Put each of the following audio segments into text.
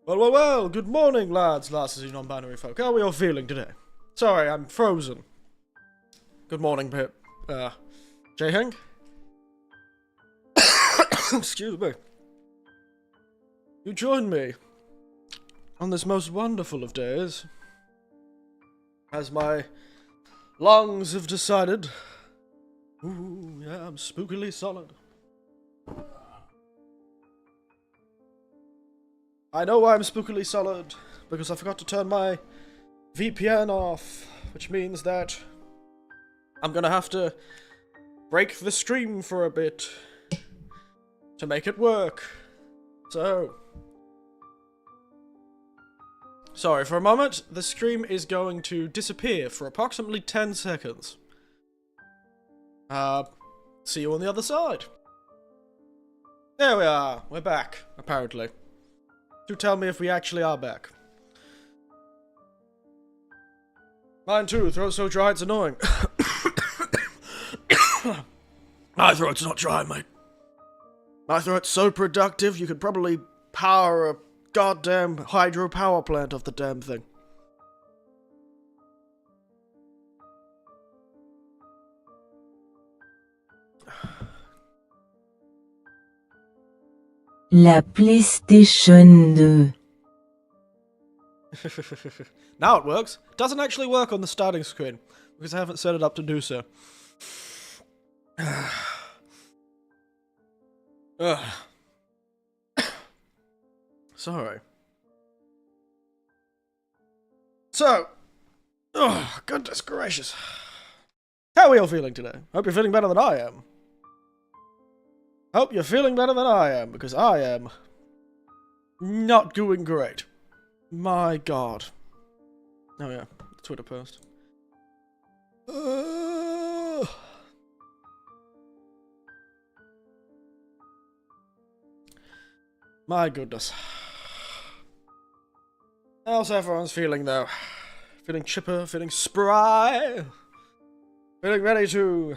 Well, good morning, lads, lasses, you non-binary folk. How are we all feeling today? Sorry, I'm frozen. Good morning, Pip. J-Hank? Excuse me. You join me on this most wonderful of days, as my lungs have decided. Ooh, yeah, I'm spookily solid. I know why I'm spookily solid, because I forgot to turn my VPN off, which means that I'm gonna have to break the stream for a bit to make it work. So, sorry, for a moment, the stream is going to disappear for approximately 10 seconds. See you on the other side. There we are, we're back, apparently. Do tell me if we actually are back. Mine too, throat's so dry it's annoying. My throat's not dry, mate. My throat's so productive you could probably power a goddamn hydropower plant off the damn thing. La PlayStation 2. Now it works. Doesn't actually work on the starting screen, because I haven't set it up to do so. Sorry. So, goodness gracious. How are we all feeling today? Hope you're feeling better than I am. Hope you're feeling better than I am, because I am not doing great. My god. Oh yeah, Twitter post. My goodness. How's everyone's feeling though? Feeling chipper, feeling spry? Feeling ready to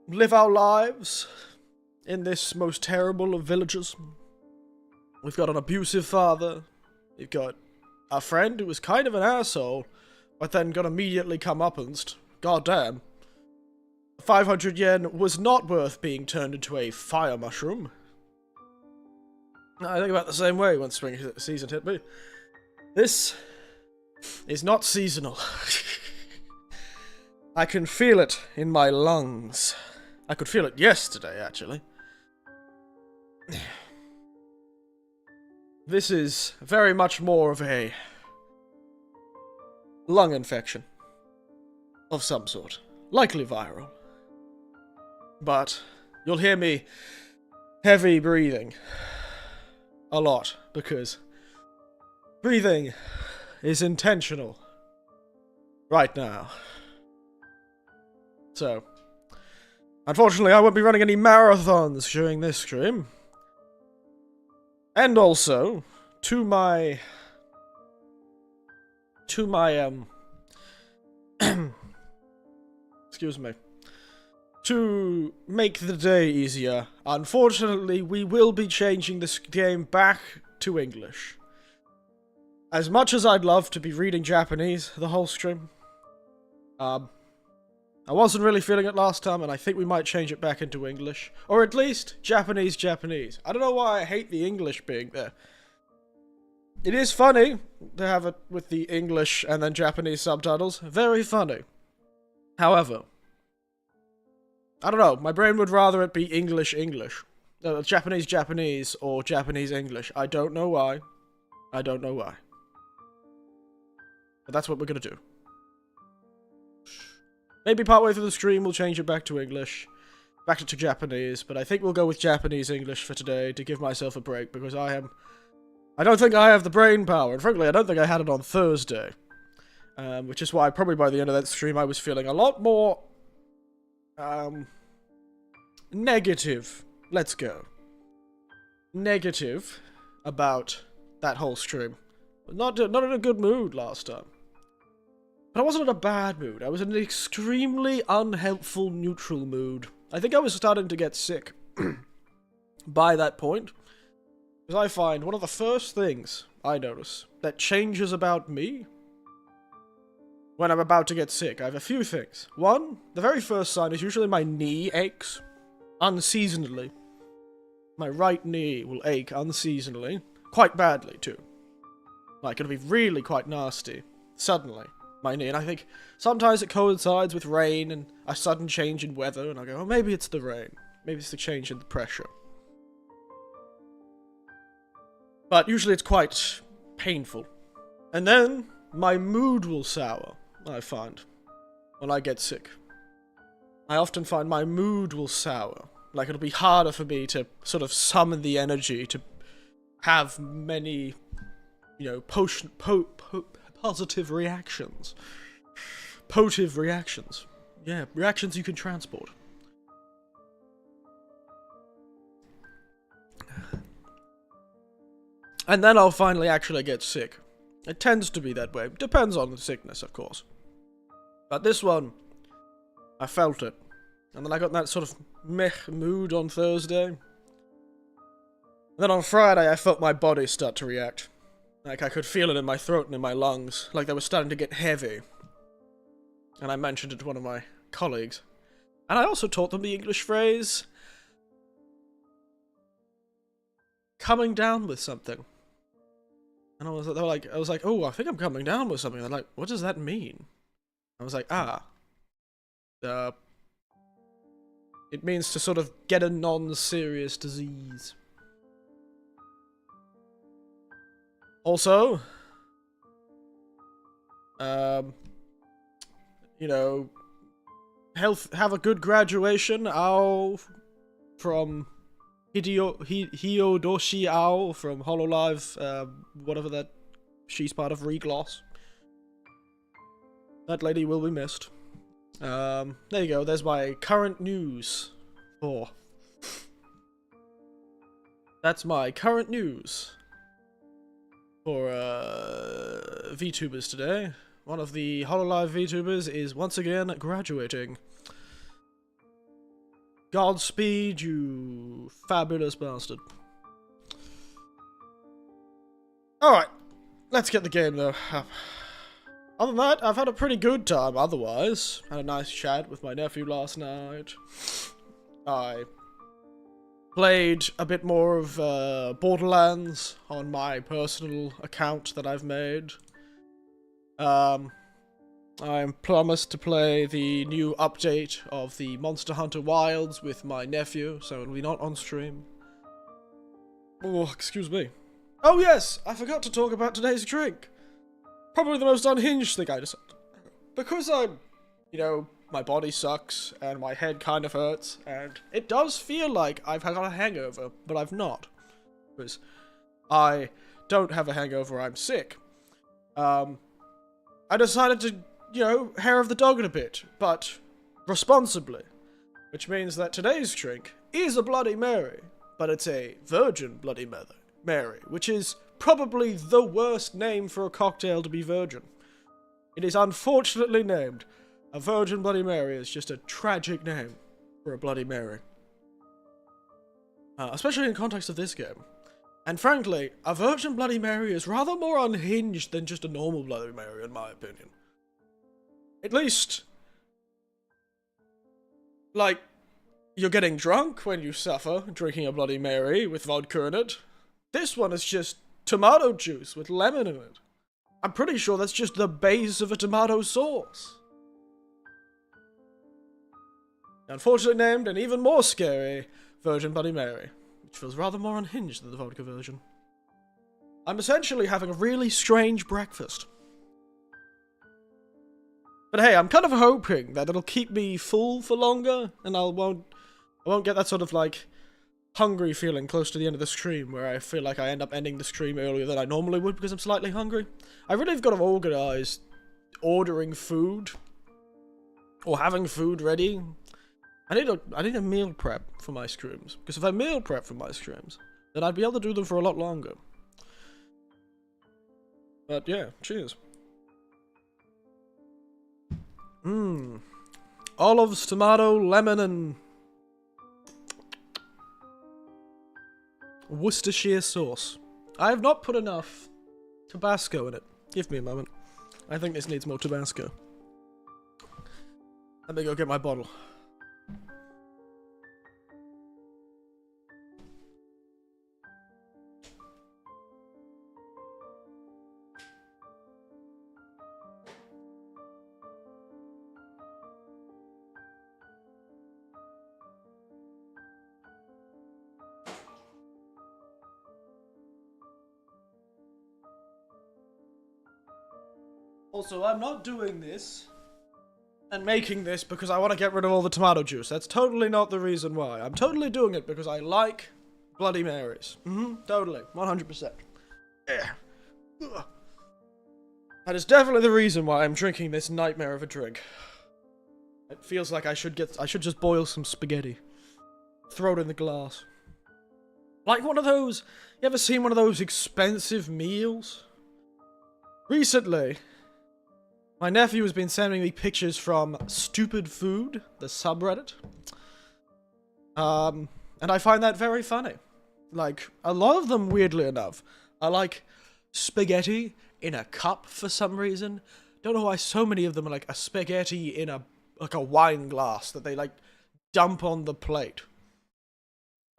live our lives in this most terrible of villages. We've got an abusive father. We've got a friend who was kind of an asshole, but then got immediately comeuppance. God damn. 500 yen was not worth being turned into a fire mushroom. I think about the same way when spring season hit me. This is not seasonal. I can feel it in my lungs. I could feel it yesterday, actually. This is very much more of a lung infection of some sort. Likely viral. But you'll hear me heavy breathing a lot, because breathing is intentional right now. So, unfortunately, I won't be running any marathons during this stream. And also, to my excuse me. To make the day easier, unfortunately, we will be changing this game back to English. As much as I'd love to be reading Japanese the whole stream, I wasn't really feeling it last time, and I think we might change it back into English. Or at least, Japanese. I don't know why I hate the English being there. It is funny to have it with the English and then Japanese subtitles. Very funny. However, I don't know, my brain would rather it be English. Japanese, or Japanese English. I don't know why. But that's what we're gonna do. Maybe partway through the stream we'll change it back to English. Back to Japanese, but I think we'll go with Japanese English for today to give myself a break, because I don't think I have the brain power, and frankly I don't think I had it on Thursday. Which is why probably by the end of that stream I was feeling a lot more negative. Let's go. Negative about that whole stream. Not in a good mood last time. But I wasn't in a bad mood. I was in an extremely unhelpful neutral mood. I think I was starting to get sick. by that point. Because I find one of the first things I notice that changes about me when I'm about to get sick. I have a few things. One, the very first sign is usually my knee aches unseasonably. My right knee will ache unseasonably. Quite badly, too. Like, it'll be really quite nasty. Suddenly. My knee. And I think sometimes it coincides with rain and a sudden change in weather. And I go, oh, maybe it's the rain. Maybe it's the change in the pressure. But usually it's quite painful. And then my mood will sour, I find, when I get sick. I often find my mood will sour. Like, it'll be harder for me to sort of summon the energy to have many, you know, positive reactions. Potive reactions. Yeah, reactions you can transport. And then I'll finally actually get sick. It tends to be that way. Depends on the sickness, of course. But this one, I felt it. And then I got that sort of meh mood on Thursday. And then on Friday, I felt my body start to react. Like, I could feel it in my throat and in my lungs. Like, they were starting to get heavy. And I mentioned it to one of my colleagues. And I also taught them the English phrase, coming down with something. And I was like, oh, I think I'm coming down with something. They're like, what does that mean? I was like, it means to sort of get a non-serious disease. Also, you know, have a good graduation. From Hiyodoshi Ao from Hololive, whatever that, she's part of Regloss. That lady will be missed. There you go, there's my current news. That's my current news for VTubers today. One of the Hololive VTubers is once again graduating. Godspeed, you fabulous bastard. Alright, let's get the game though. Other than that, I've had a pretty good time otherwise. Had a nice chat with my nephew last night. I played a bit more of Borderlands on my personal account that I've made. I'm promised to play the new update of the Monster Hunter Wilds with my nephew, so it'll be not on stream. Oh, excuse me. Oh yes, I forgot to talk about today's drink. Probably the most unhinged thing I decided. Because I'm, you know, my body sucks, and my head kind of hurts, and it does feel like I've got a hangover, but I've not. Because I don't have a hangover, I'm sick. I decided to, you know, hair of the dog it a bit, but responsibly. Which means that today's drink is a Bloody Mary, but it's a Virgin Bloody Mary, which is probably the worst name for a cocktail to be virgin. It is unfortunately named. A Virgin Bloody Mary is just a tragic name for a Bloody Mary. Especially in context of this game. And frankly, a Virgin Bloody Mary is rather more unhinged than just a normal Bloody Mary, in my opinion. At least, like, you're getting drunk when you suffer drinking a Bloody Mary with vodka in it. This one is just tomato juice with lemon in it. I'm pretty sure that's just the base of a tomato sauce. Unfortunately named, and even more scary, Virgin Bloody Mary, which feels rather more unhinged than the vodka version. I'm essentially having a really strange breakfast. But hey, I'm kind of hoping that it'll keep me full for longer, and I won't get that sort of, like, hungry feeling close to the end of the stream, where I feel like I end up ending the stream earlier than I normally would because I'm slightly hungry. I really have got to organise ordering food, or having food ready. I need a meal prep for my streams, because if I meal prep for my streams, then I'd be able to do them for a lot longer. But yeah, cheers. Olives, tomato, lemon, and Worcestershire sauce. I have not put enough Tabasco in it. Give me a moment. I think this needs more Tabasco. Let me go get my bottle. Also, I'm not doing this and making this because I want to get rid of all the tomato juice. That's totally not the reason why. I'm totally doing it because I like Bloody Marys. Totally. 100%. Yeah. Ugh. That is definitely the reason why I'm drinking this nightmare of a drink. It feels like I should just boil some spaghetti. Throw it in the glass. Like one of those, you ever seen one of those expensive meals? Recently, my nephew has been sending me pictures from Stupid Food, the subreddit. And I find that very funny. Like, a lot of them, weirdly enough, are like spaghetti in a cup for some reason. Don't know why so many of them are like a spaghetti in a wine glass that they like dump on the plate.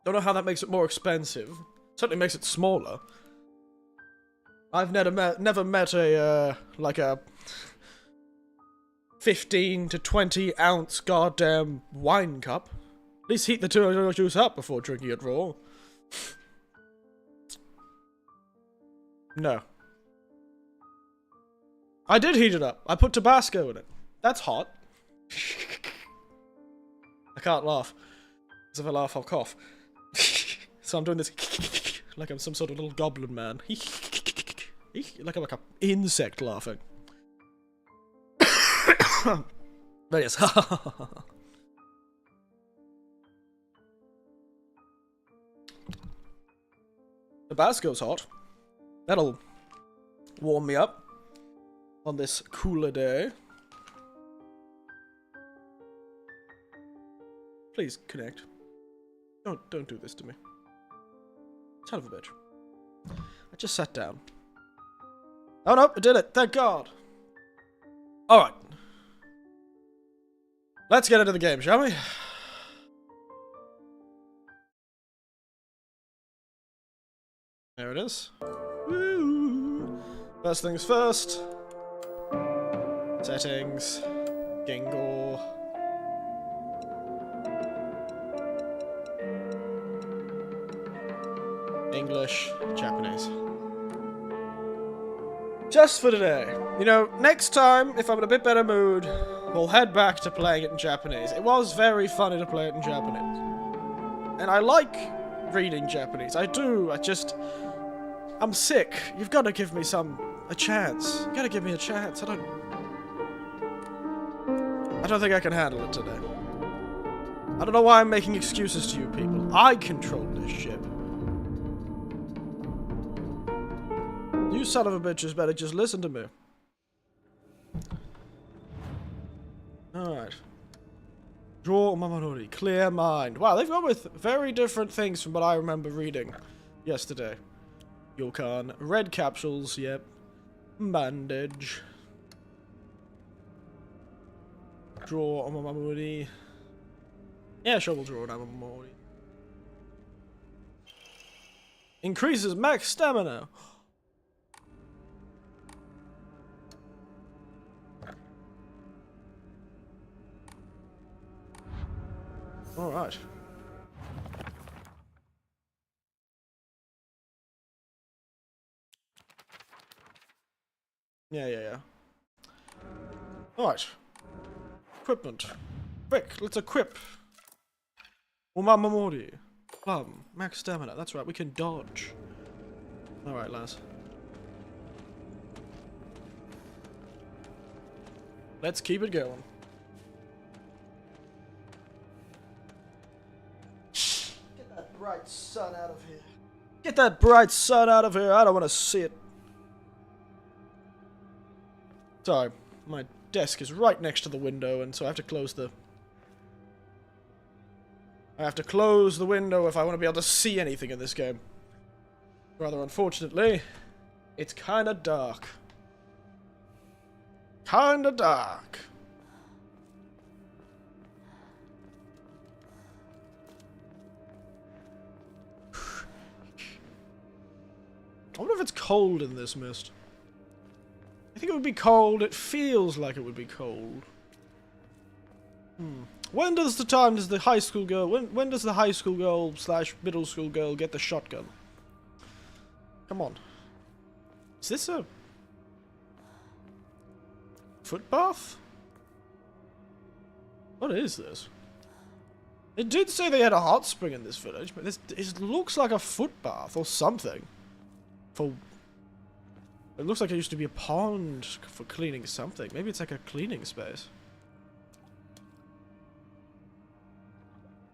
Don't know how that makes it more expensive. Certainly makes it smaller. I've never met a 15 to 20 ounce goddamn wine cup. At least heat the tomato juice up before drinking it raw. No. I did heat it up. I put Tabasco in it. That's hot. I can't laugh. Because if I laugh, I'll cough. So I'm doing this like I'm some sort of little goblin man. Like I'm like an insect laughing. But yes. Tabasco's hot. That'll warm me up on this cooler day. Please connect. Don't do this to me. Son of a bitch. I just sat down. Oh no, I did it. Thank God. Alright. Let's get into the game, shall we? There it is. Woo. First things first. Settings. Gingle. English. Japanese. Just for today. You know, next time, if I'm in a bit better mood, we'll head back to playing it in Japanese. It was very funny to play it in Japanese. And I like reading Japanese. I do. I'm sick. You've got to give me a chance. You gotta give me a chance. I don't think I can handle it today. I don't know why I'm making excuses to you people. I control this ship. You son of a bitches better just listen to me. Alright. Draw Mamanori. Clear mind. Wow, they've gone with very different things from what I remember reading yesterday. Yokan. Red capsules, yep. Bandage. Draw Mamanori. Yeah, sure, we'll draw an Mamanori. Increases max stamina. Alright. Yeah. Alright. Equipment. Quick, let's equip. Umamamori. Plum. Max stamina. That's right, we can dodge. Alright, lads. Let's keep it going. Get that bright sun out of here. Get that bright sun out of here. I don't want to see it. Sorry, my desk is right next to the window, and so I have to close the... I have to close the window if I want to be able to see anything in this game. Rather unfortunately, it's kinda dark. Kinda dark. I wonder if it's cold in this mist. I think it would be cold. It feels like it would be cold. When does the high school girl... When does the high school girl / middle school girl get the shotgun? Come on. Is this a... footbath? What is this? It did say they had a hot spring in this village, but it looks like a footbath or something. It looks like it used to be a pond for cleaning something. Maybe it's like a cleaning space.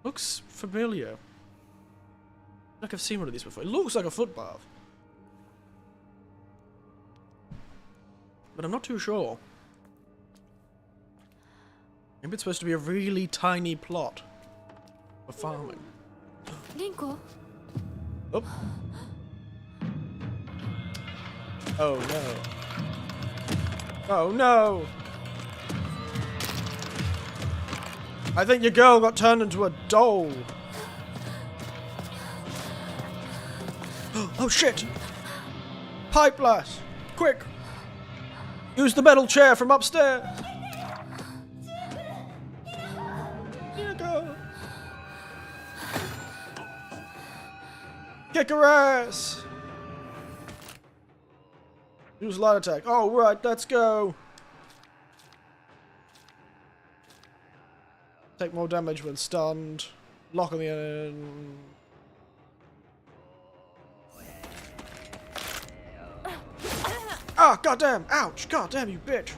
Looks familiar. Like I've seen one of these before. It looks like a footbath. But I'm not too sure. Maybe it's supposed to be a really tiny plot for farming. Rinko? Oh. Oh no. Oh no! I think your girl got turned into a doll. Oh shit! Pipe blast! Quick! Use the metal chair from upstairs! Here you go! Kick her ass! Use light attack. Oh, right, let's go. Take more damage when stunned. Lock on the end. Ah, goddamn! Ouch! Goddamn, you bitch!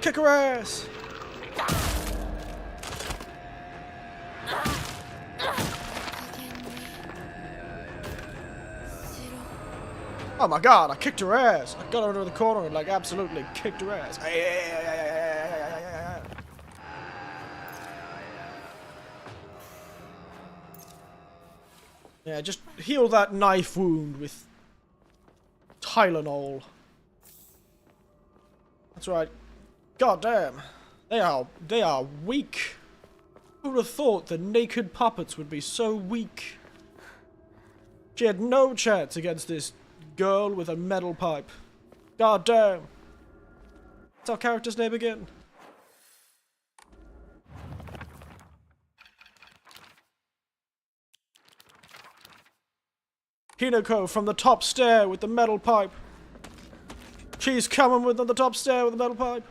Kick her ass! Oh my god, I kicked her ass. I got her into the corner and like absolutely kicked her ass. Yeah, just heal that knife wound with Tylenol. That's right. God damn. They are weak. Who would have thought the naked puppets would be so weak? She had no chance against this girl with a metal pipe. God damn. What's our character's name again? Hinako from the top stair with the metal pipe. She's coming with on the top stair with the metal pipe.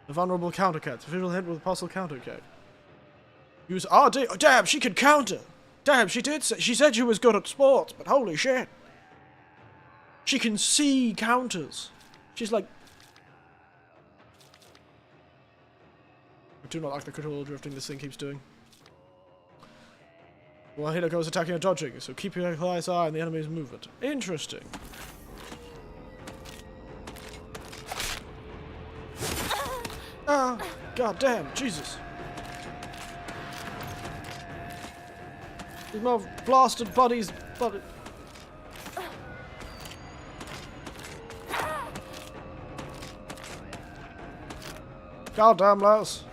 The vulnerable counter cat. Visual hit with a possible counter cat. Use RD. Oh, damn, she could counter. Damn, she did say. She said she was good at sports, but holy shit. She can see counters. She's like... I do not like the critical drifting this thing keeps doing. Well, Hinako is attacking and dodging, so keep your close eye on the enemy's movement. Interesting. Ah! God damn, Jesus. These more blasted buddies... God damn, Lars.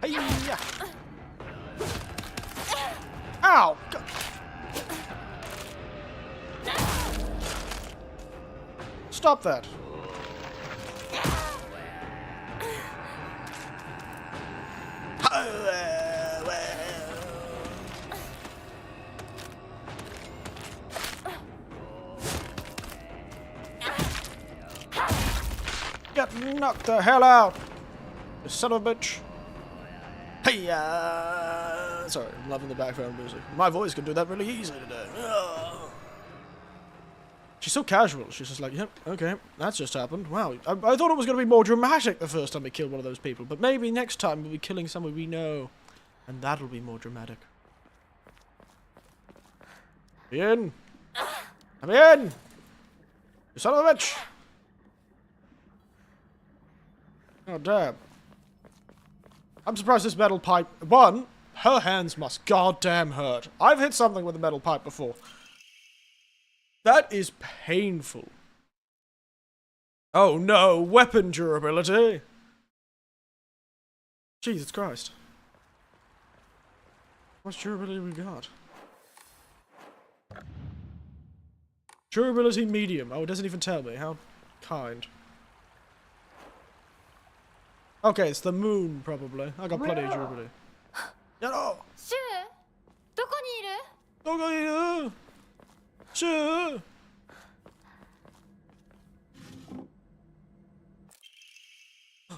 Hey-ya! Ow! God. Stop that. Get knocked the hell out, you son of a bitch. Hey, sorry, I'm loving the background music. My voice can do that really easily today. She's so casual. She's just like, yep, okay, that's just happened. Wow, I thought it was going to be more dramatic the first time we killed one of those people, but maybe next time we'll be killing someone we know, and that'll be more dramatic. Come in. Come in. You son of a bitch. Oh, damn. I'm surprised this metal pipe, one, Her hands must goddamn hurt. I've hit something with a metal pipe before. That is painful. Oh no, weapon durability. Jesus Christ. How much durability we got? Durability medium. Oh, it doesn't even tell me. How kind. Okay, it's the moon, probably. I got plenty of durability. No! Shu, どこにいる? どこにいる? Sure.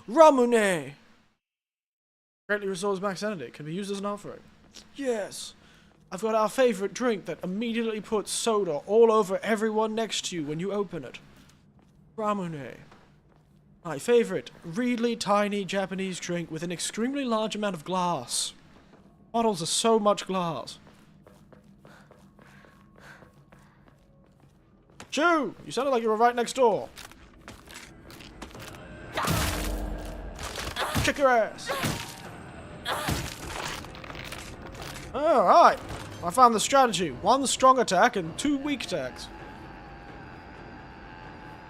Ramune! Greatly restores max sanity. Can be used as an offering. Yes. I've got our favorite drink that immediately puts soda all over everyone next to you when you open it. Ramune. My favorite, really tiny Japanese drink with an extremely large amount of glass. Bottles are so much glass. Shoo! You sounded like you were right next door. Kick your ass. Alright. I found the strategy. 1 strong attack and 2 weak attacks.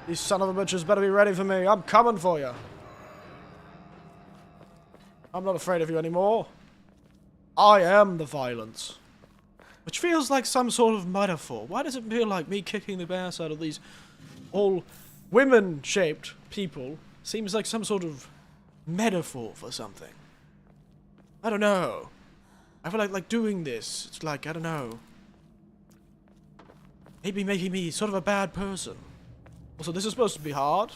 These son of a bitches better be ready for me. I'm coming for you. I'm not afraid of you anymore. I am the violence. Which feels like some sort of metaphor. Why does it feel like me kicking the ass out of these all women-shaped people seems like some sort of metaphor for something? I don't know. I feel like doing this, it's like, I don't know. Maybe making me sort of a bad person. Also, this is supposed to be hard.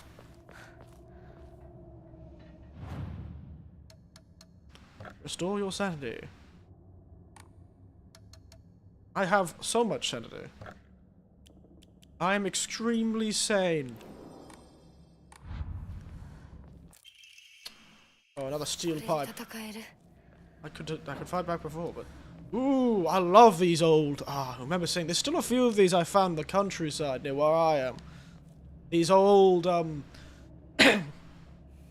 Restore your sanity. I have so much sanity. I am extremely sane. Oh, another steel pipe. I could fight back before, but... Ooh, I love these old... I remember seeing... There's still a few of these I found in the countryside near where I am. These old,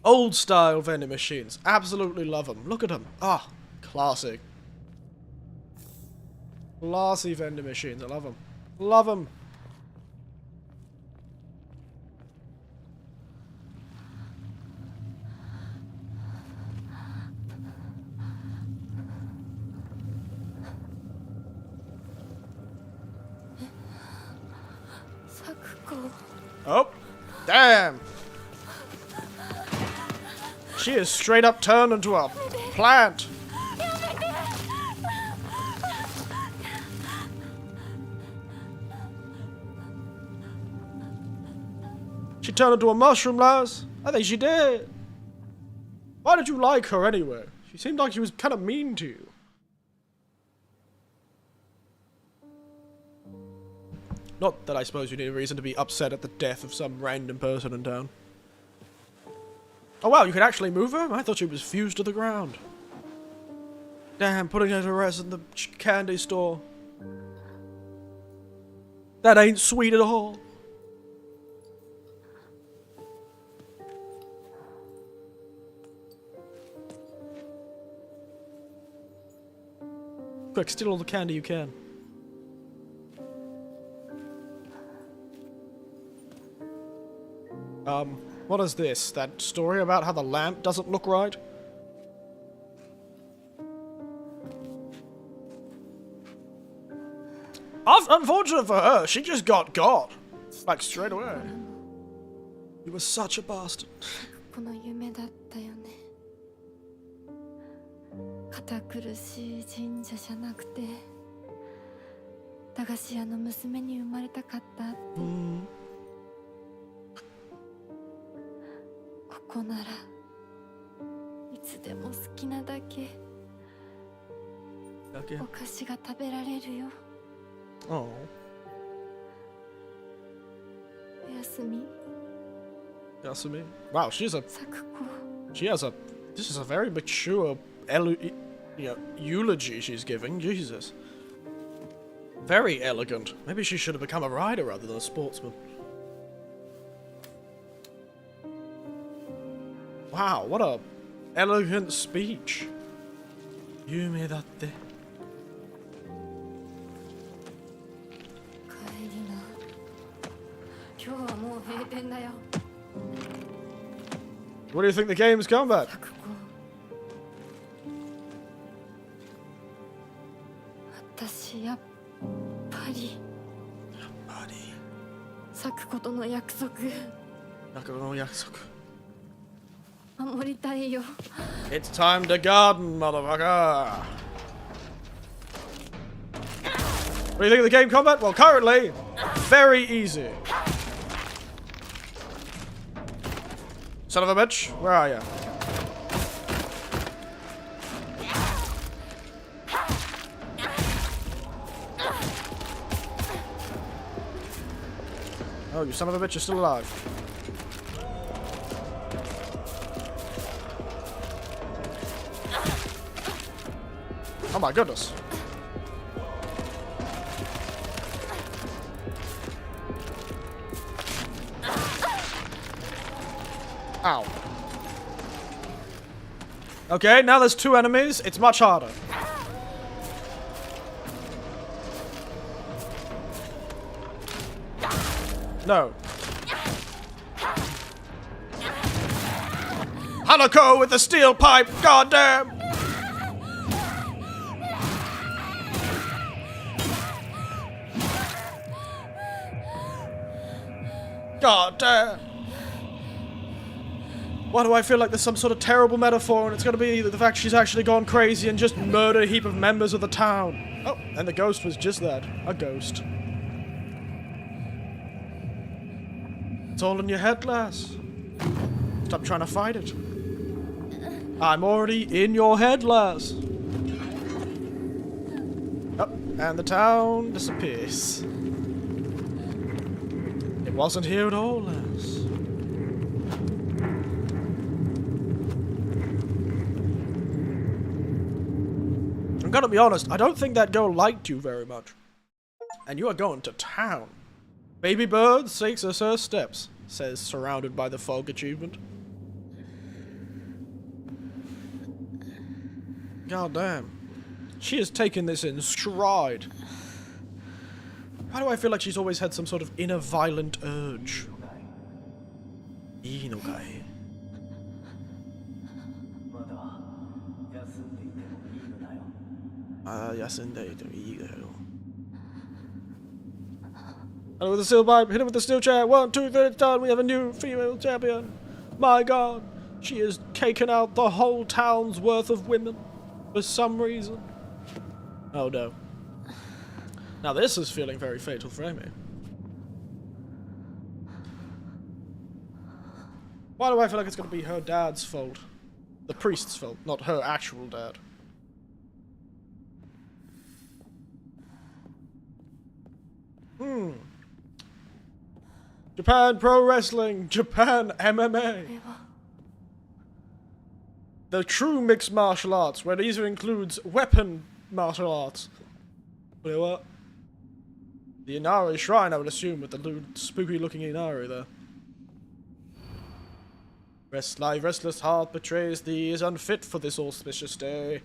old-style vending machines. Absolutely love them. Look at them. Ah, classic. Classy vending machines. I love them. Love them. Oh, damn! She is straight up turned into a plant. She turned into a mushroom, lass. I think she did. Why did you like her anyway? She seemed like she was kind of mean to you. Not that I suppose you need a reason to be upset at the death of some random person in town. Oh wow, you could actually move her? I thought she was fused to the ground. Damn, putting her to rest in the candy store. That ain't sweet at all. Quick, steal all the candy you can. What is this? That story about how the lamp doesn't look right? Unfortunate for her, she just got. Like, straight away. You were such a bastard. この夢だったよね。堅苦しい神社じゃなくて、駄菓子屋の娘に生まれたかったって。ここならいつでも好きなだけお菓子が食べられるよ。Oh. おやすみ。Yasumi. Wow, she has a. This is a very mature eulogy she's giving. Jesus. Very elegant. Maybe she should have become a rider rather than a sportsman. Wow, what a elegant speech. 有名だって。帰りな。今日はもう閉店だよ。 What do you think the game's combat? 咲子。私やっぱり咲子との約束守りたいよ。 It's time to garden, motherfucker. What do you think of the game combat? Well, currently, very easy. Son of a bitch, where are you? Oh, you son of a bitch, you're still alive. Oh my goodness. Ow. Okay, now there's 2 enemies. It's much harder. No. Hanako with the steel pipe! Goddamn! Goddamn! Why do I feel like there's some sort of terrible metaphor and it's gonna be the fact she's actually gone crazy and just murdered a heap of members of the town? Oh, and the ghost was just that. A ghost. It's all in your head, lass. Stop trying to fight it. I'm already in your head, lass. Oh, and the town disappears. It wasn't here at all, lass. I'm gonna be honest, I don't think that girl liked you very much. And you are going to town. Baby bird takes us her steps, says surrounded by the fog achievement. God damn. She has taken this in stride. Why do I feel like she's always had some sort of inner violent urge? Ii no kai? And with the steel pipe, hit him with the steel chair. 1, 2, 3, it's done. We have a new female champion. My god, she has taken out the whole town's worth of women for some reason. Oh no. Now this is feeling very fatal for Amy. Why do I feel like it's going to be her dad's fault? The priest's fault, not her actual dad. Japan Pro Wrestling, Japan MMA. The true mixed martial arts, where it either includes weapon martial arts. Wait, what? The Inari Shrine, I would assume, with the lewd, spooky-looking Inari there. Thy restless heart betrays thee, is unfit for this auspicious day.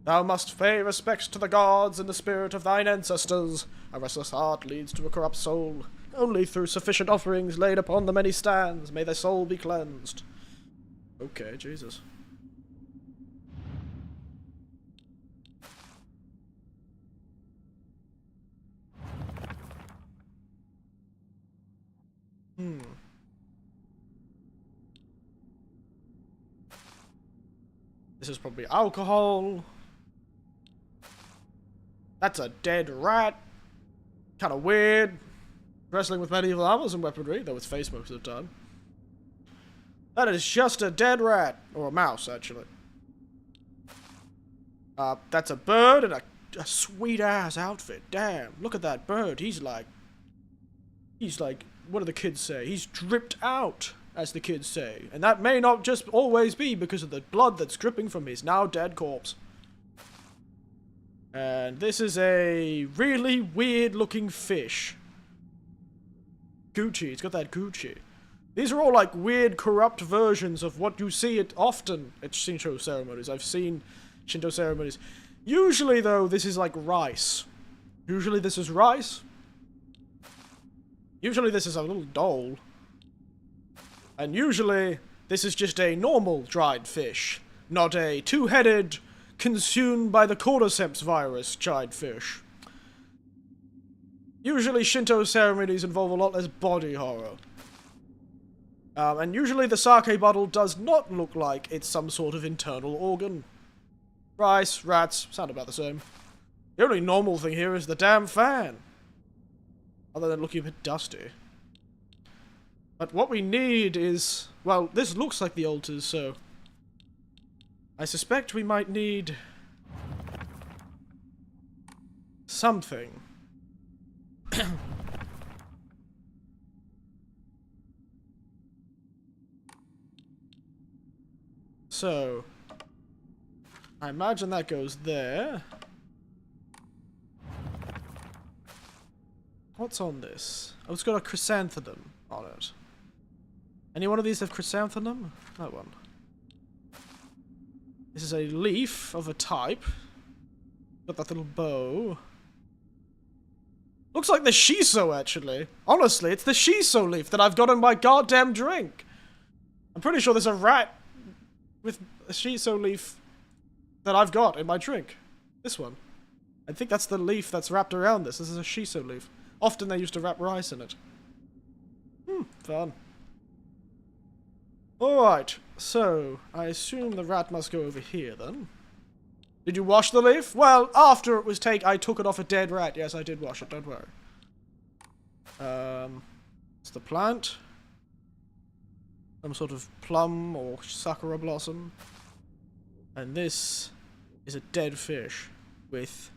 Thou must pay respects to the gods and the spirit of thine ancestors. A restless heart leads to a corrupt soul. Only through sufficient offerings laid upon the many stands may their soul be cleansed. Okay, Jesus. This is probably alcohol. That's a dead rat. Kind of weird. Wrestling with medieval armors and weaponry, though with face most of the time. That is just a dead rat. Or a mouse, actually. That's a bird and a sweet-ass outfit. Damn, look at that bird. He's like, what do the kids say? He's dripped out, as the kids say. And that may not just always be because of the blood that's dripping from his now dead corpse. And this is a really weird-looking fish. Gucci, it's got that Gucci. These are all like weird, corrupt versions of what you see often at Shinsho ceremonies. I've seen Shinto ceremonies. Usually, though, this is like rice. Usually this is rice. Usually this is a little doll. And usually this is just a normal dried fish. Not a two-headed, consumed by the cordyceps virus dried fish. Usually Shinto ceremonies involve a lot less body horror. And usually the sake bottle does not look like it's some sort of internal organ. Rice, rats, sound about the same. The only normal thing here is the damn fan. Other than looking a bit dusty. But what we need is... Well, this looks like the altars, so... I suspect we might need... something. So... I imagine that goes there. What's on this? Oh, it's got a chrysanthemum on it. Any one of these have chrysanthemum? That one. This is a leaf of a type. Got that little bow. Looks like the shiso, actually. Honestly, it's the shiso leaf that I've got in my goddamn drink. I'm pretty sure there's a rat with a shiso leaf that I've got in my drink. This one. I think that's the leaf that's wrapped around this. This is a shiso leaf. Often they used to wrap rice in it. Fun. Alright, so I assume the rat must go over here then. Did you wash the leaf? Well, after it was I took it off a dead rat. Yes, I did wash it, don't worry. It's the plant. Some sort of plum or sakura blossom. And this is a dead fish with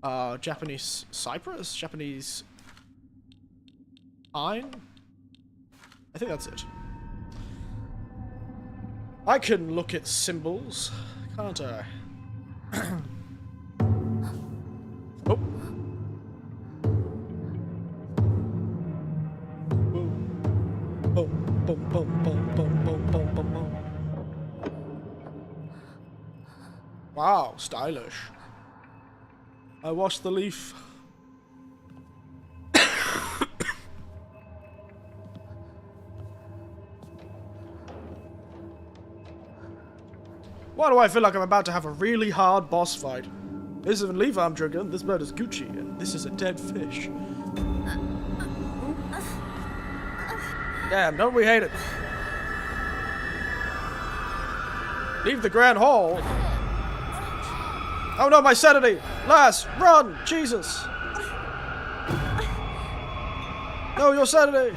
Japanese cypress? Japanese pine? I think that's it. I can look at symbols, can't I? Oh. Boom, boom, boom, boom, boom, boom, boom, boom, boom. Wow, stylish. I washed the leaf. Why do I feel like I'm about to have a really hard boss fight? This isn't leaf I'm drinking, this bird is Gucci, and this is a dead fish. Damn, don't we hate it? Leave the Grand Hall. Oh no, my sanity! Lass, run! Jesus! No, your sanity!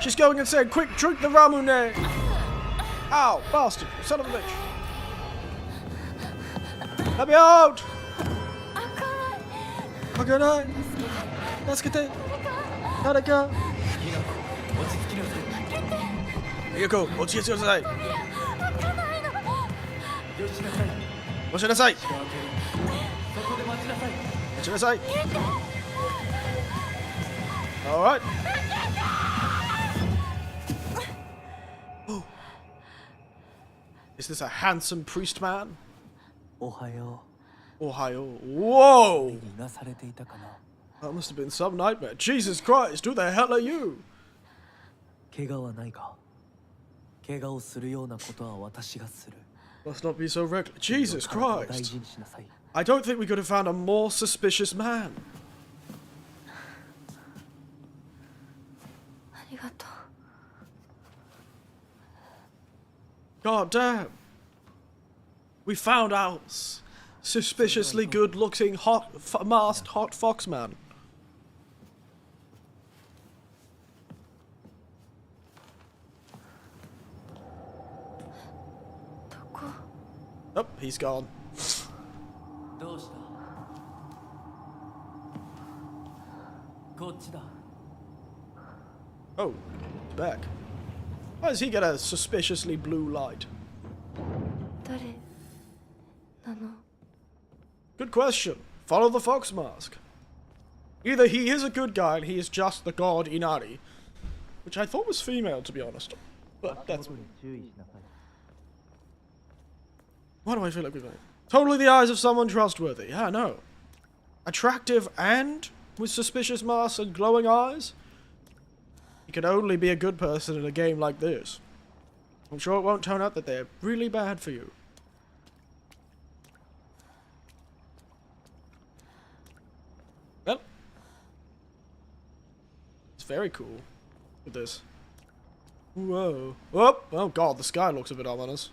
She's going insane! Quick, drink the Ramune! Ow, bastard! Son of a bitch! Let me out! Akanai! Nasukete! Naraka! Yoko, ochitsuke kudasai! Oshinasai! Oshinasai! Alright. Oh. Is this a handsome priest man? Ohayo. Ohayo. Whoa! That must have been some nightmare. Jesus Christ, who the hell are you? Must not be so reckless. Jesus Christ! I don't think we could have found a more suspicious man. God damn. We found our suspiciously good-looking, masked hot fox man. Oh, he's gone. Oh, he's back. Why does he get a suspiciously blue light? Good question. Follow the fox mask. Either he is a good guy and he is just the god Inari, which I thought was female, to be honest. But that's... Why do I feel like we're going? Totally the eyes of someone trustworthy. Yeah, no. Attractive and with suspicious masks and glowing eyes? You can only be a good person in a game like this. I'm sure it won't turn out that they're really bad for you. Well. It's very cool. Look at this. Whoa. Whoop! Oh god, the sky looks a bit ominous.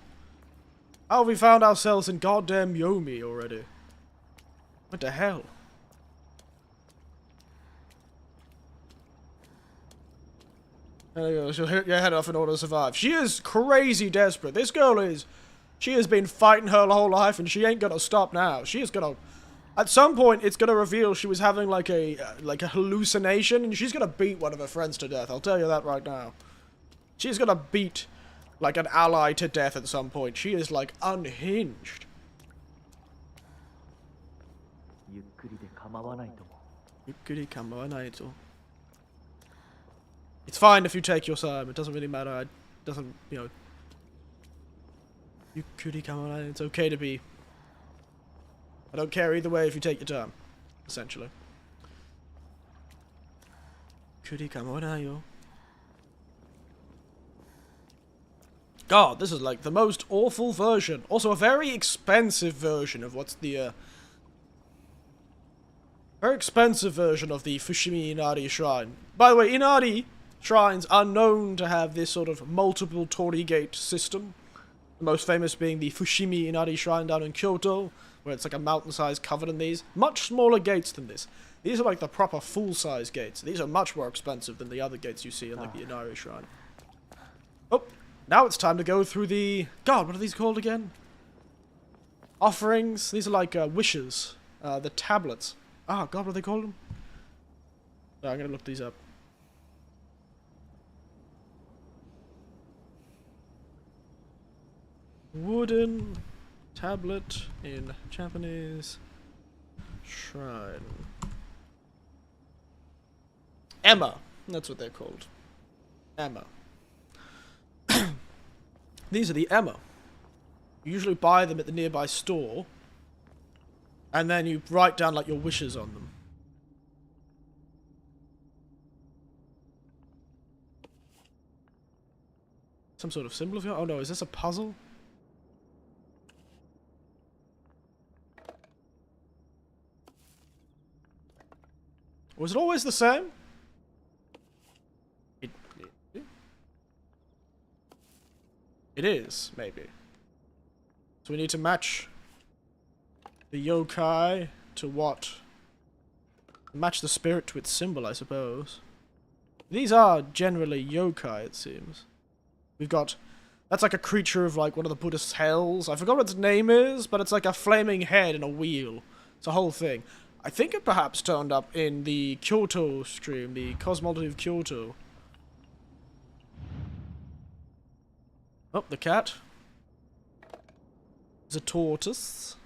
How have we found ourselves in goddamn Yomi already? What the hell? There you go, she'll hit your head off in order to survive. She is crazy desperate. This girl is... She has been fighting her whole life and she ain't gonna stop now. She is gonna... At some point, it's gonna reveal she was having like a hallucination and she's gonna beat one of her friends to death. I'll tell you that right now. She's gonna beat... like an ally to death at some point. She is like unhinged. It's fine if you take your time. It doesn't really matter. It doesn't, you know. It's okay to be. I don't care either way if you take your time. Essentially. God, this is like the most awful version. Also a very expensive version of what's the, very expensive version of the Fushimi Inari Shrine. By the way, Inari shrines are known to have this sort of multiple torii gate system. The most famous being the Fushimi Inari Shrine down in Kyoto, where it's like a mountainside covered in these. Much smaller gates than this. These are like the proper full-size gates. These are much more expensive than the other gates you see in like the Inari Shrine. Oh, now it's time to go through the... God, what are these called again? Offerings. These are like wishes. The tablets. Oh, God, what are they called? No, I'm gonna look these up. Wooden tablet in Japanese shrine. Emma. That's what they're called. Emma. These are the Emma. You usually buy them at the nearby store. And then you write down like your wishes on them. Some sort of symbol of your... Oh no, is this a puzzle? Was it always the same? It is, maybe. So we need to match the yokai to what? Match the spirit to its symbol, I suppose. These are generally yokai, it seems. We've got... That's like a creature of like one of the Buddhist hells. I forgot what its name is, but it's like a flaming head and a wheel. It's a whole thing. I think it perhaps turned up in the Kyoto stream, the Cosmology of Kyoto. Oh, the cat. There's a tortoise.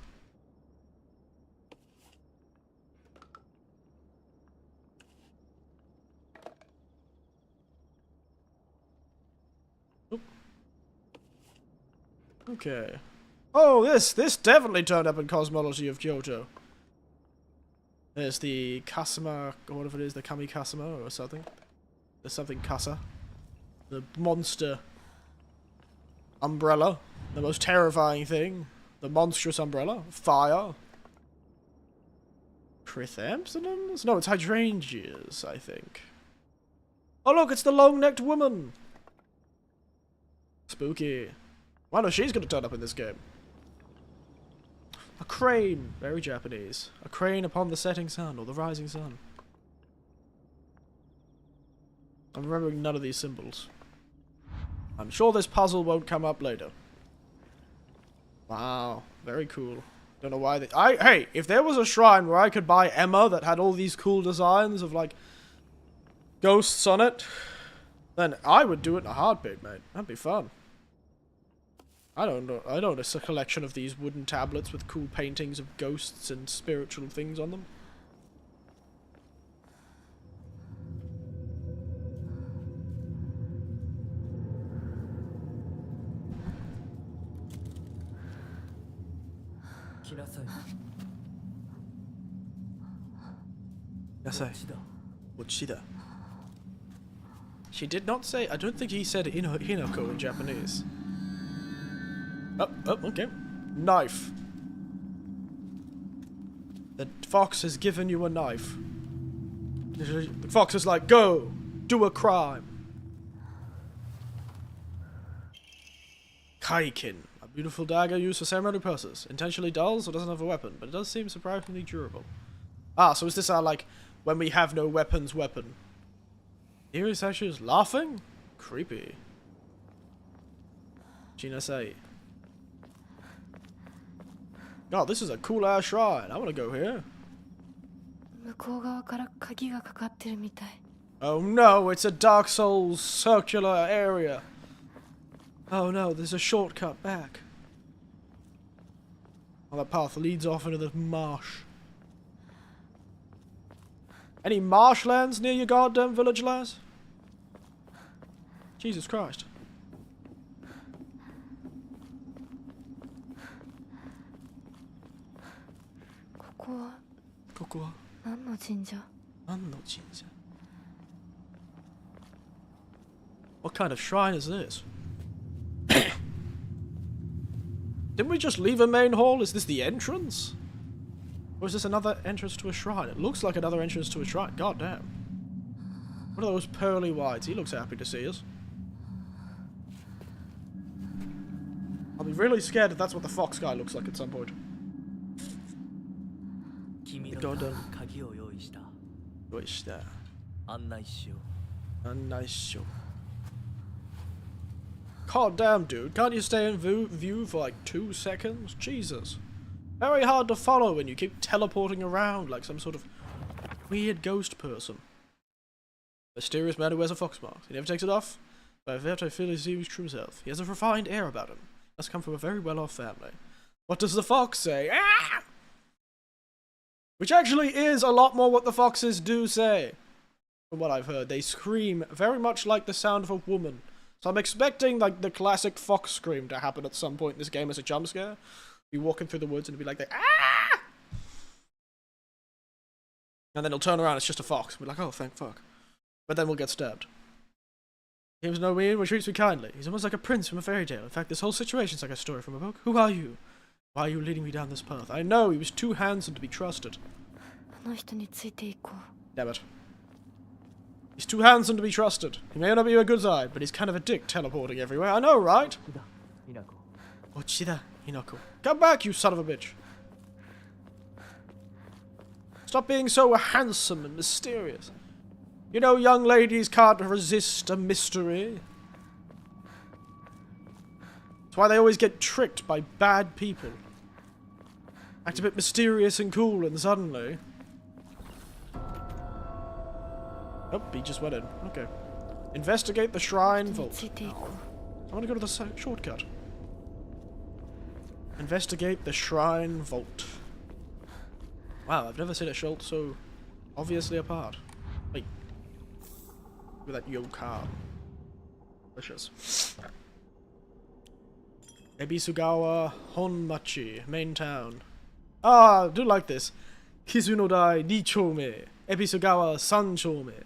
Oop. Okay. Oh, this definitely turned up in Cosmology of Kyoto. There's the Kasama, or whatever it is, the Kami Kasama or something. There's something Kasa. The monster umbrella. The most terrifying thing. The monstrous umbrella. Fire. Chrysanthemums? No, it's hydrangeas, I think. Oh look, it's the long-necked woman! Spooky. I know she's gonna turn up in this game. A crane. Very Japanese. A crane upon the setting sun, or the rising sun. I'm remembering none of these symbols. I'm sure this puzzle won't come up later. Wow. Very cool. Don't know why they... Hey, if there was a shrine where I could buy Emma that had all these cool designs of, like, ghosts on it, then I would do it in a heartbeat, mate. That'd be fun. I don't know. It's a collection of these wooden tablets with cool paintings of ghosts and spiritual things on them. Uchida. She did not say. I don't think he said Hinako in Japanese. Oh, okay. Knife. The fox has given you a knife. The fox is like, go, do a crime. Kaikin. A beautiful dagger used for ceremonial purposes. Intentionally dull, so it doesn't have a weapon, but it does seem surprisingly durable. Ah, so is this our, like, when we have no weapons weapon? Eerie statues laughing? Creepy. Jinasei. God, this is a cool ass shrine. I wanna go here. Oh no, it's a Dark Souls circular area. Oh no, there's a shortcut back. Oh, that path leads off into the marsh. Any marshlands near your goddamn village, lass? Jesus Christ. What kind of shrine is this? Didn't we just leave a main hall? Is this the entrance? Or is this another entrance to a shrine? It looks like another entrance to a shrine. God damn. What are those pearly whites? He looks happy to see us. I'll be really scared if that's what the fox guy looks like at some point. God damn. God damn, dude. Can't you stay in view for like 2 seconds? Jesus. Very hard to follow when you keep teleporting around like some sort of weird ghost person. Mysterious man who wears a fox mask. He never takes it off, but I feel he sees his true self. He has a refined air about him. Must come from a very well-off family. What does the fox say? Ah! Which actually is a lot more what the foxes do say. From what I've heard, they scream very much like the sound of a woman. So I'm expecting like the classic fox scream to happen at some point in this game as a jump scare. Be walking through the woods and be like, ah! And then he'll turn around, it's just a fox. We're like, oh, thank fuck. But then we'll get stabbed. He was no mean, but treats me kindly. He's almost like a prince from a fairy tale. In fact, this whole situation's like a story from a book. Who are you? Why are you leading me down this path? I know, he was too handsome to be trusted. Damn it. He's too handsome to be trusted. He may not be a good side, but he's kind of a dick teleporting everywhere. I know, right? Uchida Hinako. Come back, you son of a bitch. Stop being so handsome and mysterious. You know young ladies can't resist a mystery. That's why they always get tricked by bad people. Act a bit mysterious and cool and suddenly... Oh, he just went in. Okay. Investigate the shrine vault. I want to go to the shortcut. Investigate the shrine vault. Wow, I've never seen a Schultz so obviously apart. Wait. Look at that Yokan. Delicious. Ebisugawa Honmachi, main town. Ah, I do like this. Kizunodai Nichome. Ebisugawa Sanchome.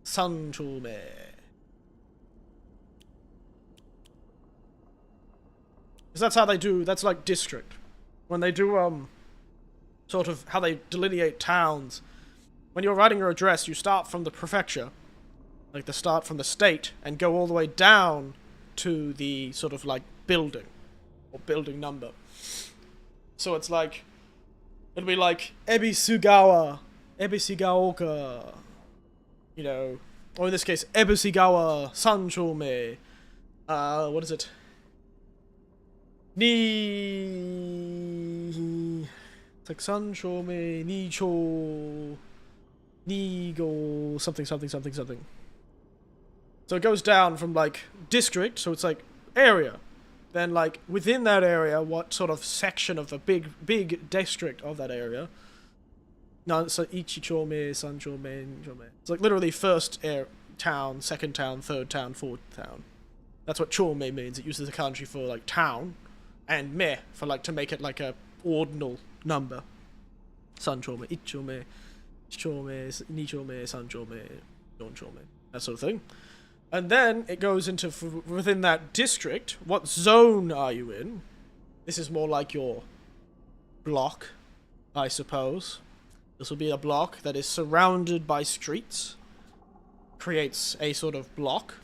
Sanchome. Because that's how they do, that's like district. When they do, sort of how they delineate towns. When you're writing your address, you start from the prefecture. Like the start from the state, and go all the way down to the sort of like building. Or building number. So it's like, it'll be like Ebisugawa, Ebisugaoka, you know, or in this case, Ebisugawa Sanchome, what is it? It's like Sanchome, Nicho, Nigo, something, something, something, something. So it goes down from like district, so it's like area. Then, like, within that area, what sort of section of the big district of that area. No, so Ichichome, Sanchome, Nichome. It's like literally first town, second town, third town, fourth town. That's what chome means. It uses the kanji for like town, and me for like to make it like a ordinal number. San chome, ichome, chome, nichome, san chome, don chome, that sort of thing. And then it goes into within that district. What zone are you in? This is more like your block, I suppose. This will be a block that is surrounded by streets. Creates a sort of block.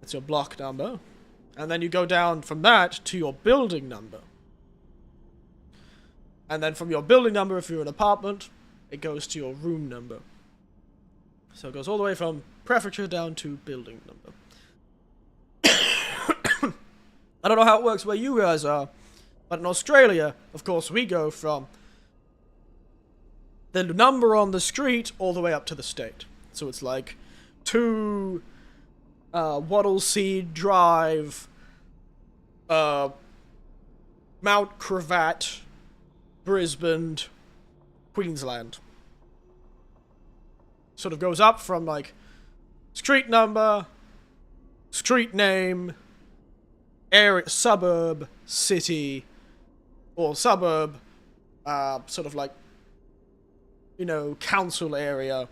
That's your block number. And then you go down from that to your building number. And then from your building number, if you're an apartment, it goes to your room number. So it goes all the way from prefecture down to building number. I don't know how it works where you guys are, but in Australia, of course, we go from the number on the street all the way up to the state. So it's like 2 Wattleseed Drive, Mount Cravat, Brisbane, Queensland. Sort of goes up from like street number, street name, area, suburb, city, or suburb, sort of like, you know, council area,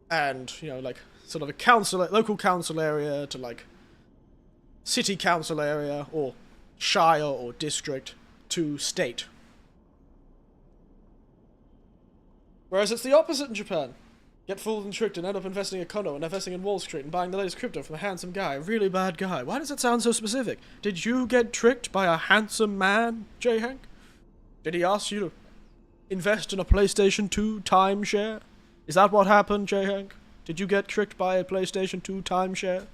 and, you know, like sort of a council, local council area to like city council area, or shire or district to state. Whereas it's the opposite in Japan. Get fooled and tricked and end up investing in Kono and investing in Wall Street and buying the latest crypto from a handsome guy, a really bad guy. Why does it sound so specific? Did you get tricked by a handsome man, J. Hank? Did he ask you to invest in a PlayStation 2 timeshare? Is that what happened, J. Hank? Did you get tricked by a PlayStation 2 timeshare?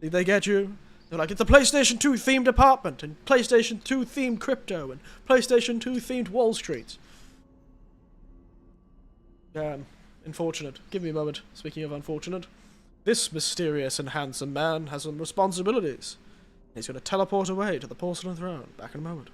Did they get you? They're like, it's a PlayStation 2 themed apartment, and PlayStation 2 themed crypto, and PlayStation 2 themed Wall Street. Unfortunate. Give me a moment. Speaking of unfortunate, this mysterious and handsome man has some responsibilities. He's going to teleport away to the porcelain throne. Back in a moment.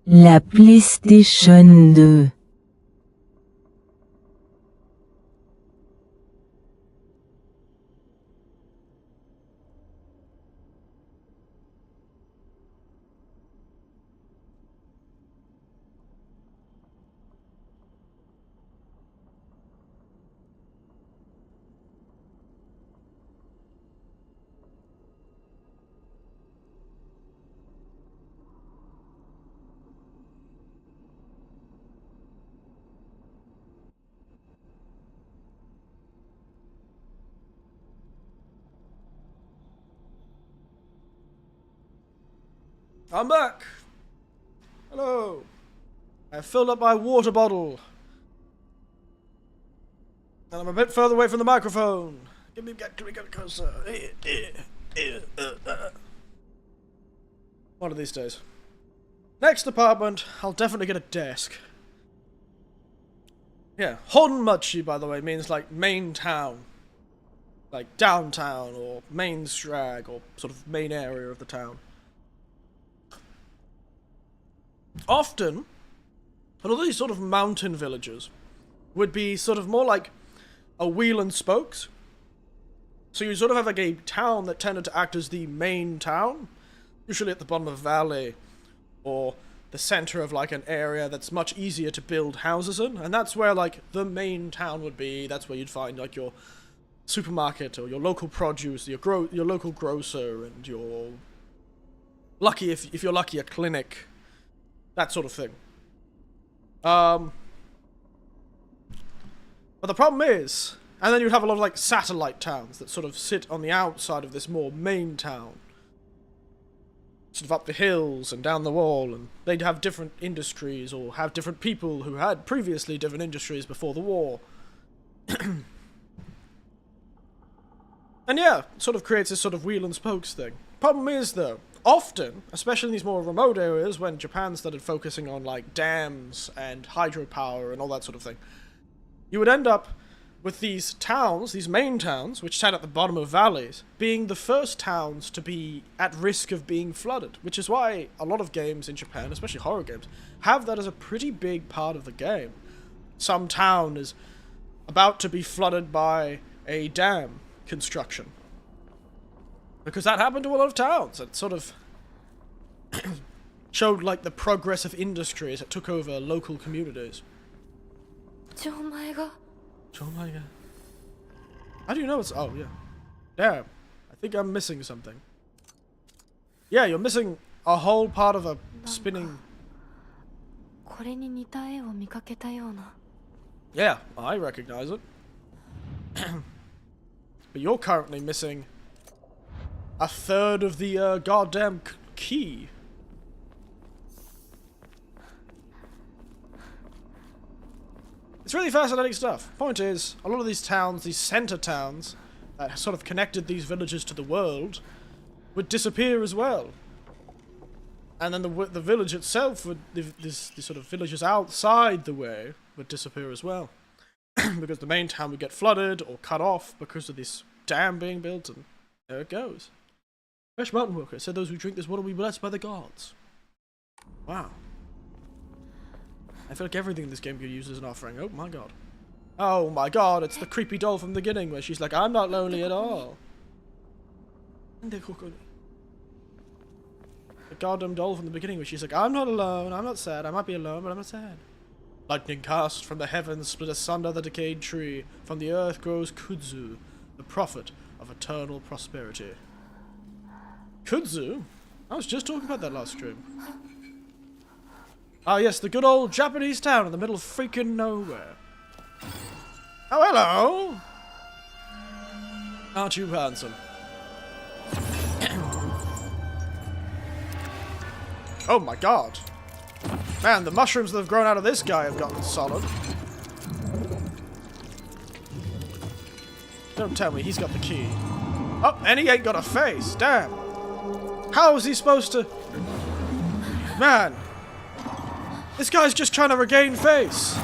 La PlayStation 2. I'm back! Hello! I filled up my water bottle. And I'm a bit further away from the microphone. Give me closer. One of these days. Next apartment, I'll definitely get a desk. Yeah, Honmachi, by the way, means like main town. Like downtown, or main strag, or sort of main area of the town. Often, a lot of these sort of mountain villages would be sort of more like a wheel and spokes. So you sort of have like a town that tended to act as the main town, usually at the bottom of a valley, or the center of like an area that's much easier to build houses in, and that's where like the main town would be. That's where you'd find like your supermarket or your local produce, your local grocer, and your lucky if you're lucky a clinic, that sort of thing. But the problem is, and then you'd have a lot of like satellite towns that sort of sit on the outside of this more main town, sort of up the hills and down the wall, and they'd have different industries or have different people who had previously different industries before the war. And yeah, it sort of creates this sort of wheel and spokes thing. Problem is though, often, especially in these more remote areas when Japan started focusing on like dams and hydropower and all that sort of thing, you would end up with these towns, these main towns, which sat at the bottom of valleys, being the first towns to be at risk of being flooded, which is why a lot of games in Japan, especially horror games, have that as a pretty big part of the game. Some town is about to be flooded by a dam construction. Because that happened to a lot of towns. It sort of showed like the progress of industry as it took over local communities. How do you know it's... Oh, yeah. Damn. I think I'm missing something. Yeah, you're missing a whole part of a spinning... Yeah, I recognize it. But you're currently missing a third of the goddamn key. It's really fascinating stuff. Point is, a lot of these towns, these center towns, that sort of connected these villages to the world, would disappear as well. And then the village itself would, these sort of villages outside the way, would disappear as well. Because the main town would get flooded or cut off because of this dam being built, and there it goes. Fresh mountain worker said those who drink this water will be blessed by the gods. Wow. I feel like everything in this game could use as an offering. Oh my god. Oh my god, it's the creepy doll from the beginning where she's like, I'm not lonely at all. The goddamn doll from the beginning where she's like, I'm not alone, I'm not sad, I might be alone, but I'm not sad. Lightning cast from the heavens split asunder the decayed tree. From the earth grows Kudzu, the prophet of eternal prosperity. Kudzu? I was just talking about that last stream. Ah yes, the good old Japanese town in the middle of freaking nowhere. Oh, hello! Aren't you handsome? Oh my god. Man, the mushrooms that have grown out of this guy have gotten solid. Don't tell me he's got the key. Oh, and he ain't got a face. Damn. How is he supposed to... Man. This guy's just trying to regain face.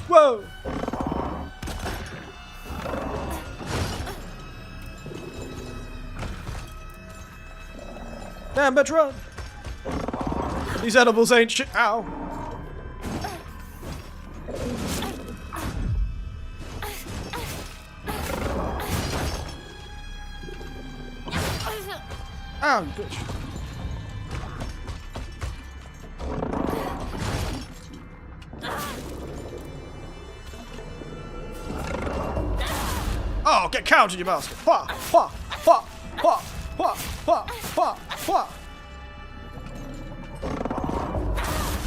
Whoa. Damn, better run. These edibles ain't shit. Ow. Ow, you bitch. Oh, get counted, you bastard. Wha, wha, wha, wha, wha, wha, wha, wha.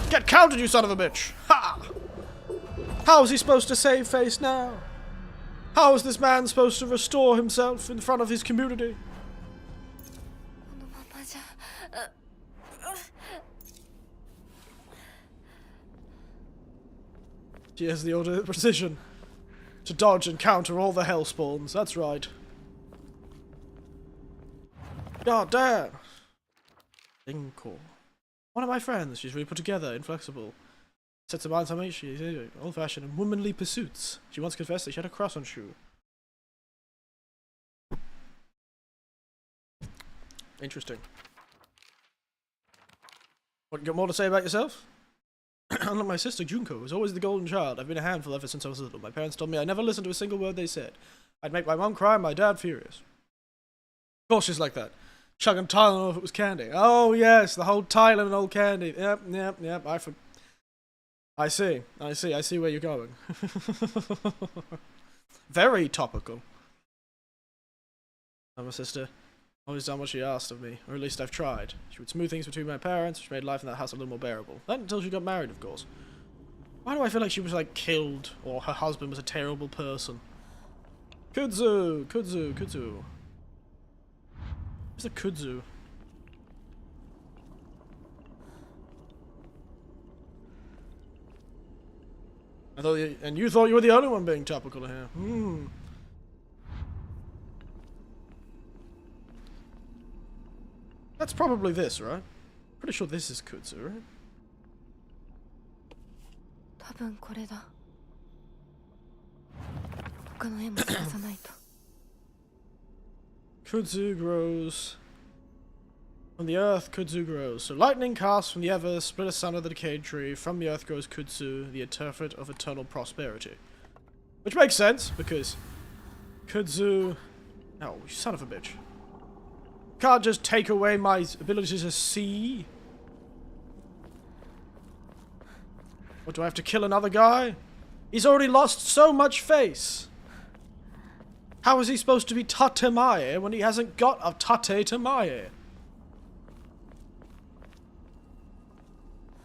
Get counted, you son of a bitch! Ha! How is he supposed to save face now? How is this man supposed to restore himself in front of his community? She has the order precision. To dodge and counter all the hell spawns, that's right. God damn! Dinko. One of my friends, she's really put together, inflexible. Sets her mind on me, she's old-fashioned and womanly pursuits. She once confessed that she had a crush on Shu. Interesting. What, you got more to say about yourself? Unlike my sister Junko, who was always the golden child, I've been a handful ever since I was little. My parents told me I never listened to a single word they said. I'd make my mom cry and my dad furious. Of course she's like that. Chugging Tylenol if it was candy. Oh yes, the whole Tylenol candy. Yep. I see where you're going. Very topical. I'm a sister. Always done what she asked of me, or at least I've tried. She would smooth things between my parents, which made life in that house a little more bearable. Not until she got married, of course. Why do I feel like she was, like, killed, or her husband was a terrible person? Kudzu! Where's the kudzu? And you thought you were the only one being topical here. That's probably this, right? Pretty sure this is kudzu, right? 多分これだ。他の絵も探さないと。Kudzu grows from the earth. Kudzu grows. So lightning casts from the ever split asunder the decayed tree. From the earth grows kudzu, the interpret of eternal prosperity. Which makes sense because kudzu. Oh, you son of a bitch! Can't just take away my ability to see. What, do I have to kill another guy? He's already lost so much face. How is he supposed to be Tatemae when he hasn't got a Tate Tamae?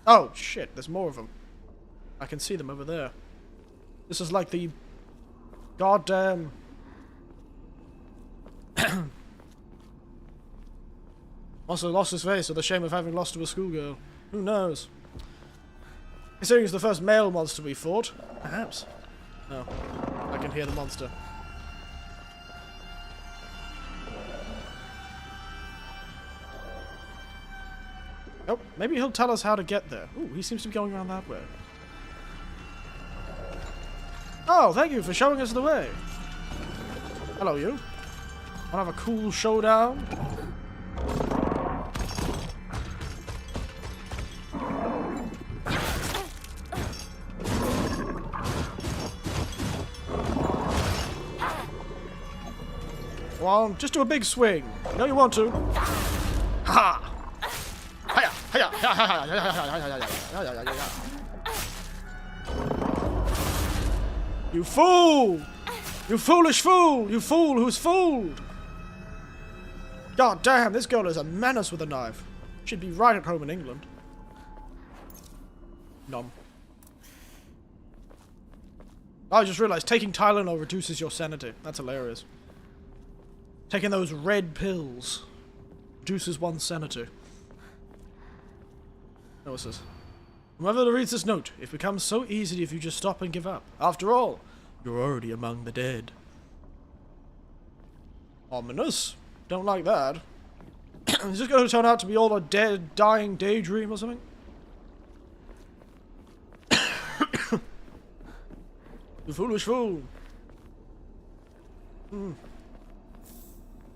Oh, shit, there's more of them. I can see them over there. This is like the goddamn... Also lost his face, or the shame of having lost to a schoolgirl. Who knows? Considering it's the first male monster we fought. Perhaps. No. I can hear the monster. Oh, maybe he'll tell us how to get there. Ooh, he seems to be going around that way. Oh, thank you for showing us the way. Hello, you. Wanna have a cool showdown? Well, just do a big swing. You know you want to. Ha! Hiya! Hiya! You fool! You foolish fool! You fool who's fooled! God damn, this girl is a menace with a knife. She'd be right at home in England. Nom. I just realized taking Tylenol reduces your sanity. That's hilarious. Taking those red pills reduces one's sanity. What's this? Whoever reads this note, it becomes so easy if you just stop and give up. After all, you're already among the dead. Ominous. Don't like that. Is this going to turn out to be all a dead, dying daydream or something? You foolish fool.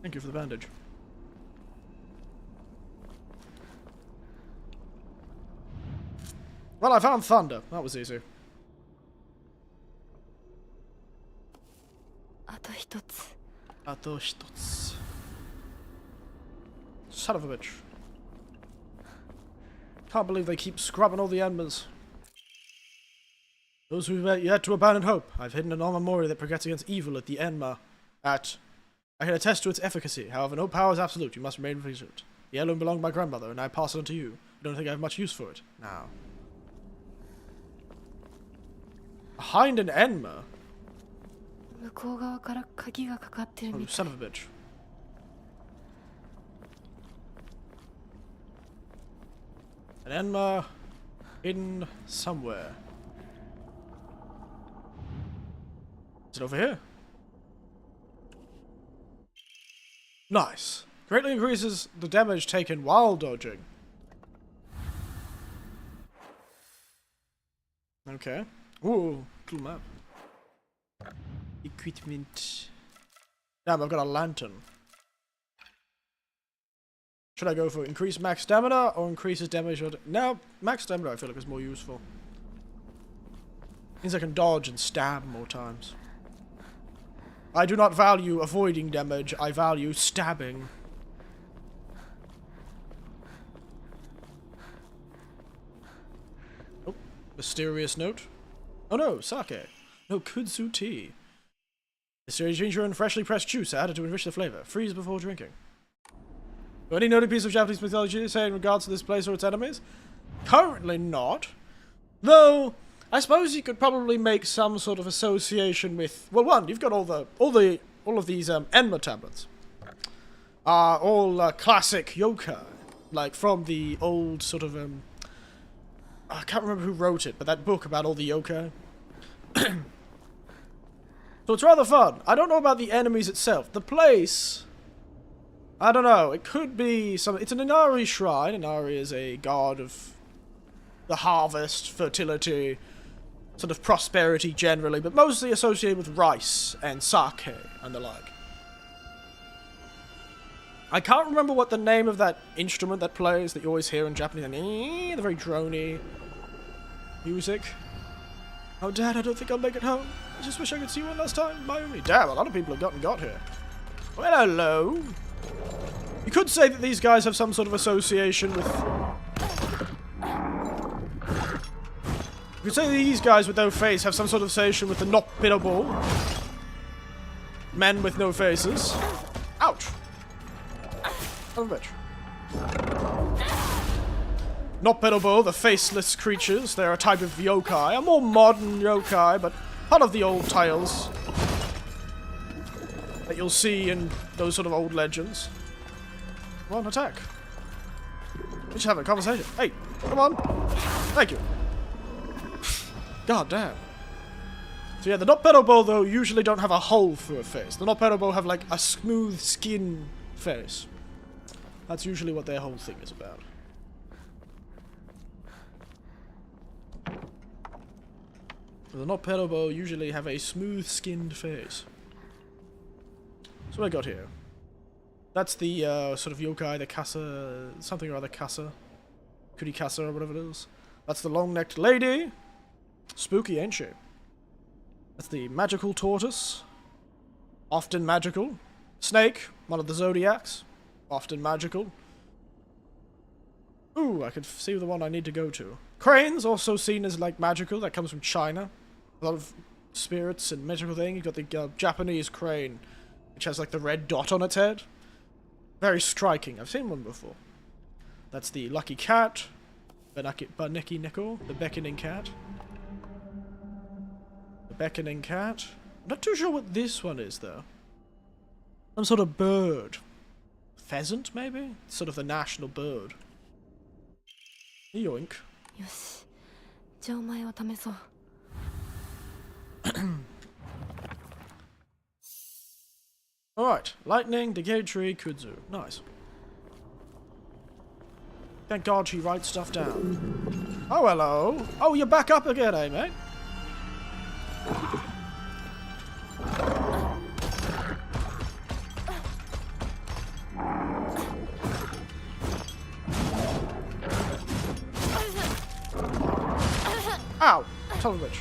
Thank you for the bandage. Well, I found thunder. That was easy. あと一つ。あと一つ. Son of a bitch. Can't believe they keep scrubbing all the embers. Those who have yet to abandon hope. I've hidden an Omamori that protects against evil at the Enma. I can attest to its efficacy. However, no power is absolute. You must remain vigilant. The heirloom belonged to my grandmother, and I pass it on to you. I don't think I have much use for it. Now. Behind an Enma? 向こう側から鍵がかかってる Oh, みたい。 son of a bitch. An Enma hidden somewhere. Is it it over here? Nice. Greatly increases the damage taken while dodging. Okay. Ooh, cool map. Equipment. Damn, I've got a lantern. Should I go for increased max stamina or increases damage? No, max stamina I feel like is more useful. Means I can dodge and stab more times. I do not value avoiding damage, I value stabbing. Oh, mysterious note. Oh no, sake. No, kudzu tea. Mysterious ginger and freshly pressed juice added to enrich the flavor. Freeze before drinking. Any noted piece of Japanese mythology say in regards to this place or its enemies? Currently not. Though, I suppose you could probably make some sort of association with... Well, one, you've got all of these Enma tablets. All classic yokai. Like, from the old sort of, I can't remember who wrote it, but that book about all the yokai. So it's rather fun. I don't know about the enemies itself. The place... I don't know. It could be some... It's an Inari shrine. Inari is a god of the harvest, fertility, sort of prosperity generally, but mostly associated with rice and sake and the like. I can't remember what the name of that instrument that plays that you always hear in Japanese. The very drony music. Oh, Dad, I don't think I'll make it home. I just wish I could see you one last time. Mayumi. Damn, a lot of people have got here. Well, hello. You could say that these guys have some sort of association with... You could say that these guys with no face have some sort of association with the not biddable men with no faces. Ouch! Oh, bitch. Not biddable, the faceless creatures. They're a type of yokai. A more modern yokai, but part of the old tales that you'll see in those sort of old legends. Come on, attack. We should have a conversation. Hey, come on. Thank you. God damn. So yeah, the not pedobo though usually don't have a hole through a face. The not pedobo have like a smooth skin face. That's usually what their whole thing is about. The not pedobo usually have a smooth skinned face. So what I got here? That's the sort of yokai, the Kasa, something or other Kasa. Kuri Kasa or whatever it is. That's the long-necked lady. Spooky, ain't she? That's the magical tortoise. Often magical. Snake, one of the zodiacs. Often magical. Ooh, I could see the one I need to go to. Cranes, also seen as like magical. That comes from China. A lot of spirits and magical thing. You've got the Japanese crane, which has like the red dot on its head. Very striking. I've seen one before. That's the lucky cat. Baneki Neko. The beckoning cat. The beckoning cat. I'm not too sure what this one is, though. Some sort of bird. Pheasant, maybe? It's sort of the national bird. Yoink. よし、じゃあお前を試そう。Alright, lightning, decay tree, kudzu. Nice. Thank God she writes stuff down. Oh, hello. Oh, you're back up again, eh, mate? Ow! Son of a bitch.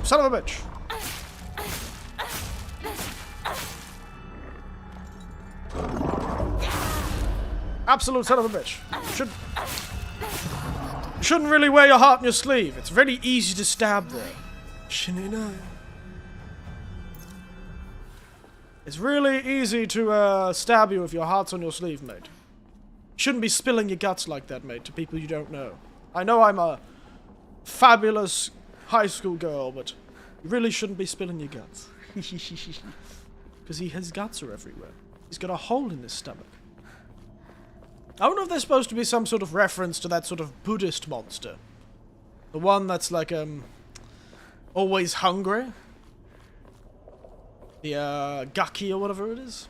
Son of a bitch! Absolute son of a bitch. Shouldn't really wear your heart on your sleeve. It's very easy to stab there. It's really easy to stab you if your heart's on your sleeve, mate. Shouldn't be spilling your guts like that, mate, to people you don't know. I know I'm a fabulous high school girl, but you really shouldn't be spilling your guts. Because his guts are everywhere. He's got a hole in his stomach. I don't know if there's supposed to be some sort of reference to that sort of Buddhist monster. The one that's like, always hungry. The, Gaki or whatever it is.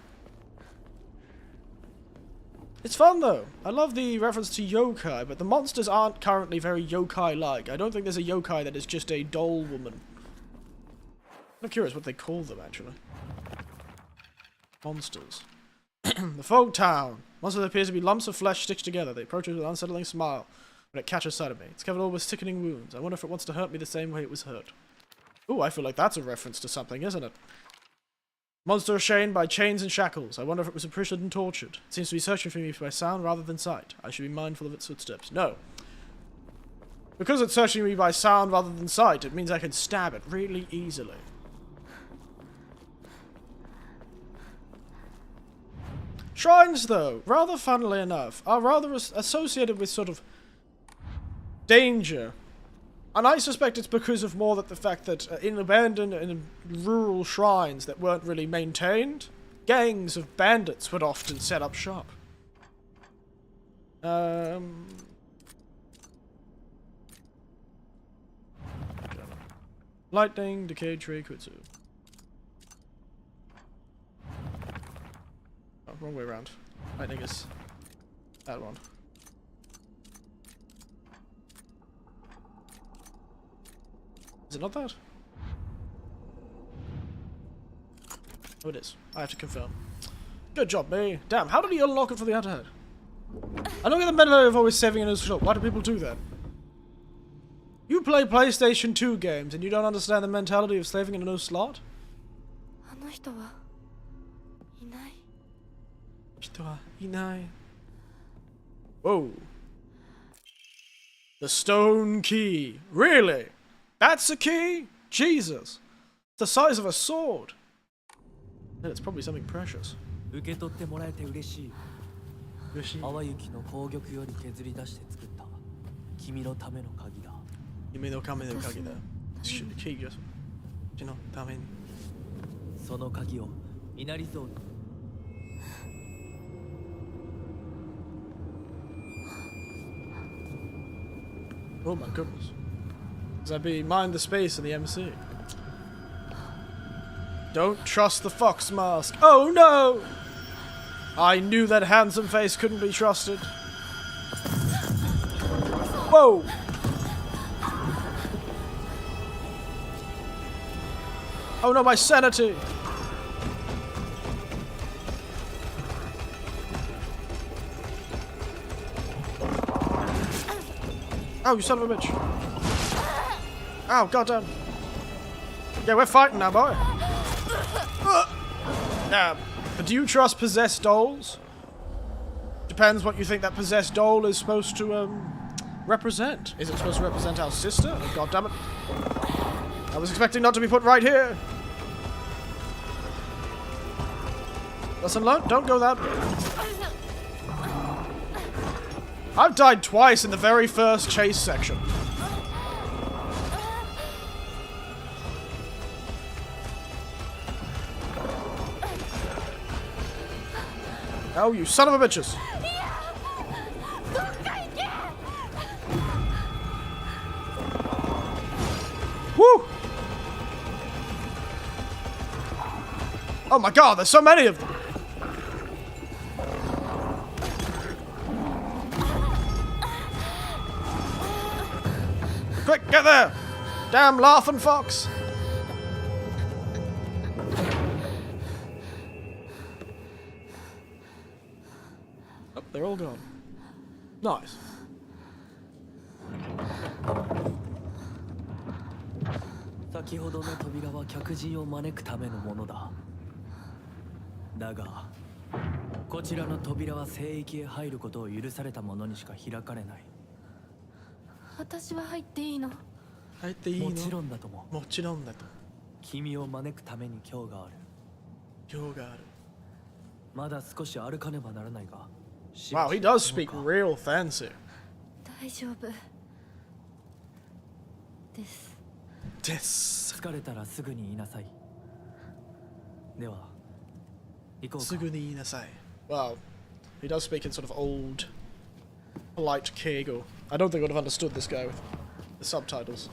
It's fun though. I love the reference to yokai, but the monsters aren't currently very yokai-like. I don't think there's a yokai that is just a doll woman. I'm curious what they call them, actually. Monsters. The folk town. Monsters appear to be lumps of flesh stitched together. They approach it with an unsettling smile when it catches sight of me. It's covered all with sickening wounds. I wonder if it wants to hurt me the same way it was hurt. Ooh, I feel like that's a reference to something, isn't it? Monster is chained by chains and shackles. I wonder if it was imprisoned and tortured. It seems to be searching for me by sound rather than sight. I should be mindful of its footsteps. No. Because it's searching me by sound rather than sight, it means I can stab it really easily. Shrines, though, rather funnily enough, are rather associated with sort of danger. And I suspect it's because of more that the fact that in abandoned and rural shrines that weren't really maintained, gangs of bandits would often set up shop. Lightning, decayed tree, kutsu. Oh, wrong way around. Lightning is that one. Is it not that? Oh, it is. I have to confirm. Good job, me. Damn, how did he unlock it for the other head? I don't get the mentality of always saving in his shop. Why do people do that? You play PlayStation 2 games and you don't understand the mentality of saving in a no slot? Whoa. The stone key. Really? That's a key? Jesus. It's the size of a sword. And it's probably something precious. 受け取ってもらえて嬉しい。淡雪の紅玉より削り出して作った君のための鍵だ。君のための鍵だ。キーです。君のために。その鍵を稲荷像に。Oh my goodness. Does that be mind the space in the MC? Don't trust the fox mask. Oh no! I knew that handsome face couldn't be trusted. Whoa! Oh no, my sanity! Oh, you son of a bitch. Ow, goddamn. Yeah, we're fighting now, boy. But do you trust possessed dolls? Depends what you think that possessed doll is supposed to, represent. Is it supposed to represent our sister? Oh, God damn it. I was expecting not to be put right here. Lesson learned, don't go that way. I've died twice in the very first chase section. Oh, you son of a bitches! Woo! Oh my god, there's so many of them! Quick, get there! Damn laughing fox! Oh, they're all gone. Nice. 先ほどの扉は客人を招くためのものだ。だが、こちらの扉は聖域へ入ることを許された者にしか開かれない。私は入っていいの？入っていいの？もちろんだとも。もちろんだと。君を招くために今日がある。今日がある。まだ少し歩かねばならないが。Wow, he does speak real fancy. 大丈夫です。です。疲れたらすぐに言いなさい。では、行こうか。すぐに言いなさい。Wow, he does speak in sort of old, polite Keigo. I don't think I would have understood this guy with the subtitles.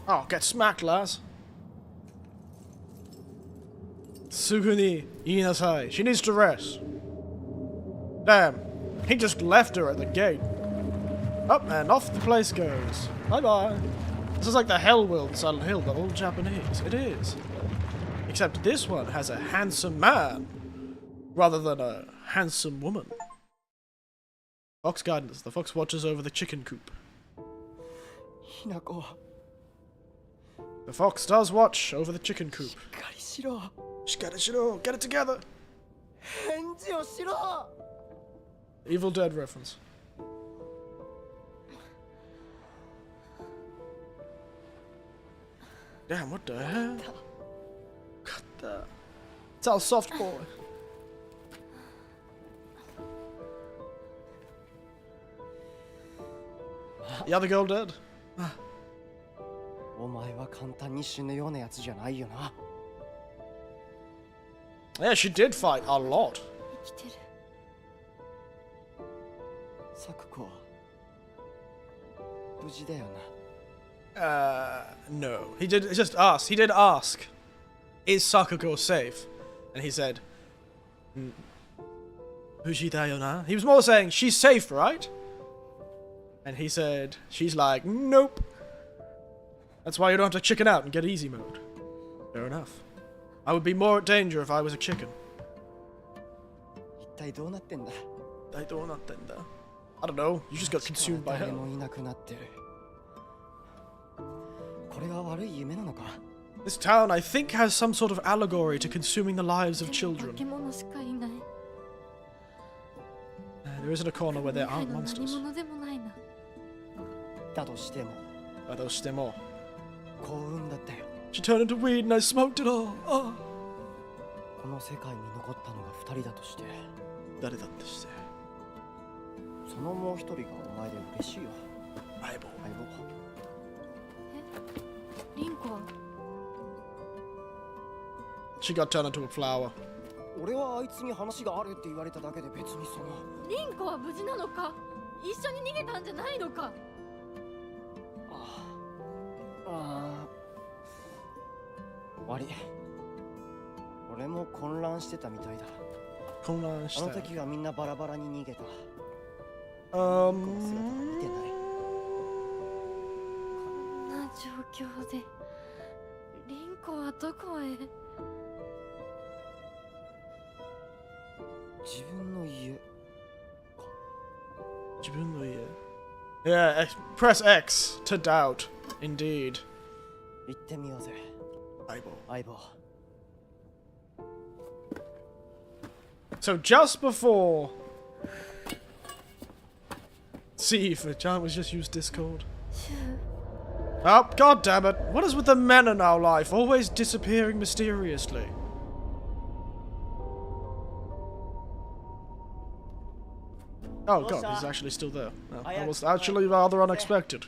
Oh, get smacked, lass. Suguni inasai. She needs to rest. Damn. He just left her at the gate. Up and off the place goes. Bye-bye. This is like the Hell World in Silent Hill, but all Japanese. It is. Except this one has a handsome man, rather than a handsome woman. Fox guidance. The fox watches over the chicken coop. Hinako. The fox does watch over the chicken coop. しっかりしろ。 Shikadashiro, get it together. 返事をしろ。 Evil Dead reference. Damn, what the hell? Cut that. It's our soft boy. The other girl dead? お前は簡単に死ぬようなやつじゃないよな。 Yeah, she did fight a lot. 生きてる。サクコは無事だよな。 No. He did just ask. He did ask, is Sakuko safe? And he said, Fujitayona. He was more saying, she's safe, right? And he said, she's like, nope. That's why you don't have to chicken out and get easy mode. Fair enough. I would be more at danger if I was a chicken. 一体どうなってんだ。 I don't know. You just got consumed by 誰 hell. もいなくなってる。これが悪い夢なのか。 This town, I think, has some sort of allegory to consuming the lives of 化 children. け物しかいない。 There isn't a corner where there 未来 aren't の何 monsters. 者でもないな。だとしても Adostemo. 幸運だったよ。 She turned into weed and I smoked it all. Oh. この世界に残ったのが2人だとして、誰だってして。そのもう一人がお前で嬉しいよ。相棒。相棒。リンコは She got turned into a flower. 俺はあいつに話があるって言われただけで別にその。リンコは無事なのか、一緒に逃げたんじゃないのか。悪い。俺も混乱してたみたいだ。混乱した。あの時はみんなバラバラに逃げた。うこの姿は見てない。こんな状況でリンコはどこへ。自分の家。自分の家。Yeah, press X to doubt. Indeed. 行ってみようぜ。相棒。相棒。 So just before... See if John was just used Discord. シュ Oh, god damn it. What is with the men in our life? Always disappearing mysteriously. Oh god, he's actually still there. Oh, that was actually rather unexpected.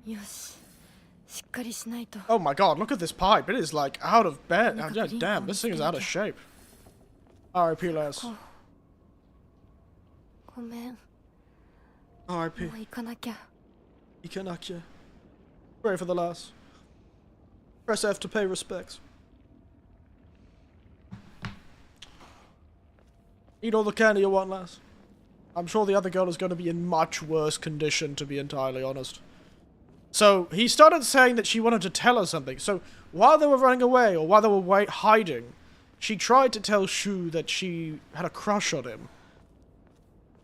よし、しっかりしないと。 Oh my god, look at this pipe. It is like out of bed. Oh, yeah, damn, this thing is out of shape. R.I.P. Les. ごめん、 R.I.P. もう行かなきゃ。 Ikanakya. Pray for the lass. Press F to pay respects. Eat all the candy you want, lass. I'm sure the other girl is going to be in much worse condition, to be entirely honest. So, he started saying that she wanted to tell her something. So, while they were running away, or while they were hiding, she tried to tell Shu that she had a crush on him.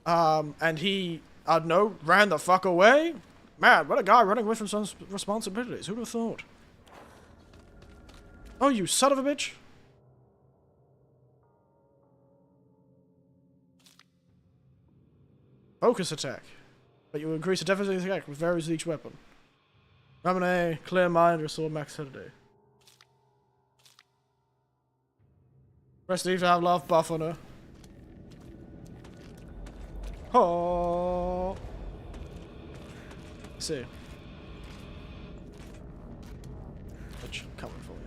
And he, I don't know, ran the fuck away? Man, what a guy running away from some responsibilities. Who'd have thought? Oh, you son of a bitch. Focus attack. But you increase the defensive attack with varies with each weapon. Ramune, Clear Mind, Restore Max Sanity. Press D to have love buff on her. Oh. See. Which I'm coming for you.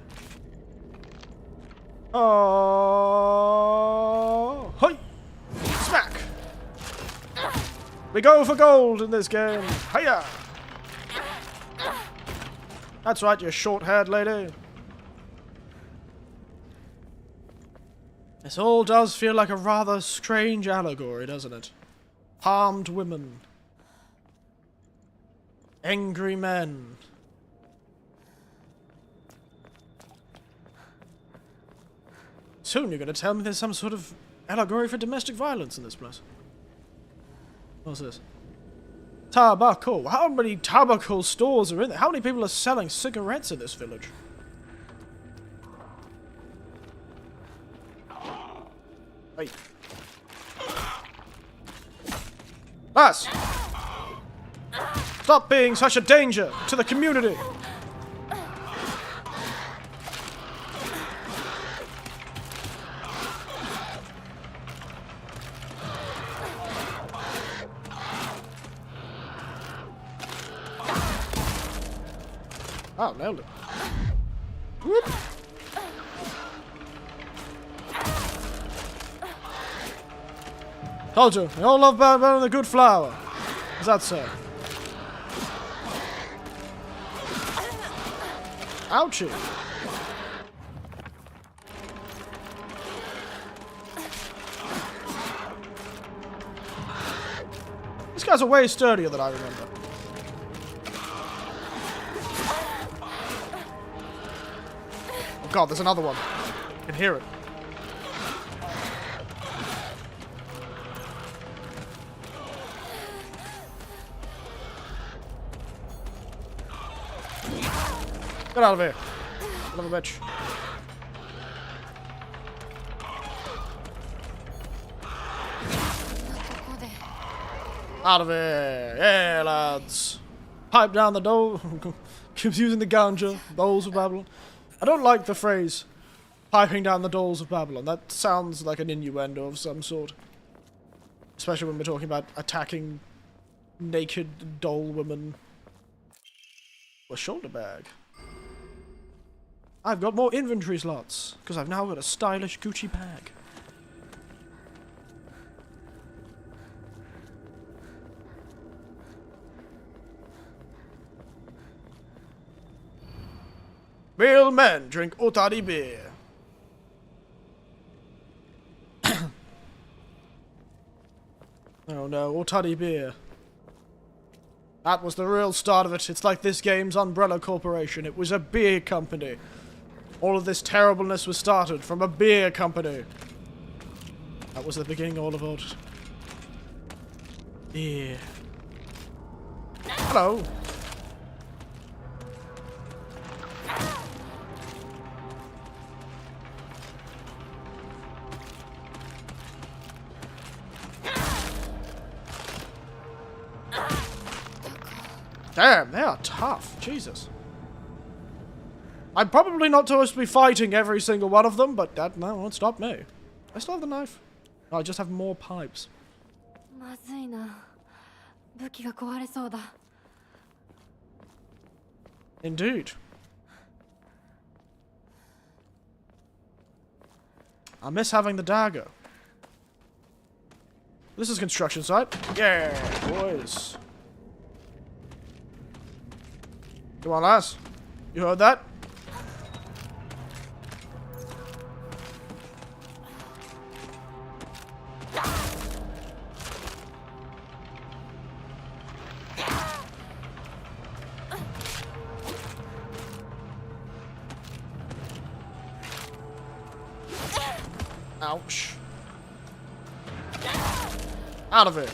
Oh. Hi. Smack. We go for gold in this game. Hiya. That's right, you short-haired lady. This all does feel like a rather strange allegory, doesn't it? Harmed women. Angry men. Soon you're going to tell me there's some sort of allegory for domestic violence in this place. What's this? Tobacco. How many tobacco stores are in there? How many people are selling cigarettes in this village? Hey. Lass! Stop being such a danger to the community! Oh, nailed it. Whoop. Told you, we all love better than a good flower. Is that so? Ouchie. These guys are way sturdier than I remember. Oh god, there's another one. I can hear it. Get out of here. Son of a bitch. Out of here. Yeah, lads. Pipe down the door. Keeps using the ganja. Dolls of Babylon. I don't like the phrase piping down the dolls of Babylon. That sounds like an innuendo of some sort. Especially when we're talking about attacking naked doll women. A shoulder bag. I've got more inventory slots, because I've now got a stylish Gucci bag. Real men drink Otari beer. Oh no, Otari beer. That was the real start of it. It's like this game's umbrella corporation. It was a beer company. All of this terribleness was started from a beer company. That was the beginning all of it. Beer. Hello. Damn, they are tough. Jesus. I'm probably not supposed to be fighting every single one of them, but that won't stop me. I still have the knife. No, I just have more pipes. まずいな。武器が壊れそうだ。Indeed. I miss having the dagger. This is construction site. Yeah, boys. Come on, lass. You heard that? Ouch. Out of it.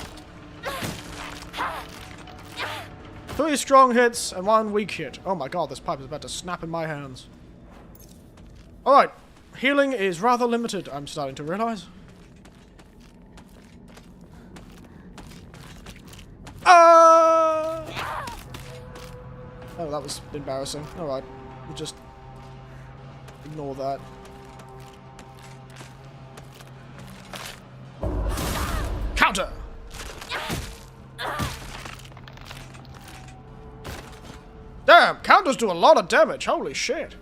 3 strong hits and 1 weak hit. Oh my god, this pipe is about to snap in my hands. Alright. Healing is rather limited, I'm starting to realize. Oh, that was embarrassing. Alright. We'll just ignore that. Counter! Damn, counters do a lot of damage. Holy shit.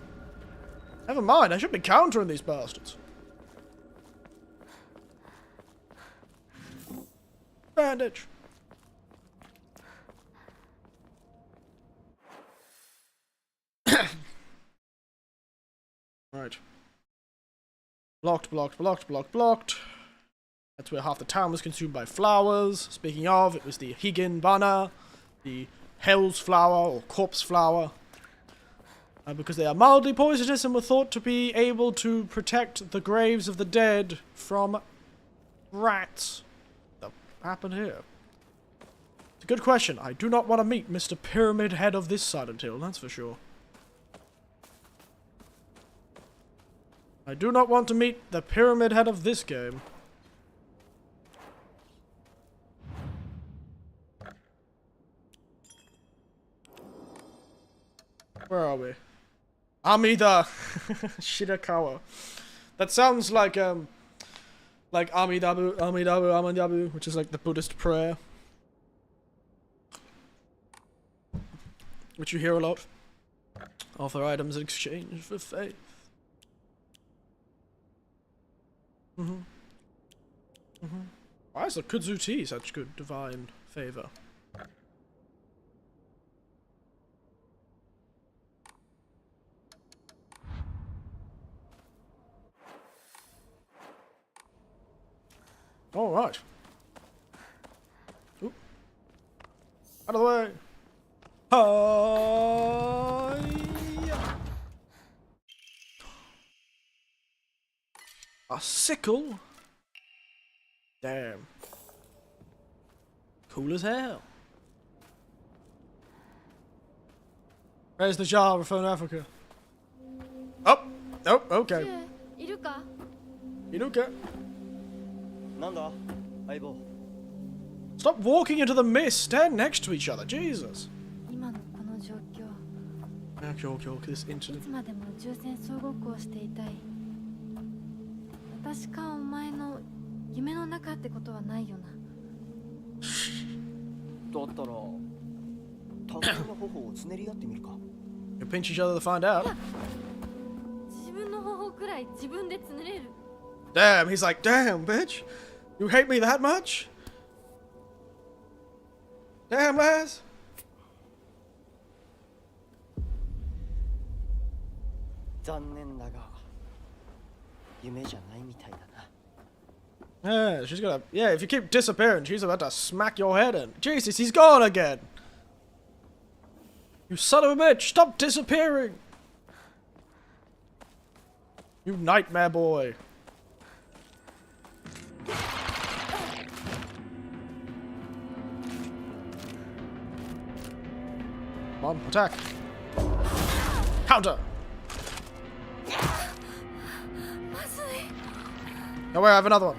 Never mind, I should be countering these bastards. Bandage. Right. Blocked, blocked, blocked, blocked, blocked. That's where half the town was consumed by flowers. Speaking of, it was the Higgin Banner, the Hell's Flower, or Corpse Flower. Because they are mildly poisonous and were thought to be able to protect the graves of the dead from rats. What happened here? It's a good question. I do not want to meet Mr. Pyramid Head of this Silent Hill, that's for sure. I do not want to meet the Pyramid Head of this game. Where are we? Amida Shirakawa. That sounds like Amidabu, Amidabu, which is like the Buddhist prayer. Which you hear a lot. Offer items in exchange for faith. Why is the kudzu tea such good divine favor? All right. Oop. Out of the way. A sickle? Damn. Cool as hell. Where's the Java from Africa? Oh! Oh, okay. いるか? Inuka. なんだ相棒 Stop walking into the mist. Stand next to each other. Jesus. 今のこの状況、 This い incident. つまでも重戦総合をしていたい。私かお前の夢の中ってことはないよな。だったら互いの頬をつねり合ってみるか You pinch each other to find out. 自分の方法くらい自分でつねれる。 Damn, he's like, damn, bitch. You hate me that much? Damn, Laz. 残念だが夢じゃないみたいだな Yeah, she's gonna. Yeah, if you keep disappearing, she's about to smack your head in. Jesus, he's gone again. You son of a bitch, stop disappearing. You nightmare boy. Come on, attack. Counter. No way, I have another one.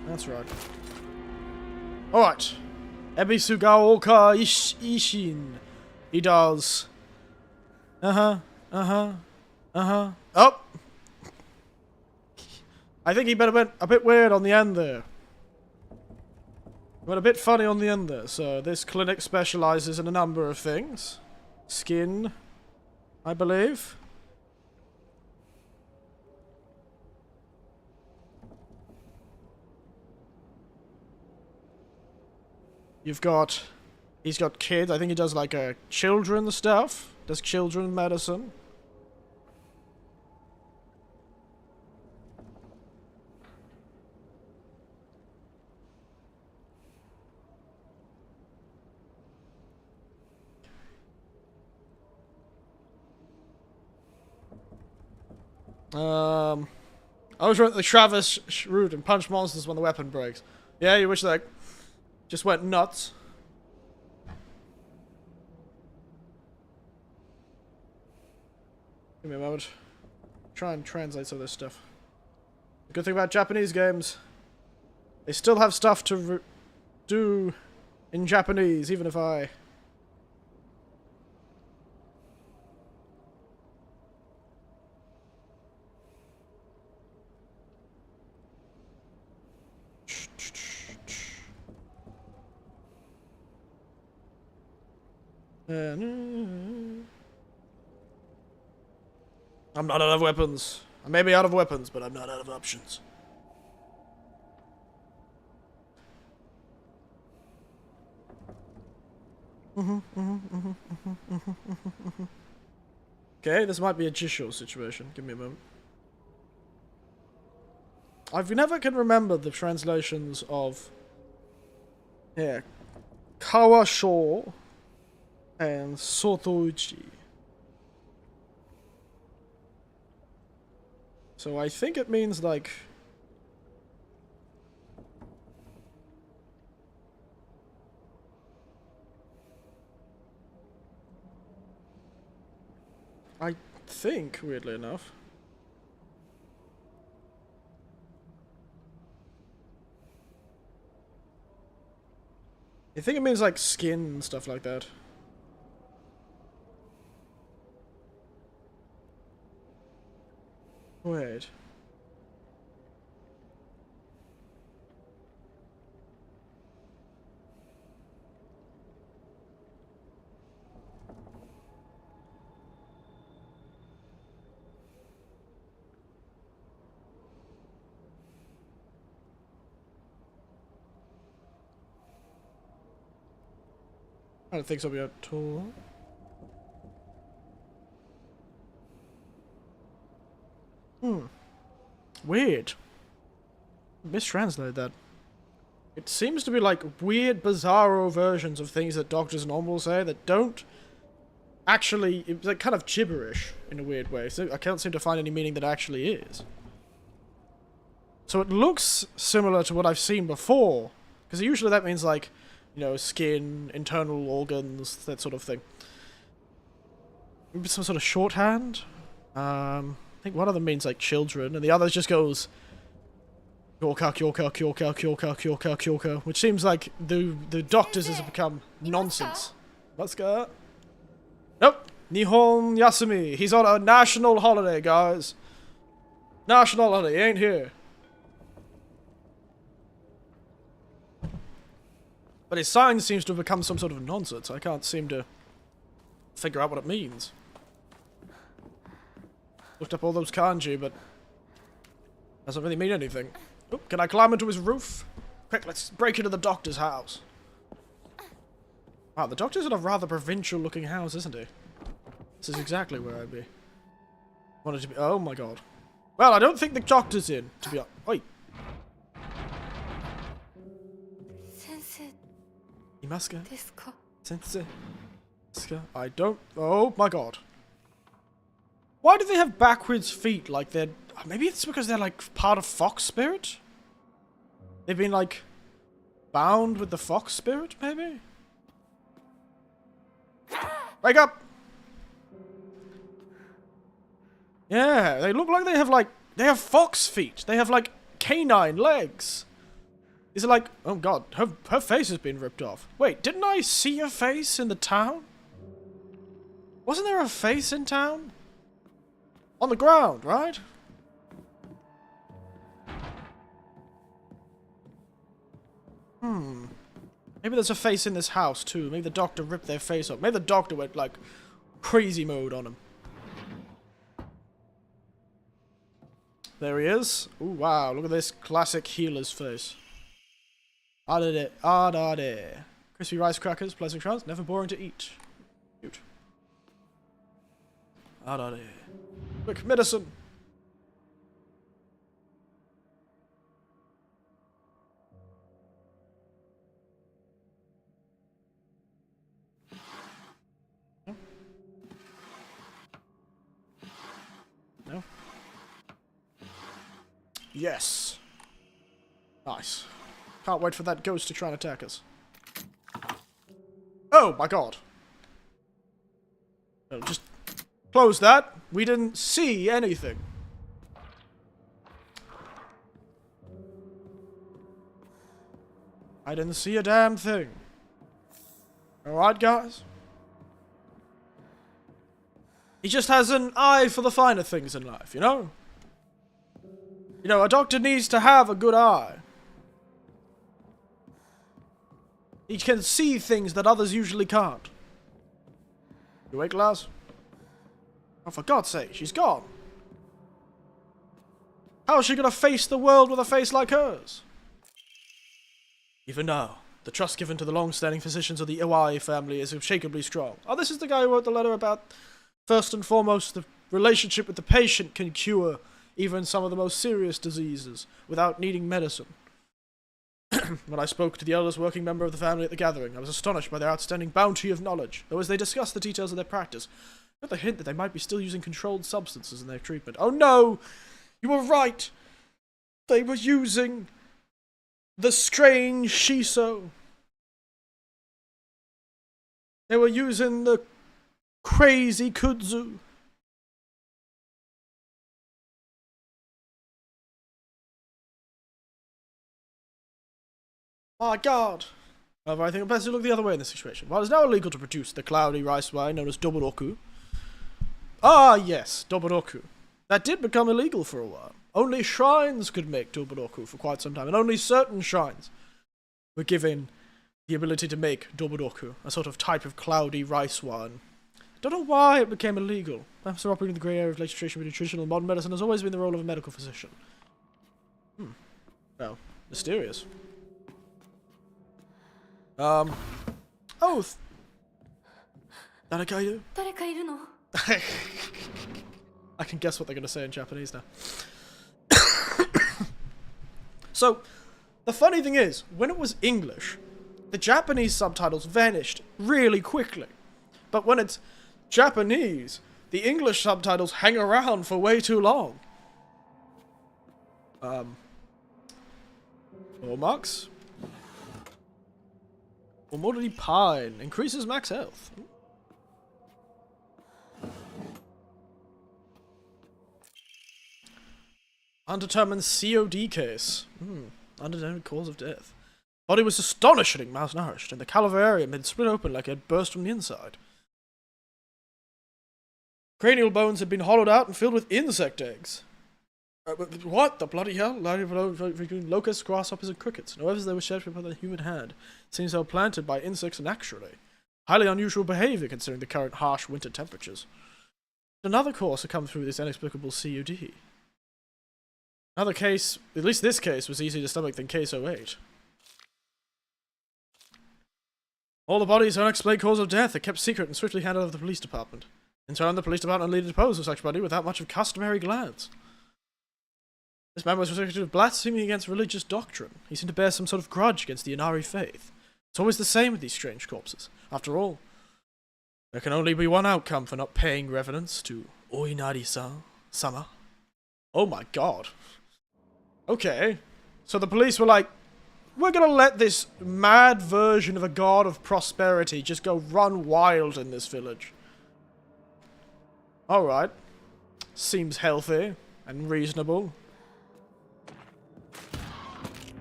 That's right. Alright. Ebisugaoka Ishin. He does. Oh! I think he better went a bit weird on the end there. Went a bit funny on the end there. So this clinic specializes in a number of things. Skin, I believe. You've got... He's got kids. I think he does like children stuff. Does children medicine. I always went the Travis route and punch monsters when the weapon breaks. Yeah, you wish that just went nuts. Give me a moment. Try and translate some of this stuff. The good thing about Japanese games, they still have stuff to do in Japanese, even if I... I'm not out of weapons. I may be out of weapons, but I'm not out of options. Okay, this might be a Jisho situation. Give me a moment. I never can remember the translations of Kawasho and Sotouchi. So I think it means like I think, weirdly enough. I think it means like skin and stuff like that. Wait. I don't think so at all. Weird. Mistranslate that. It seems to be like weird, bizarro versions of things that doctors normally say that don't actually... It's like kind of gibberish in a weird way. So I can't seem to find any meaning that actually is. So it looks similar to what I've seen before. Because usually that means like, you know, skin, internal organs, that sort of thing. Maybe some sort of shorthand? I think one of them means like children, and the other just goes Kyoka, Kyoka, Kyoka, Kyoka, Kyoka, Kyoka, which seems like the doctors has become nonsense. Masuka? Nope. Nihon Yasumi. He's on a national holiday, guys. National holiday. He ain't here. But his sign seems to have become some sort of nonsense. I can't seem to figure out what it means. Looked up all those kanji, but doesn't really mean anything. Oh, can I climb into his roof? Quick, let's break into the doctor's house. Wow, the doctor's in a rather provincial-looking house, isn't he? This is exactly where I'd be. Wanted to be. Oh my god. Well, I don't think the doctor's in. To be honest. Wait. Sensei Imaska? ですか? Sensei? I don't. Oh my god. Why do they have backwards feet like they're... Maybe it's because they're like part of Fox Spirit? They've been like bound with the Fox Spirit, maybe? Wake up! Yeah, they look like they have like... They have fox feet. They have like canine legs. Is it like... Oh god, her face has been ripped off. Wait, didn't I see a face in the town? Wasn't there a face in town? On the ground, right? Maybe there's a face in this house too. Maybe the doctor ripped their face off. Maybe the doctor went like crazy mode on him. There he is. Ooh, wow, look at this classic healer's face. Adade, adade. Crispy rice crackers, pleasant crunch, never boring to eat. Cute. Adade. Quick, medicine! No? No? Yes! Nice. Can't wait for that ghost to try and attack us. Oh my god! No, just... Close that. We didn't see anything. I didn't see a damn thing. Alright, guys? He just has an eye for the finer things in life, you know? You know, a doctor needs to have a good eye. He can see things that others usually can't. You awake, Lars? Oh, for God's sake, she's gone. How is she gonna face the world with a face like hers? Even now, the trust given to the long-standing physicians of the Iwai family is unshakably strong. Oh, this is the guy who wrote the letter about, first and foremost, the relationship with the patient can cure even some of the most serious diseases without needing medicine. When I spoke to the eldest working member of the family at the gathering, I was astonished by their outstanding bounty of knowledge, though as they discussed the details of their practice, I got the hint that they might be still using controlled substances in their treatment. Oh no! You were right! They were using the strange shiso. They were using the crazy kudzu. My God! However, I think it best to look the other way in this situation. While it is now illegal to produce the cloudy rice wine known as doboroku. Ah, yes, doboroku. That did become illegal for a while. Only shrines could make doboroku for quite some time, and only certain shrines were given the ability to make doboroku, a sort of type of cloudy rice wine. Don't know why it became illegal. Perhaps they're operating in the grey area of legislation between traditional and modern medicine has always been the role of a medical physician. Well, mysterious. Oh, 誰かいる? 誰かいるの? I can guess what they're going to say in Japanese now. So, the funny thing is, when it was English, the Japanese subtitles vanished really quickly. But when it's Japanese, the English subtitles hang around for way too long. Marks? Omori Pine increases max health. Undetermined COD case. Undetermined cause of death. Body was astonishingly malnourished, and the calvarium had split open like it had burst from the inside. Cranial bones had been hollowed out and filled with insect eggs. What the bloody hell? Locusts, grasshoppers, and crickets. No evidence they were shaped by the human hand. Seems they were planted by insects naturally. Highly unusual behavior considering the current harsh winter temperatures. Another cause had come through this inexplicable CUD. Another case, at least this case, was easier to stomach than case 08. All the bodies are unexplained cause of death are kept secret and swiftly handed over to the police department. In turn, the police department leaded deposed of such body without much of customary glance. This man was suspected of blaspheming against religious doctrine. He seemed to bear some sort of grudge against the Inari faith. It's always the same with these strange corpses. After all, there can only be one outcome for not paying reverence to Oinari-sama. Oh my God. Okay. So the police were like, we're gonna let this mad version of a god of prosperity just go run wild in this village. Alright. Seems healthy and reasonable.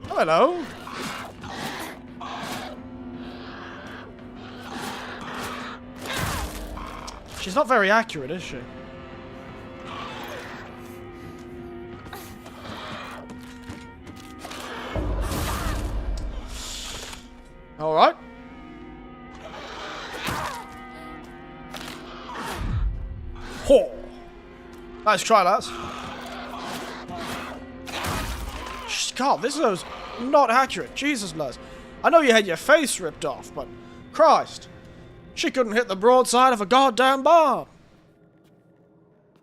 Oh, hello. She's not very accurate, is she? Alright. Ho! Nice try, lads. God, this is not accurate. Jesus, lads. I know you had your face ripped off, but Christ. She couldn't hit the broadside of a goddamn bomb.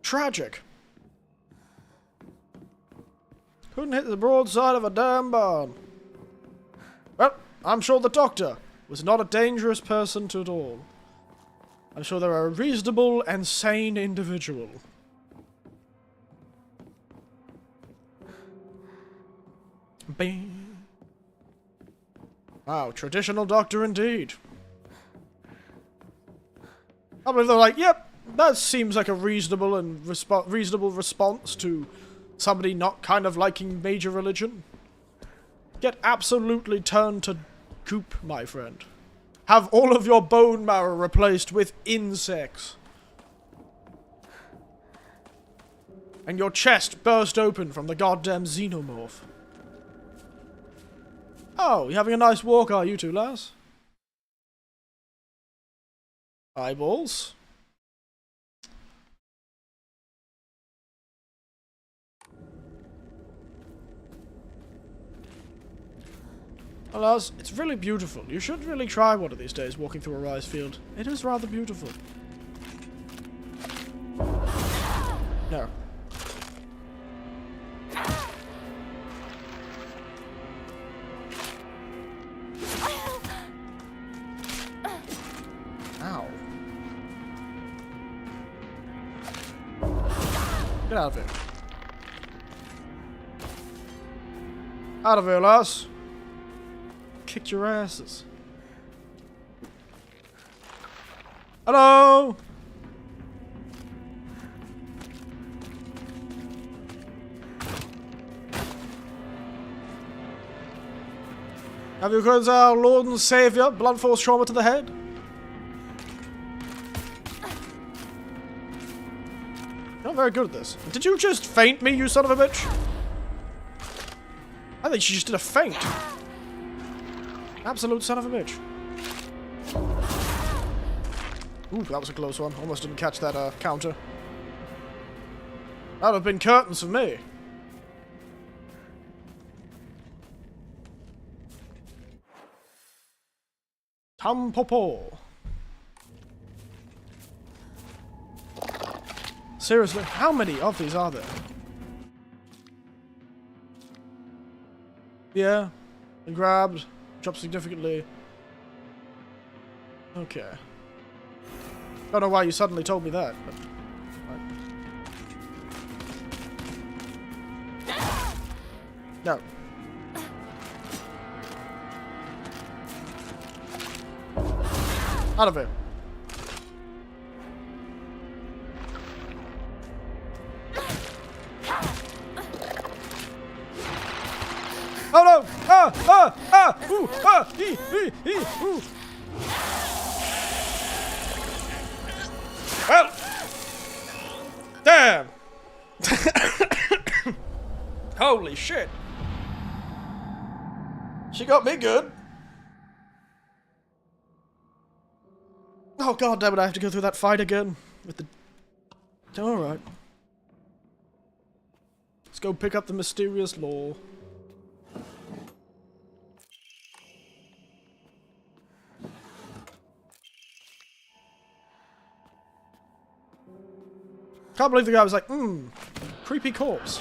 Tragic. Couldn't hit the broadside of a damn bomb. Well, I'm sure the doctor was not a dangerous person at all. I'm sure they're a reasonable and sane individual. Bing. Wow, traditional doctor indeed. I believe they're like, yep, that seems like a reasonable and reasonable response to somebody not kind of liking major religion. Get absolutely turned to goop, my friend. Have all of your bone marrow replaced with insects. And your chest burst open from the goddamn xenomorph. Oh, you having a nice walk, are you two, lads? Eyeballs. Alas, it's really beautiful. You should really try one of these days walking through a rice field. It is rather beautiful. No. Ow. Get out of here. Out of here, lass. Kicked your asses. Hello? Have you heard our Lord and Saviour, blunt force trauma to the head? You're not very good at this. Did you just feint me, you son of a bitch? I think she just did a feint. Absolute son of a bitch. Ooh, that was a close one. Almost didn't catch that counter. That would have been curtains for me. Tampopo. Seriously, how many of these are there? Yeah, and grabbed, dropped significantly. Okay. Don't know why you suddenly told me that, but... Right. No. Out of it. Oh no! Ah! Ah! Ah! Ooh! Ah! Ooh! Well! Damn! Holy shit! She got me good. Oh god damn it, I have to go through that fight again. With the... Alright. Let's go pick up the mysterious lore. Can't believe the guy was like, creepy corpse.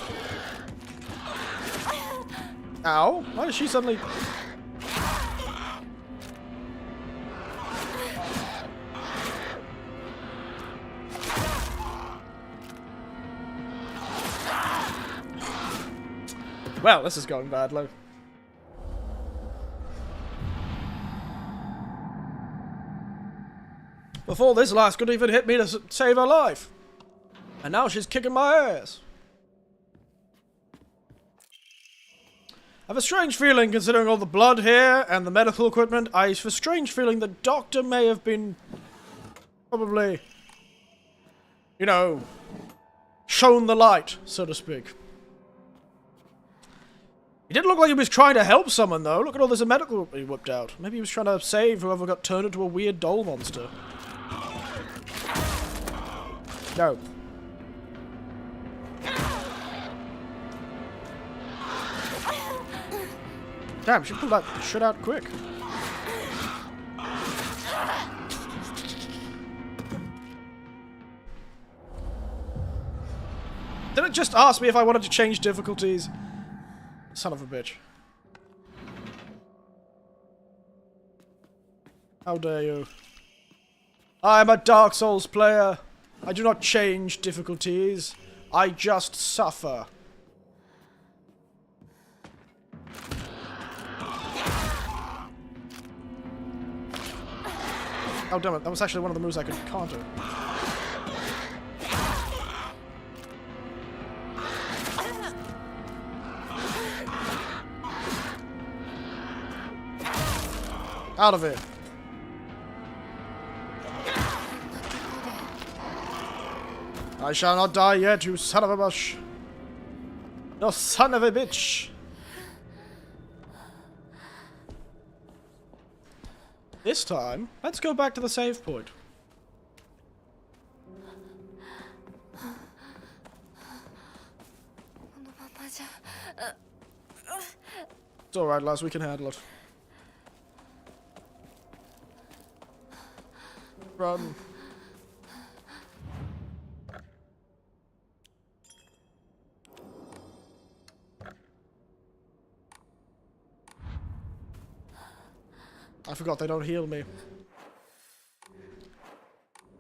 Ow, why is she suddenly... Well, this is going badly. Before this lass couldn't even hit me to save her life. And now she's kicking my ass. I have a strange feeling, considering all the blood here and the medical equipment, I have a strange feeling the doctor may have been... probably... you know... shown the light, so to speak. He didn't look like he was trying to help someone, though. Look at all this medical he whipped out. Maybe he was trying to save whoever got turned into a weird doll monster. No. Damn, she pulled that shit out quick. Did it just ask me if I wanted to change difficulties? Son of a bitch. How dare you. I am a Dark Souls player. I do not change difficulties. I just suffer. Oh damn it, that was actually one of the moves I could counter. Out of it. I shall not die yet, you son of a bush. No son of a bitch. This time, let's go back to the save point. It's alright, lads, we can handle it. Run. I forgot they don't heal me.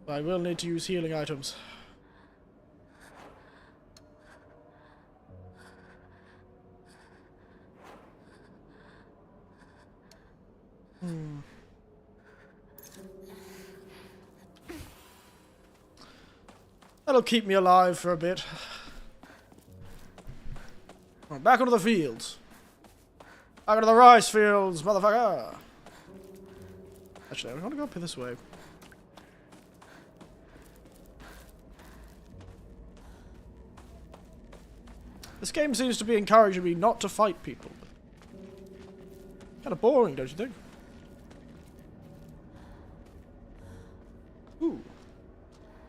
I will need to use healing items. That'll keep me alive for a bit. Right, back onto the fields. Back onto the rice fields, motherfucker! Actually, I want to go up this way. This game seems to be encouraging me not to fight people. Kind of boring, don't you think? Ooh.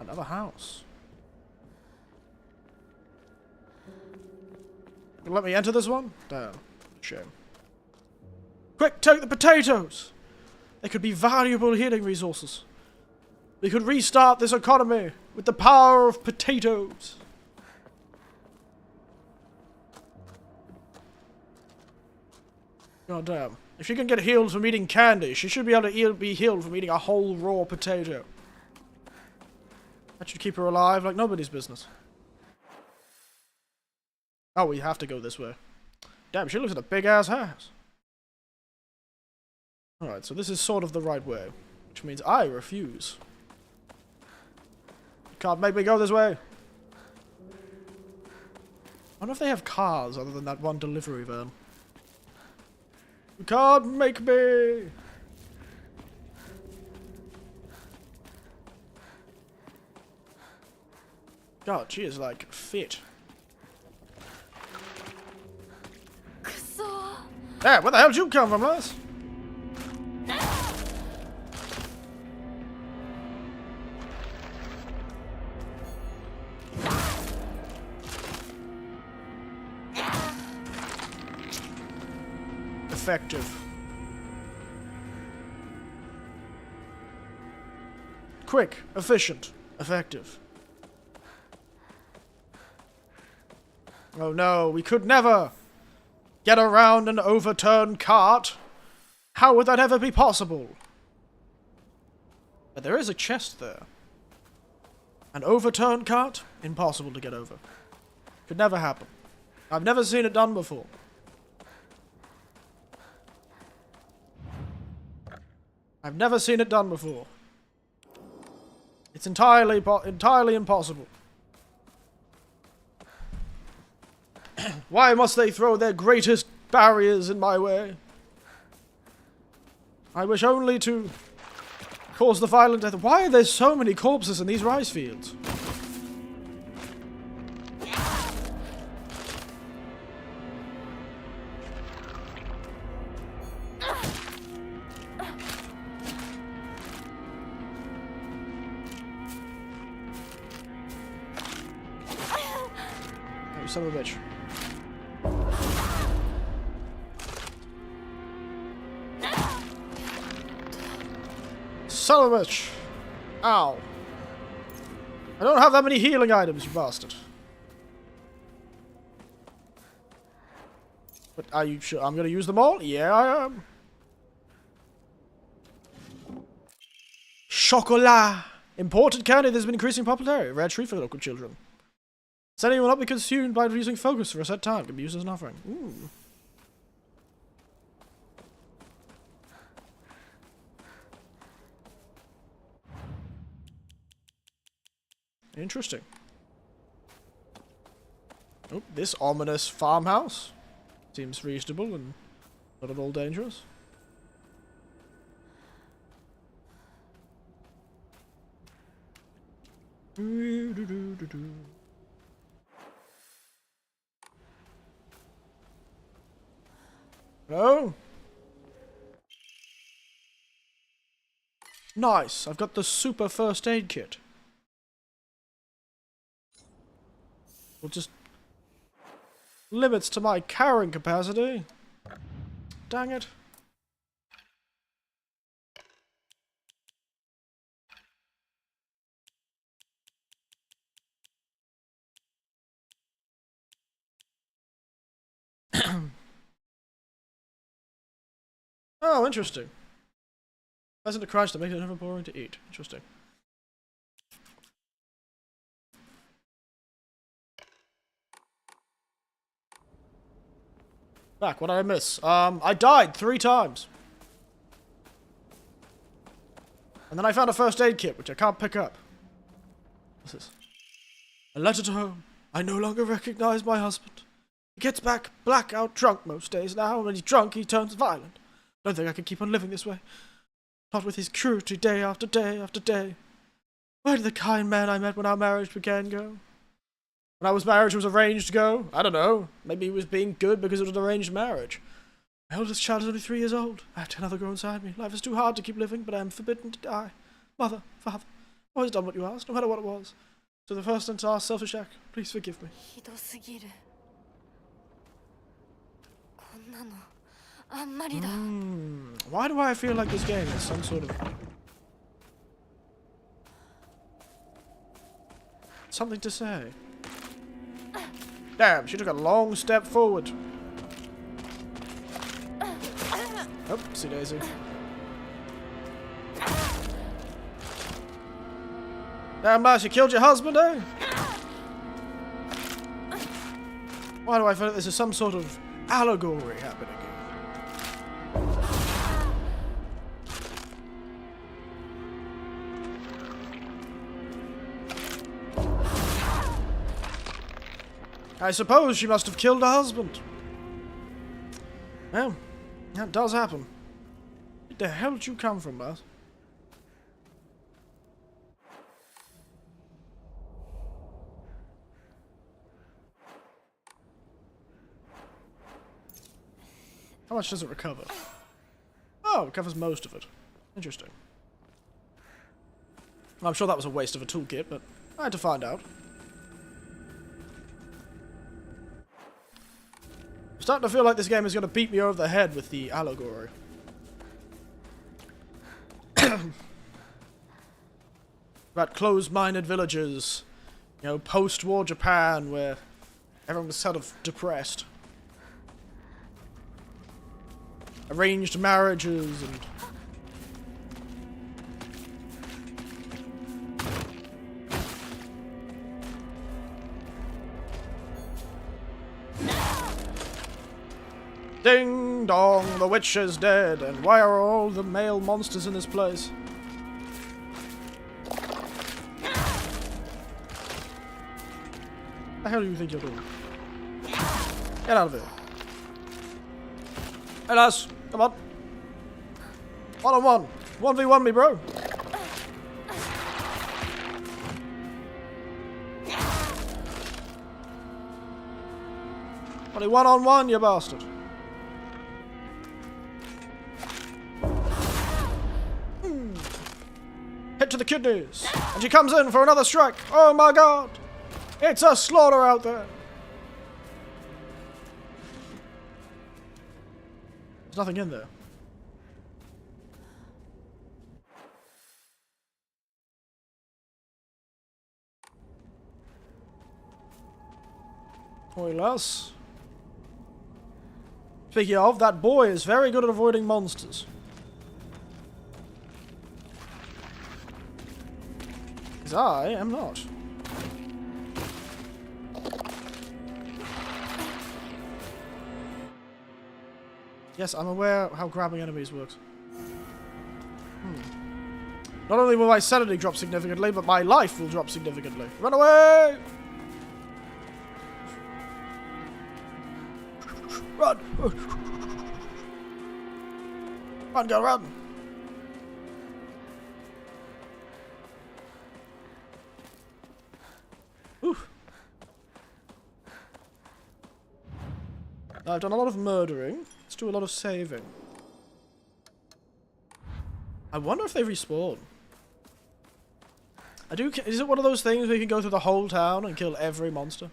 Another house. Let me enter this one? Damn. Shame. Quick, take the potatoes! They could be valuable healing resources. We could restart this economy with the power of potatoes. God damn. If she can get healed from eating candy, she should be able to be healed from eating a whole raw potato. That should keep her alive like nobody's business. Oh, we have to go this way. Damn, she lives in a big-ass house. Alright, so this is sort of the right way. Which means I refuse. You can't make me go this way. I wonder if they have cars other than that one delivery van. You can't make me! God, she is like fit. Hey, where the hell did you come from, lass? Effective. Quick, efficient, effective. Oh no, we could never get around an overturned cart. How would that ever be possible? But there is a chest there. An overturned cart? Impossible to get over. Could never happen. I've never seen it done before. I've never seen it done before. It's entirely impossible. Why must they throw their greatest barriers in my way? I wish only to cause the violent death. Why are there so many corpses in these rice fields? You son of a bitch. Son of a bitch. Ow. I don't have that many healing items, you bastard. But are you sure I'm gonna use them all? Yeah, I am. Chocolat. Imported candy that has been increasing popularity. A rare treat for local children. Setting will not be consumed by reducing focus for a set time. Can be used as an offering. Ooh. Interesting. Oh, this ominous farmhouse seems reasonable and not at all dangerous. Hello? Nice, I've got the super first aid kit. Well, just limits to my carrying capacity. Dang it. Oh, interesting. Pleasant to crunch to make it never boring to eat. Interesting. Back, what did I miss? I died 3 times. And then I found a first aid kit, which I can't pick up. What's this? A letter to home. I no longer recognize my husband. He gets back blackout drunk most days now, and when he's drunk he turns violent. I don't think I can keep on living this way. Not with his cruelty day after day after day. Where did the kind man I met when our marriage began go? When I was married, was arranged go? I don't know. Maybe he was being good because it was an arranged marriage. My oldest child is only 3 years old. I have 10 other grown inside me. Life is too hard to keep living, but I am forbidden to die. Mother, father, I've always done what you asked, no matter what it was. So the first and last selfish act, please forgive me. ひどすぎる。こんなのあんまりだ。Why do I feel like this game is some sort of... something to say? Damn, she took a long step forward. Oopsie daisy. Damn, man, she killed your husband, eh? Why do I feel like this is some sort of allegory happening here? I suppose she must have killed her husband. Well, that does happen. Where the hell did you come from, Buzz? How much does it recover? Oh, it covers most of it. Interesting. I'm sure that was a waste of a toolkit, but I had to find out. I'm starting to feel like this game is going to beat me over the head with the allegory. About closed-minded villagers, you know, post-war Japan, where everyone was sort of depressed. Arranged marriages and... Ding dong, the witch is dead, and why are all the male monsters in this place? What the hell do you think you're doing? Get out of here. Hey lads, come on. 1-on-1. 1v1 me, bro. Only 1-on-1, you bastard. Hit to the kidneys. And she comes in for another strike. Oh my god. It's a slaughter out there. There's nothing in there. Spoilers. Speaking of, that boy is very good at avoiding monsters. Because I am not. Yes, I'm aware how grabbing enemies works. Not only will my sanity drop significantly, but my life will drop significantly. Run away! Run! Run, girl, run! Oof. I've done a lot of murdering. Let's do a lot of saving. I wonder if they respawn. Is it one of those things where you can go through the whole town and kill every monster?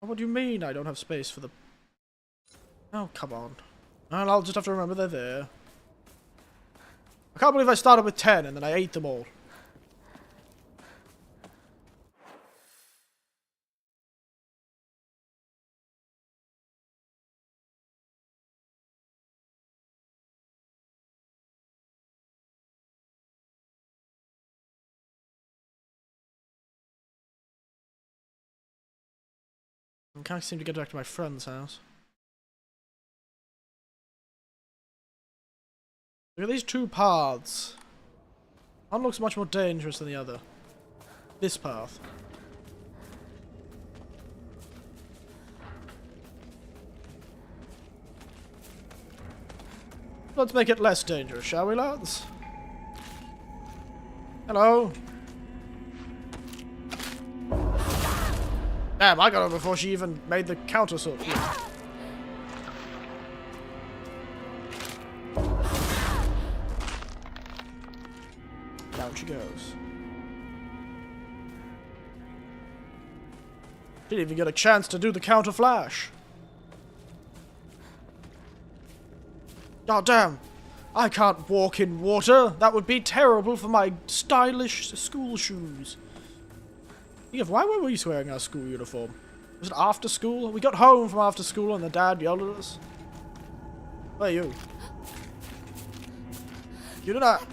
What do you mean I don't have space for the... Oh, come on. And I'll just have to remember they're there. I can't believe I started with 10 and then I ate them all. I can't seem to get back to my friend's house. Look at these two paths. One looks much more dangerous than the other. This path. Let's make it less dangerous, shall we, lads? Hello. Damn, I got her before she even made the counter sword. Down she goes. Didn't even get a chance to do the counter flash. God damn. I can't walk in water. That would be terrible for my stylish school shoes. Why were we wearing our school uniform? Was it after school? We got home from after school and the dad yelled at us. Where are you? You do not.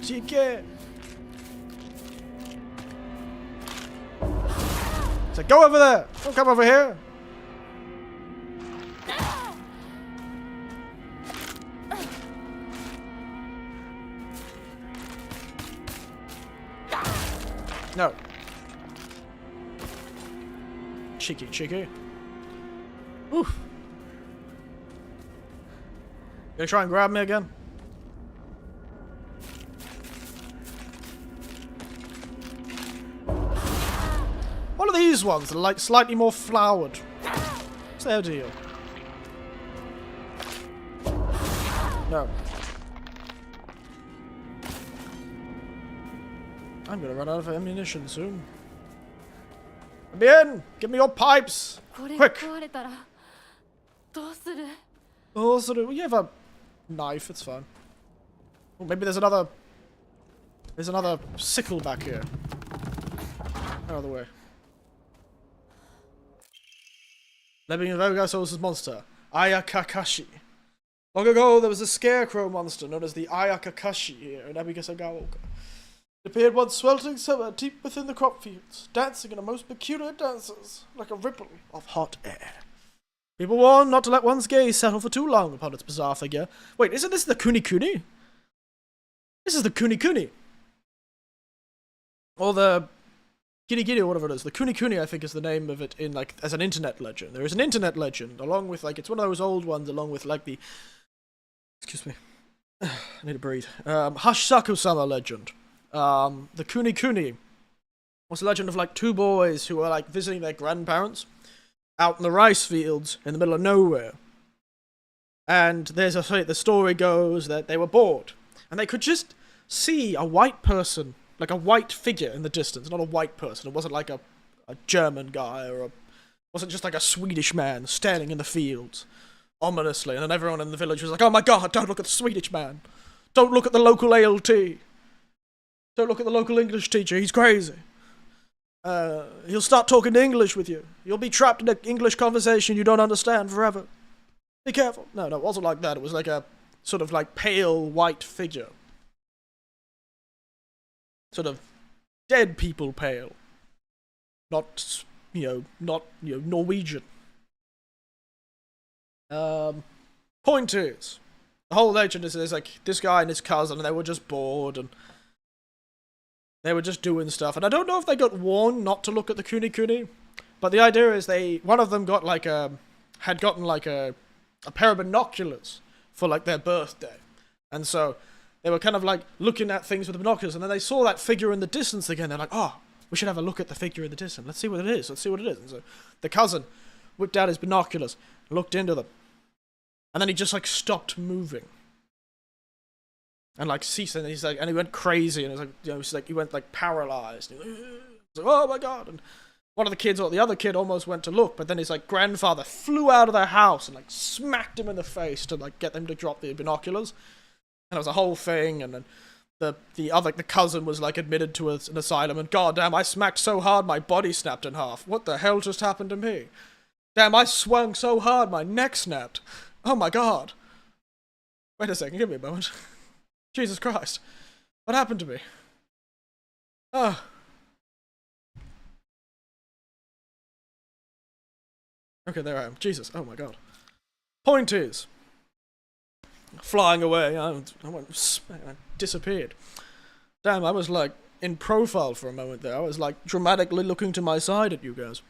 Chique. So go over there. Don't come over here. No. Cheeky. Oof. Gonna try and grab me again? What are these ones that are like slightly more flowered? What's their deal? No. I'm gonna run out of ammunition soon. Come in! Give me your pipes! Quick! Oh, you have a knife, it's fine. Oh, maybe there's another sickle back here. Out of the way. Living in Vegasos' monster, Ayakakashi. Long ago, there was a scarecrow monster known as the Ayakakashi here in Abigasagaoka. It appeared one sweltering summer deep within the crop fields, dancing in a most peculiar dances, like a ripple of hot air. People warned not to let one's gaze settle for too long upon its bizarre figure. Wait, isn't this the Kuni? This is the Kuni. Or the Giri or whatever it is. The Kuni, I think, is the name of it in, like, as an internet legend. There is an internet legend, along with, like, it's one of those old ones, along with, like, the... Excuse me. I need to breathe. Hashisaku-sama legend. The Kuni was a legend of, like, two boys who were, like, visiting their grandparents out in the rice fields in the middle of nowhere. And the story goes that they were bored. And they could just see a white person, like a white figure in the distance. Not a white person. It wasn't like a German guy or it wasn't just like a Swedish man standing in the fields ominously. And then everyone in the village was like, oh my god, don't look at the Swedish man. Don't look at the local ALT. Don't look at the local English teacher. He's crazy. He'll start talking English with you. You'll be trapped in an English conversation you don't understand forever. Be careful. No, it wasn't like that. It was like a sort of like pale white figure. Sort of dead people pale. Not Norwegian. Point is, the whole legend is there's like this guy and his cousin and they were just bored and they were just doing stuff, and I don't know if they got warned not to look at the Kuni, but the idea is one of them got like had gotten like a pair of binoculars for like their birthday, and so they were kind of like looking at things with the binoculars, and then they saw that figure in the distance again. They're like, oh, we should have a look at the figure in the distance. Let's see what it is. And so the cousin whipped out his binoculars, looked into them, and then he just like stopped moving. And like ceased, and he's like, and he went crazy, and it was like, you know, it's like he went like paralyzed. And he was like, oh my god! And one of the kids, or the other kid, almost went to look, but then his like grandfather flew out of their house and like smacked him in the face to like get them to drop the binoculars. And it was a whole thing, and then the cousin was like admitted to an asylum, and goddamn, I smacked so hard my body snapped in half. What the hell just happened to me? Damn, I swung so hard my neck snapped. Oh my god! Wait a second, give me a moment. Jesus Christ. What happened to me? Oh. Okay, there I am. Jesus, oh my god. Point is, flying away, I disappeared. Damn, I was like in profile for a moment there. I was like dramatically looking to my side at you guys.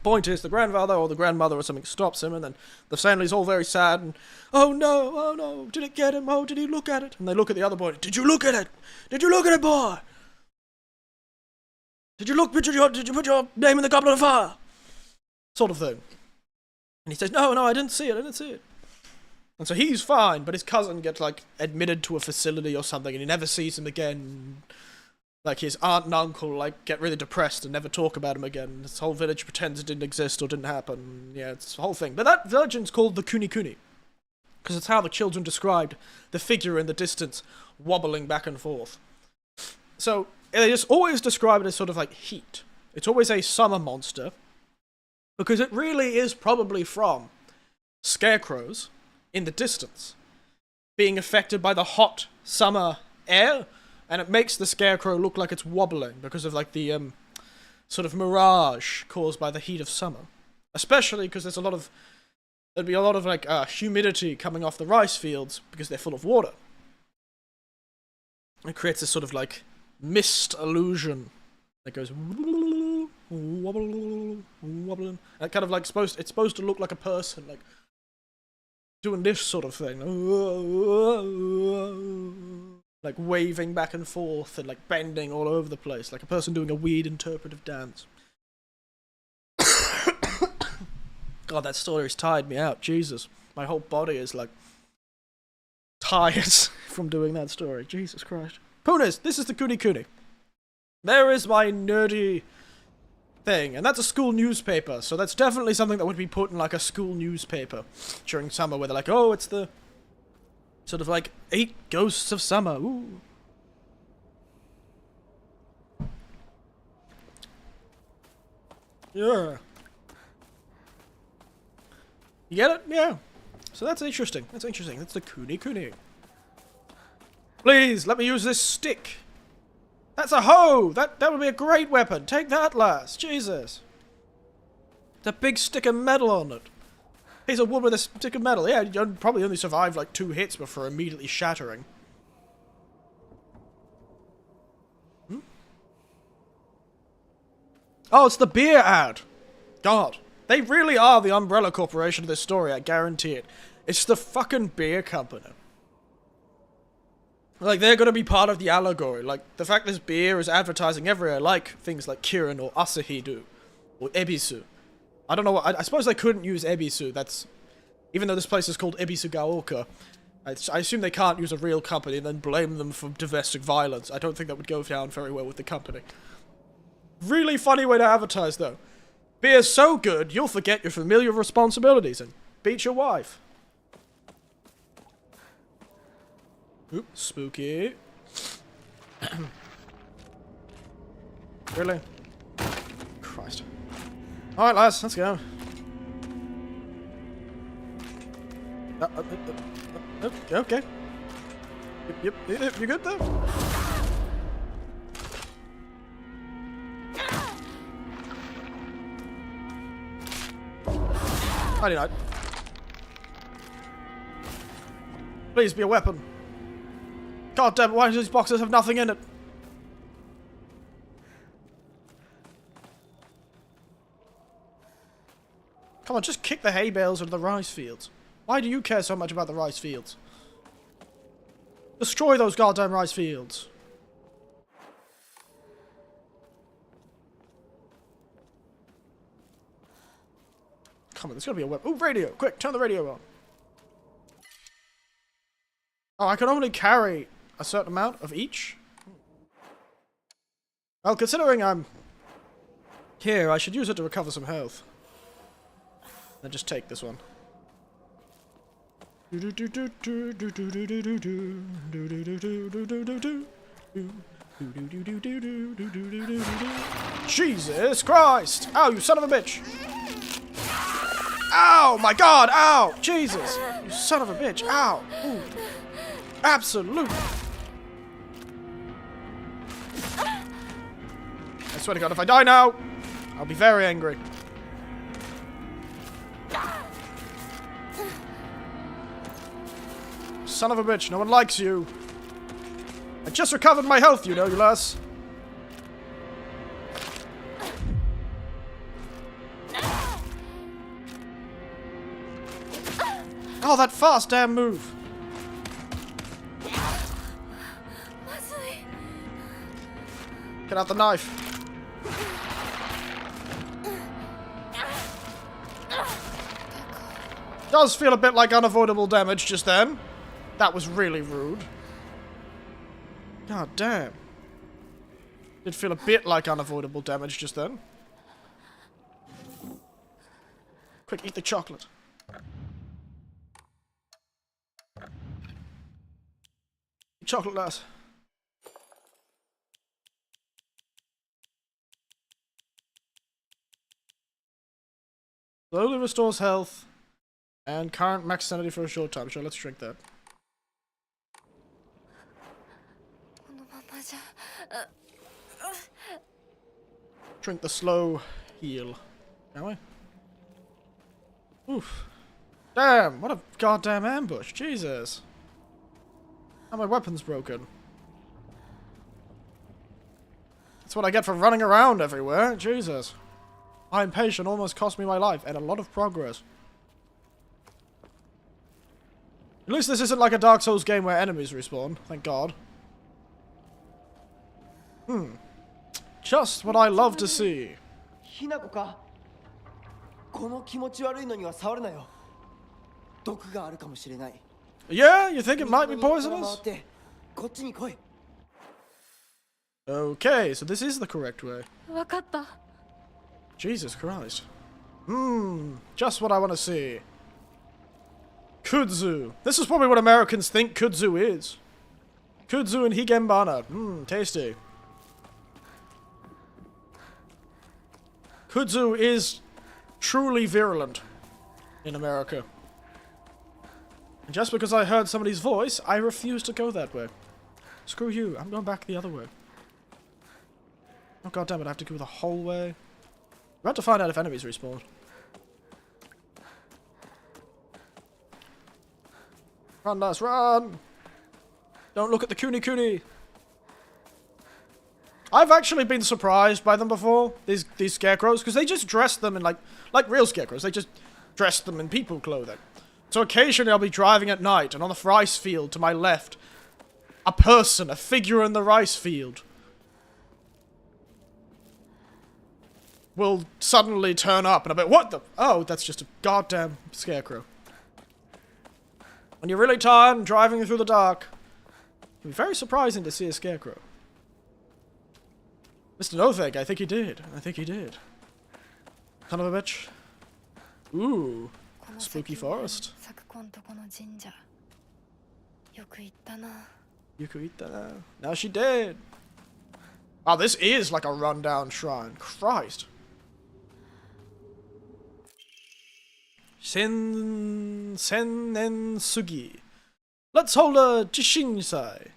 Point is, the grandfather or the grandmother or something stops him, and then the family's all very sad, and oh no, did it get him? Oh, did he look at it? And they look at the other boy. Did you look at it? Did you look at it, boy? Did you put your name in the goblet of fire? Sort of thing. And he says, no, I didn't see it. And so he's fine, but his cousin gets, like, admitted to a facility or something, and he never sees him again. Like, his aunt and uncle, like, get really depressed and never talk about him again. This whole village pretends it didn't exist or didn't happen. Yeah, it's the whole thing. But that legend's called the Kuni Kuni, because it's how the children described the figure in the distance wobbling back and forth. So, they just always describe it as sort of like heat. It's always a summer monster, because it really is probably from scarecrows in the distance being affected by the hot summer air, and it makes the scarecrow look like it's wobbling because of like the sort of mirage caused by the heat of summer. Especially because there'd be a lot of like humidity coming off the rice fields because they're full of water. It creates this sort of like mist illusion that goes wobbling. And it kind of like it's supposed to look like a person like doing this sort of thing, like waving back and forth and like bending all over the place, like a person doing a weird interpretive dance. God, that story's tired me out. Jesus, my whole body is like tired from doing that story. Jesus Christ. Punas, this is the Kuni Kuni. There is my nerdy thing, and that's a school newspaper, so that's definitely something that would be put in like a school newspaper during summer, where they're like, oh, it's the sort of like 8 ghosts of summer. Ooh. Yeah. You get it? Yeah. So that's interesting. That's interesting. That's the Kuni Kuni. Please, let me use this stick. That's a hoe! That would be a great weapon. Take that, lass. Jesus. It's a big stick of metal on it. Piece of wood with a stick of metal. Yeah, you'd probably only survive like 2 hits before immediately shattering. Hmm? Oh, it's the beer ad. God. They really are the umbrella corporation of this story, I guarantee it. It's the fucking beer company. Like, they're gonna be part of the allegory. Like, the fact this beer is advertising everywhere, like things like Kirin or Asahi do. Or Ebisu. I don't know what... I suppose they couldn't use Ebisu. That's... Even though this place is called Ebisu Gaoka, I assume they can't use a real company and then blame them for domestic violence. I don't think that would go down very well with the company. Really funny way to advertise, though. Beer's so good, you'll forget your familiar responsibilities and beat your wife. Oop, spooky. Really? Christ. Alright, lads, let's go. Okay. Yep, you good though? I did not. Please be a weapon. God damn it, why do these boxes have nothing in it? Come on, just kick the hay bales into the rice fields. Why do you care so much about the rice fields? Destroy those goddamn rice fields. Come on, there's gotta be a weapon. Ooh, radio! Quick, turn the radio on. Oh, I can only carry a certain amount of each? Well, considering I'm here, I should use it to recover some health. Then just take this one. Jesus Christ! Ow, you son of a bitch! Ow, my God! Ow! Jesus! You son of a bitch! Ow! Ooh. Absolute! I swear to God, if I die now, I'll be very angry. Son of a bitch, no one likes you. I just recovered my health, you know, you lass. Oh, that fast damn move. Get out the knife. Does feel a bit like unavoidable damage just then. That was really rude. God damn. Did feel a bit like unavoidable damage just then. Quick, eat the chocolate. Chocolate, lass. Slowly restores health and current max sanity for a short time. Sure, let's drink that. Drink the slow heal. Can we? Oof. Damn, what a goddamn ambush. Jesus. How my weapon's broken. That's what I get for running around everywhere. Jesus. My impatience almost cost me my life and a lot of progress. At least this isn't like a Dark Souls game where enemies respawn. Thank God. Just what I love to see. ひなこかこの気持ち悪いのには触るなよ毒があるかもしれない Yeah, you think it might be poisonous? こっちに来い Okay, so this is the correct way. わかった。 Jesus Christ. Just what I want to see. Kudzu. This is probably what Americans think kudzu is. Kudzu and higenbana. Tasty. Kudzu is truly virulent in America. And just because I heard somebody's voice, I refuse to go that way. Screw you, I'm going back the other way. Oh goddammit, I have to go the whole way. We're about to find out if enemies respawn. Run, lass, run! Don't look at the Kuni. I've actually been surprised by them before, these scarecrows, because they just dress them in like real scarecrows, they just dress them in people clothing. So occasionally I'll be driving at night, and on the rice field to my left, a figure in the rice field, will suddenly turn up, and I'll be, what the? Oh, that's just a goddamn scarecrow. When you're really tired and driving through the dark, it'll be very surprising to see a scarecrow. Mr. Notheg, I think he did. Son of a bitch. Ooh. Spooky forest. Now she did. Oh, this is like a rundown shrine. Christ. Sennen Sugi. Let's hold a Jishinsai.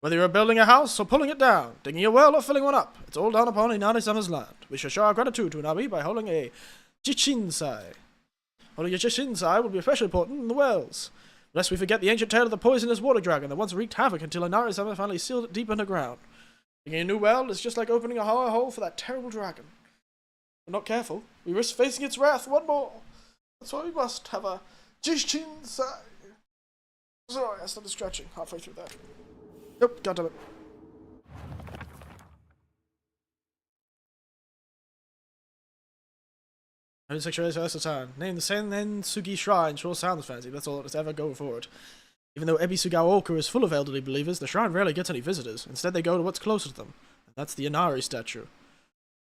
Whether you're building a house or pulling it down, digging a well or filling one up, it's all done upon Inari-sama's land. We shall show our gratitude to Inari by holding a Jishinsai. Holding a Jishinsai will be especially important in the wells. Lest we forget the ancient tale of the poisonous water dragon that once wreaked havoc until Inari-sama finally sealed it deep underground. Digging a new well is just like opening a hollow hole for that terrible dragon. If we're not careful, we risk facing its wrath one more. That's why we must have a Jishinsai. Sorry, I started stretching halfway through that. Nope, goddammit. I'm 6 years first time. Name the Sennen Sugi Shrine sure sounds fancy, that's all that's ever go for it. Even though Ebisugao-oka is full of elderly believers, the shrine rarely gets any visitors. Instead, they go to what's closer to them. And that's the Inari statue.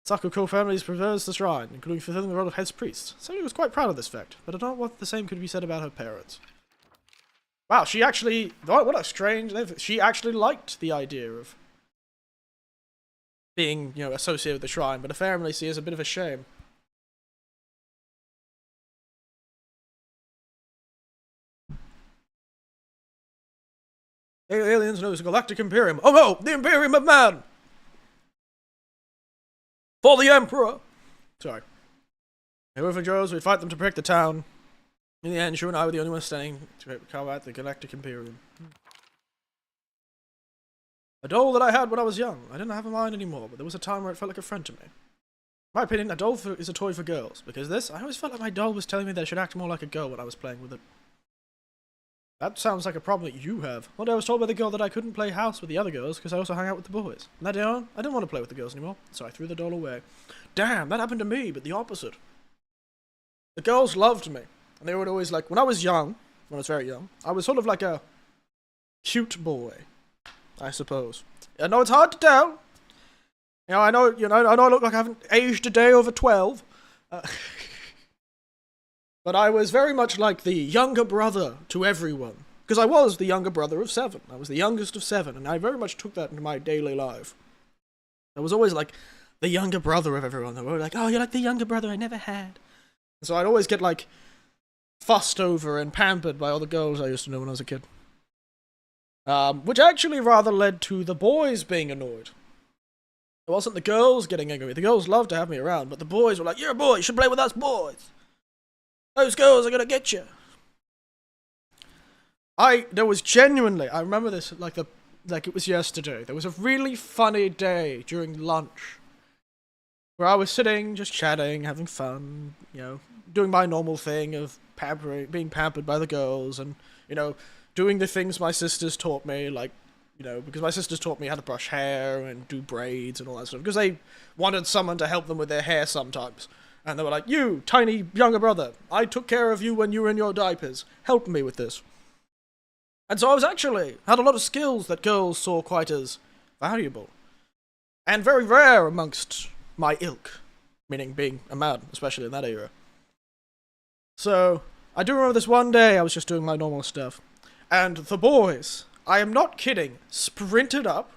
Sakuko families prefers the shrine, including fulfilling the role of head priest. Sayuri was quite proud of this fact, but I don't know what the same could be said about her parents. Wow, she actually... What a strange... She actually liked the idea of being, you know, associated with the shrine, but her family see it as a bit of a shame. Aliens knows the Galactic Imperium. Oh no! The Imperium of Man! For the Emperor! Sorry. They were for Joes, we'd fight them to protect the town. In the end, you and I were the only ones standing to combat the Galactic Imperium. A doll that I had when I was young. I didn't have mine anymore, but there was a time where it felt like a friend to me. In my opinion, a doll is a toy for girls, because I always felt like my doll was telling me that I should act more like a girl when I was playing with it. That sounds like a problem that you have. One day I was told by the girl that I couldn't play house with the other girls because I also hung out with the boys. And that day on, I didn't want to play with the girls anymore, so I threw the doll away. Damn, that happened to me, but the opposite. The girls loved me. And they would always like, when I was very young, I was sort of like a cute boy, I suppose. I know it's hard to tell. I know I look like I haven't aged a day over 12. But I was very much like the younger brother to everyone. Because I was the younger brother of 7. I was the youngest of 7, and I very much took that into my daily life. I was always like the younger brother of everyone. They were like, oh, you're like the younger brother I never had. So I'd always get like fussed over and pampered by all the girls I used to know when I was a kid. Which actually rather led to the boys being annoyed. It wasn't the girls getting angry. The girls loved to have me around, but the boys were like, you're a boy, you should play with us boys. Those girls are gonna get you. There was genuinely, I remember this like it was yesterday. There was a really funny day during lunch where I was sitting, just chatting, having fun, doing my normal thing of being pampered by the girls and, doing the things my sisters taught me, like, because my sisters taught me how to brush hair and do braids and all that stuff, because they wanted someone to help them with their hair sometimes. And they were like, you, tiny younger brother, I took care of you when you were in your diapers. Help me with this. And so I had a lot of skills that girls saw quite as valuable. And very rare amongst my ilk. Meaning being a man, especially in that era. So, I do remember this one day I was just doing my normal stuff. And the boys, I am not kidding, sprinted up,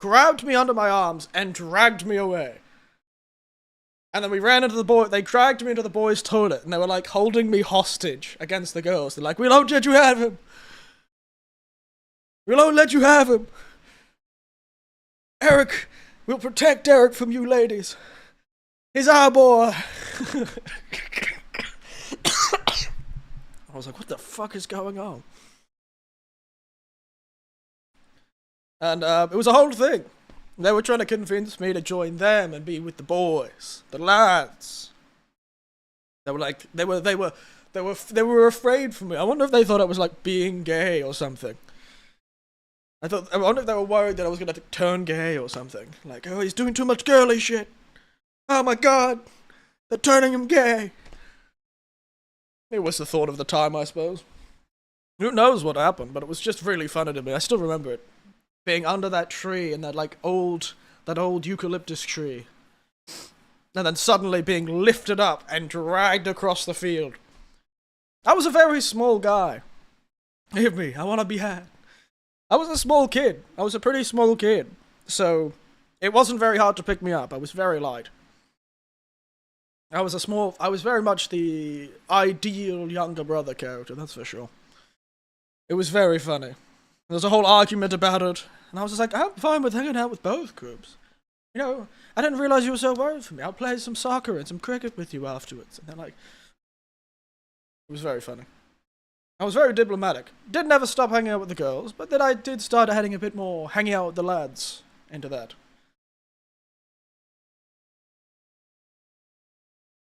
grabbed me under my arms, and dragged me away. And then we ran into they dragged me into the boys' toilet, and they were like holding me hostage against the girls. They're like, we won't let you have him. We won't let you have him. Eric, we'll protect Eric from you ladies. He's our boy. I was like, what the fuck is going on? And it was a whole thing. They were trying to convince me to join them and be with the boys, the lads. They were like, they were afraid for me. I wonder if they thought I was like being gay or something. I wonder if they were worried that I was gonna turn gay or something. Like, oh, he's doing too much girly shit. Oh my god, they're turning him gay. It was the thought of the time, I suppose. Who knows what happened, but it was just really funny to me. I still remember it. Being under that tree in that old eucalyptus tree. And then suddenly being lifted up and dragged across the field. I was a very small guy. Leave me, I want to be had. I was a small kid. I was a pretty small kid. So, it wasn't very hard to pick me up. I was very light. I was very much the ideal younger brother character, that's for sure. It was very funny. There was a whole argument about it, and I was just like, I'm fine with hanging out with both groups. I didn't realize you were so worried for me. I'll play some soccer and some cricket with you afterwards. And they're like, it was very funny. I was very diplomatic. Didn't ever stop hanging out with the girls, but then I did start hanging out with the lads into that.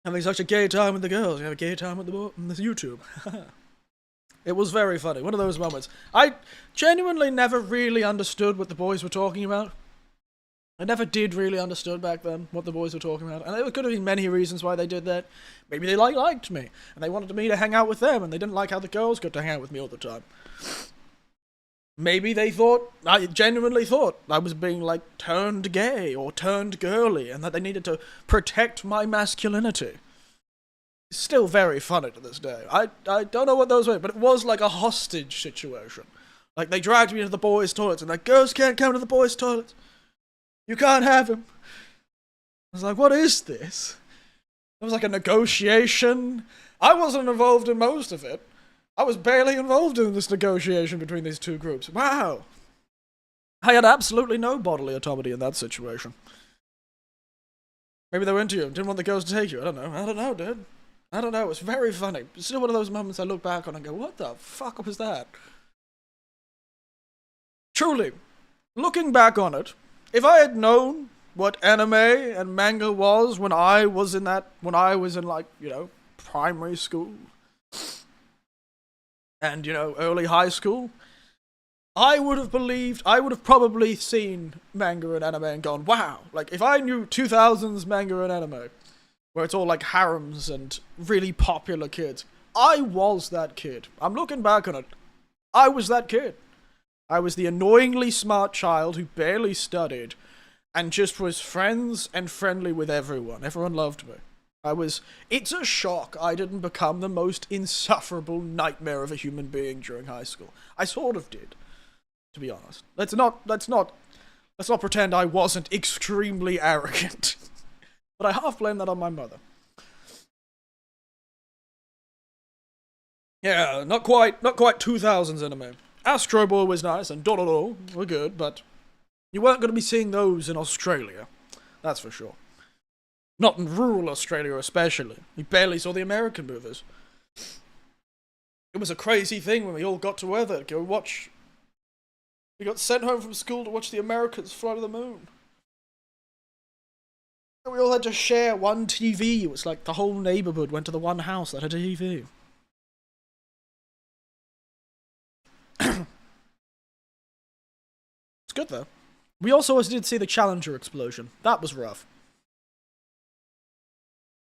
Having such a gay time with the girls, you have a gay time with the YouTube. It was very funny. One of those moments. I genuinely never really understood what the boys were talking about. I never did really understood back then what the boys were talking about. And there could have been many reasons why they did that. Maybe they liked me, and they wanted me to hang out with them, and they didn't like how the girls got to hang out with me all the time. Maybe I genuinely thought I was being turned gay or turned girly, and that they needed to protect my masculinity. It's still very funny to this day. I don't know what those were, but it was like a hostage situation. Like, they dragged me into the boys' toilets, and girls can't come to the boys' toilets. You can't have him. I was like, what is this? It was like a negotiation. I wasn't involved in most of it. I was barely involved in this negotiation between these two groups. Wow. I had absolutely no bodily autonomy in that situation. Maybe they were into you and didn't want the girls to take you. I don't know, dude. I don't know. It was very funny. It's still one of those moments I look back on and go, what the fuck was that? Truly, looking back on it, if I had known what anime and manga was when I was in like, you know, primary school and, you know, early high school, I would have probably seen manga and anime and gone, wow. Like, if I knew 2000s manga and anime, where it's all like harems and really popular kids, I was that kid. I'm looking back on it. I was that kid. I was the annoyingly smart child who barely studied and just was friends and friendly with everyone. Everyone loved me. It's a shock I didn't become the most insufferable nightmare of a human being during high school. I sort of did, to be honest. Let's not pretend I wasn't extremely arrogant. But I half blame that on my mother. Yeah, not quite 2000s anime. Astro Boy was nice and Dororo were good, but you weren't going to be seeing those in Australia. That's for sure. Not in rural Australia especially. You barely saw the American movies. It was a crazy thing when we all got together. We got sent home from school to watch the Americans fly to the moon. And we all had to share one TV. It was like the whole neighborhood went to the one house that had a TV. It's good though. We also did see the Challenger explosion. That was rough.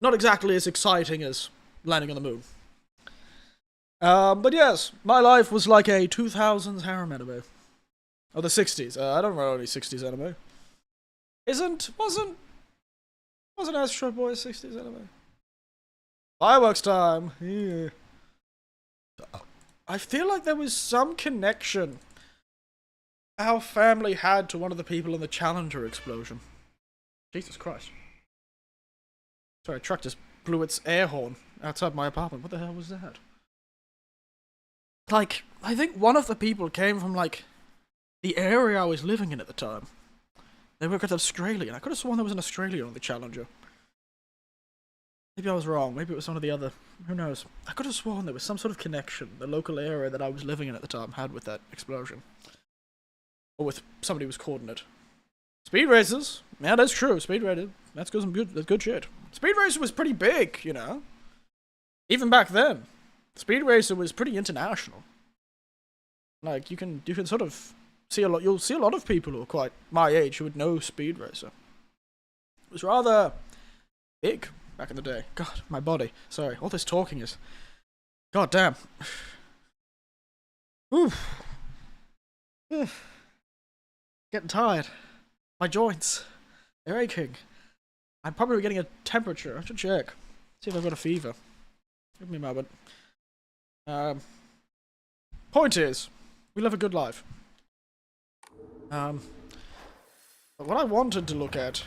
Not exactly as exciting as landing on the moon. But yes, my life was like a 2000s harem anime. Or the 60s. I don't know any 60s anime. Wasn't Astro Boy a 60s anime? Fireworks time! Yeah. I feel like there was some connection our family had to one of the people in the Challenger explosion. Jesus Christ. Sorry, a truck just blew its air horn outside my apartment. What the hell was that? Like, I think one of the people came from, like, the area I was living in at the time. They were Australian. I could have sworn there was an Australian on the Challenger. Maybe I was wrong. Maybe it was one of the other... Who knows? I could have sworn there was some sort of connection the local area that I was living in at the time had with that explosion. Or with somebody who was caught in it. Speed Racers. Yeah, that's true. Speed Racer. That's good shit. Speed Racer was pretty big, you know. Even back then. Speed Racer was pretty international. Like, you can sort of see a lot... You'll see a lot of people who are quite my age who would know Speed Racer. It was rather big back in the day. God, my body. Sorry, all this talking is... God damn. Oof. Getting tired. My joints. They're aching. I'm probably getting a temperature. I should check. See if I've got a fever. Give me a moment. Point is, we live a good life. But what I wanted to look at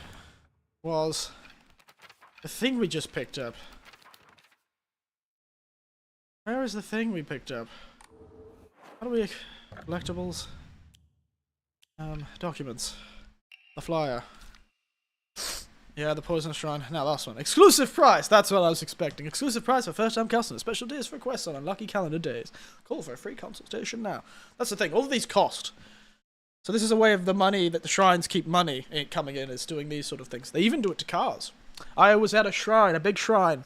was the thing we just picked up. Where is the thing we picked up? How do we... Collectibles? Documents. The flyer. Yeah, the Poison Shrine. Now last one. Exclusive price! That's what I was expecting. Exclusive price for first-time customers. Special deals for requests on unlucky calendar days. Call for a free consultation now. That's the thing. All of these cost. So this is a way of the money that the shrines keep money coming in, is doing these sort of things. They even do it to cars. I was at a shrine, a big shrine,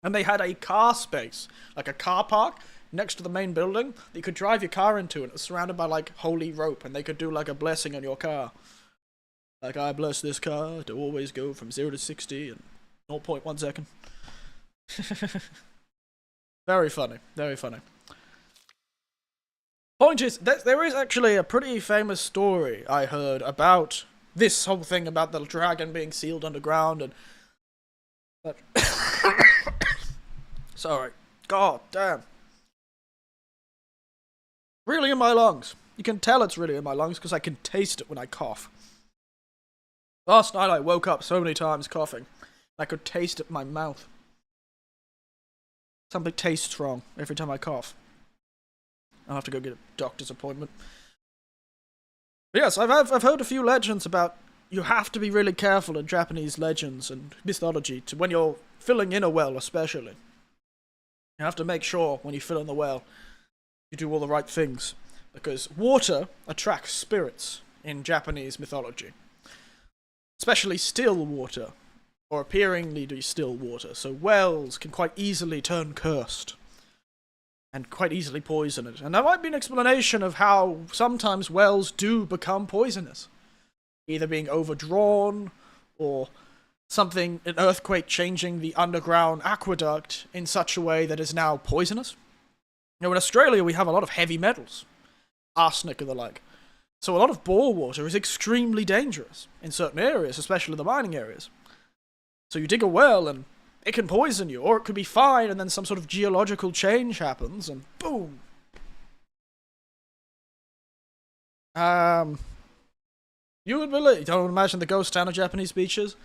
and they had a car space, like a car park, next to the main building that you could drive your car into, and it was surrounded by, like, holy rope, and they could do, like, a blessing on your car. Like, I bless this car to always go from 0 to 60 in 0.1 second. Very funny, very funny. Point is, there is actually a pretty famous story I heard about this whole thing about the dragon being sealed underground and... Sorry. God damn. Really in my lungs. You can tell it's really in my lungs because I can taste it when I cough. Last night I woke up so many times coughing. I could taste it in my mouth. Something tastes wrong every time I cough. I'll have to go get a doctor's appointment. But yes, I've heard a few legends about you have to be really careful in Japanese legends and mythology when you're filling in a well, especially. You have to make sure when you fill in the well, you do all the right things, because water attracts spirits in Japanese mythology, especially still water, or appearingly to be still water. So wells can quite easily turn cursed, and quite easily poison it. And that might be an explanation of how sometimes wells do become poisonous, either being overdrawn, or an earthquake changing the underground aqueduct in such a way that is now poisonous. You know, in Australia we have a lot of heavy metals, arsenic and the like. So a lot of bore water is extremely dangerous in certain areas, especially the mining areas. So you dig a well and it can poison you, or it could be fine and then some sort of geological change happens and boom. You would believe, don't imagine the ghost town of Japanese beaches?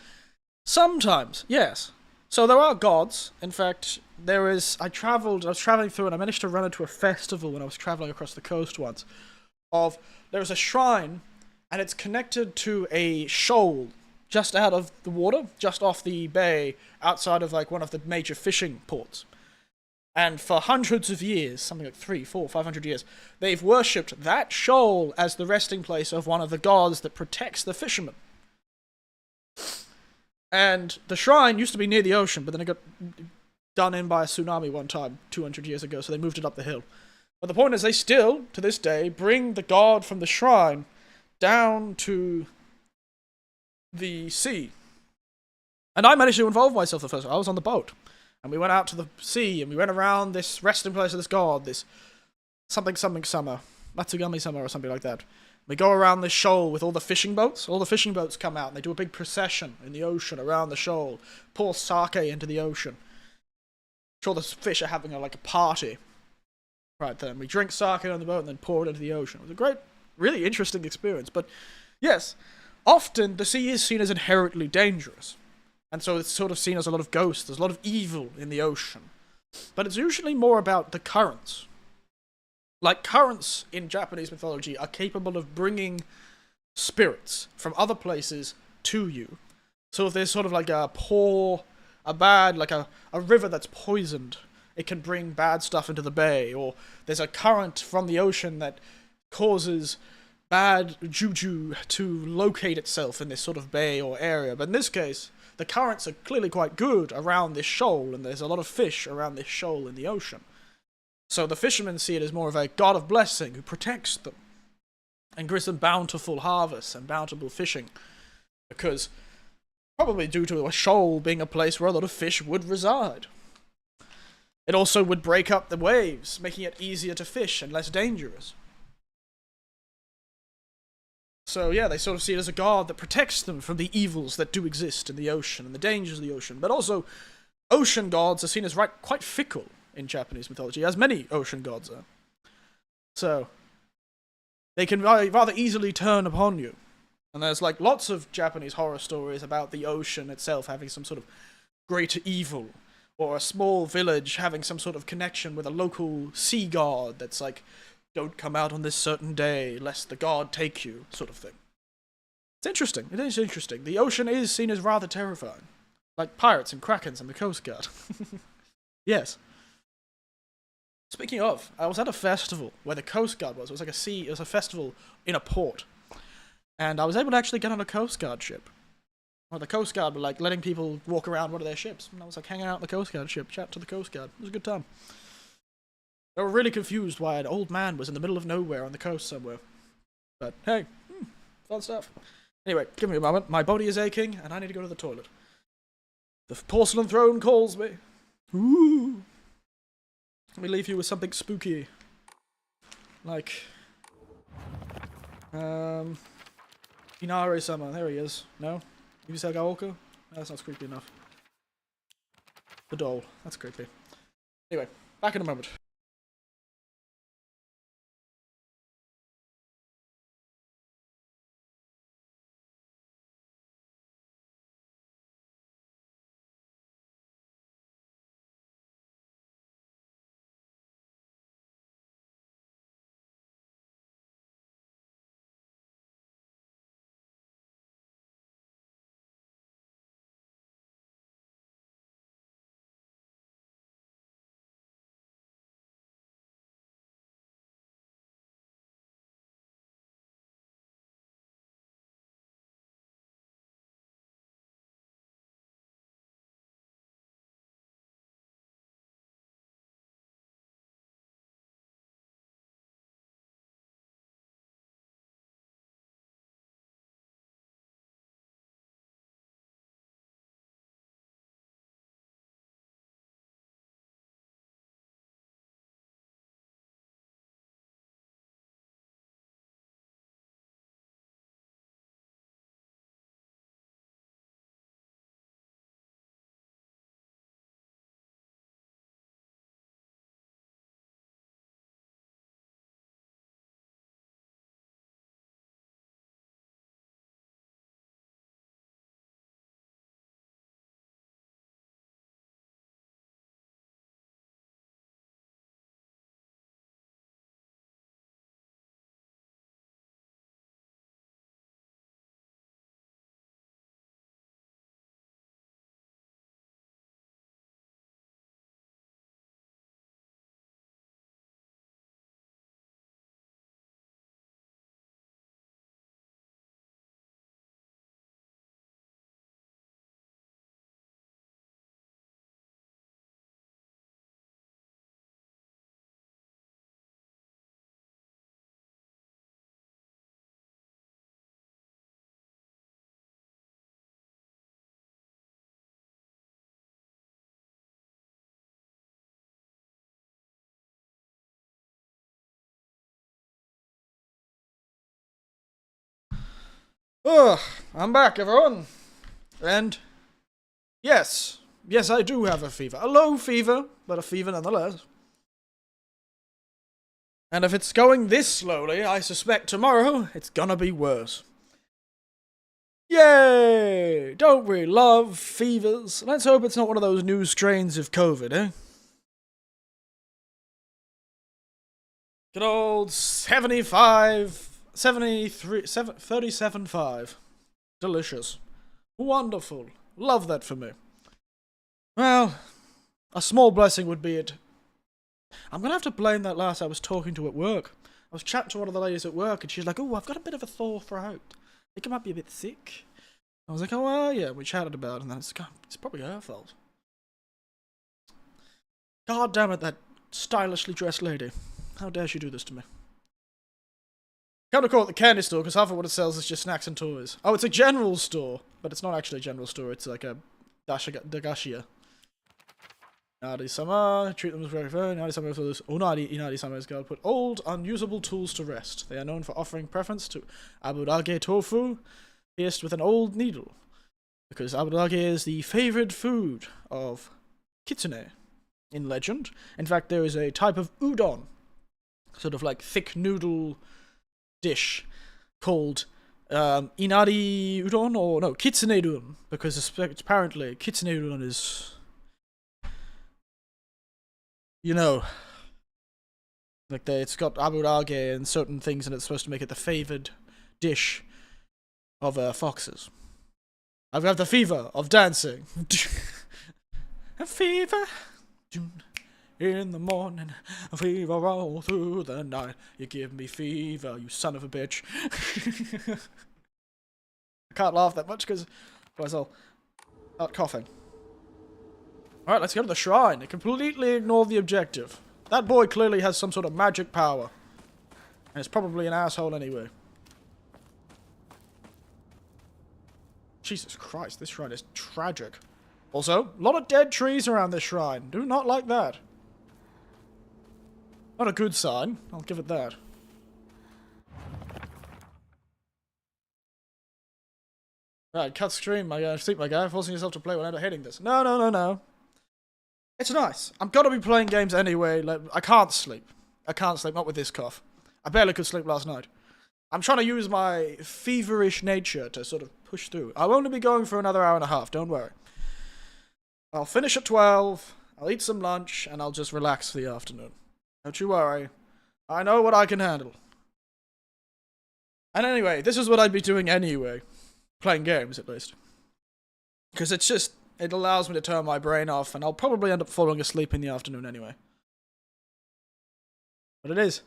Sometimes, yes. So there are gods. In fact, I was traveling through and I managed to run into a festival when I was traveling across the coast once. There's a shrine, and it's connected to a shoal just out of the water, just off the bay, outside of like one of the major fishing ports. And for hundreds of years, something like 300, 400, 500 years, they've worshipped that shoal as the resting place of one of the gods that protects the fishermen. And the shrine used to be near the ocean, but then it got done in by a tsunami one time, 200 years ago, so they moved it up the hill. But the point is, they still, to this day, bring the god from the shrine down to the sea. And I managed to involve myself the first time. I was on the boat. And we went out to the sea, and we went around this resting place of this god, this something summer, Matsugami summer or something like that. We go around this shoal with all the fishing boats. All the fishing boats come out, and they do a big procession in the ocean around the shoal. Pour sake into the ocean. I'm sure the fish are having a party right then. We drink sake on the boat and then pour it into the ocean. It was a great, really interesting experience. But yes, often the sea is seen as inherently dangerous. And so it's sort of seen as a lot of ghosts. There's a lot of evil in the ocean. But it's usually more about the currents. Like, currents in Japanese mythology are capable of bringing spirits from other places to you. So if there's sort of like a river that's poisoned, it can bring bad stuff into the bay. Or there's a current from the ocean that causes bad juju to locate itself in this sort of bay or area. But in this case, the currents are clearly quite good around this shoal, and there's a lot of fish around this shoal in the ocean. So the fishermen see it as more of a god of blessing who protects them and gives them bountiful harvests and bountiful fishing. Because, probably due to a shoal being a place where a lot of fish would reside. It also would break up the waves, making it easier to fish and less dangerous. So yeah, they sort of see it as a god that protects them from the evils that do exist in the ocean and the dangers of the ocean. But also, ocean gods are seen as quite fickle in Japanese mythology, as many ocean gods are. So, they can rather easily turn upon you. And there's lots of Japanese horror stories about the ocean itself having some sort of great evil, or a small village having some sort of connection with a local sea god that's don't come out on this certain day, lest the god take you, sort of thing. It's interesting. It is interesting. The ocean is seen as rather terrifying. Like pirates and krakens and the Coast Guard. Yes. Speaking of, I was at a festival where the Coast Guard was. It was a festival in a port. And I was able to actually get on a Coast Guard ship. Well, the Coast Guard were letting people walk around one of their ships. And I was hanging out on the Coast Guard ship, chat to the Coast Guard. It was a good time. They were really confused why an old man was in the middle of nowhere on the coast somewhere. But hey, fun stuff. Anyway, give me a moment. My body is aching, and I need to go to the toilet. The porcelain throne calls me. Ooh. Let me leave you with something spooky. Inari-sama. There he is. No? Yusagaoka? That's not creepy enough. The doll. That's creepy. Anyway, back in a moment. Ugh, I'm back, everyone. And yes, I do have a fever. A low fever, but a fever nonetheless. And if it's going this slowly, I suspect tomorrow it's gonna be worse. Yay! Don't we love fevers? Let's hope it's not one of those new strains of COVID, eh? Good old 37.5. Delicious. Wonderful. Love that for me. Well, a small blessing would be it. I'm gonna have to blame that lass I was talking to at work. I was chatting to one of the ladies at work and she's like, oh, I've got a bit of a sore throat. I think I might be a bit sick. I was like, oh, well, yeah, we chatted about it and then it's probably her fault. God damn it, that stylishly dressed lady. How dare she do this to me? Come to call it the candy store, because half of what it sells is just snacks and toys. Oh, it's a general store. But it's not actually a general store, it's like a dagashia. Inari-sama, treat them as very fair. Inari-sama for this. Inari-sama is God put old, unusable tools to rest. They are known for offering preference to aburage tofu, pierced with an old needle. Because aburage is the favorite food of kitsune in legend. In fact, there is a type of udon, sort of like thick noodle dish called inari udon, or no, kitsune udon, because apparently kitsune udon is, you know, like it's got aburage and certain things, and it's supposed to make it the favored dish of foxes. I've got the fever of dancing. A fever in the morning, a fever all through the night. You give me fever, you son of a bitch. I can't laugh that much because otherwise I'll start coughing. Alright, let's go to the shrine. It completely ignored the objective. That boy clearly has some sort of magic power. And it's probably an asshole anyway. Jesus Christ, this shrine is tragic. Also, a lot of dead trees around this shrine. Do not like that. Not a good sign, I'll give it that. Right, cut stream, my guy. Sleep, my guy. Forcing yourself to play whenever hitting this. No. It's nice. I'm gonna be playing games anyway. Like, I can't sleep. Not with this cough. I barely could sleep last night. I'm trying to use my feverish nature to sort of push through. I'll only be going for another hour and a half, don't worry. I'll finish at 12, I'll eat some lunch, and I'll just relax for the afternoon. Don't you worry. I know what I can handle. And anyway, this is what I'd be doing anyway. Playing games, at least. Because it allows me to turn my brain off, and I'll probably end up falling asleep in the afternoon anyway. But it is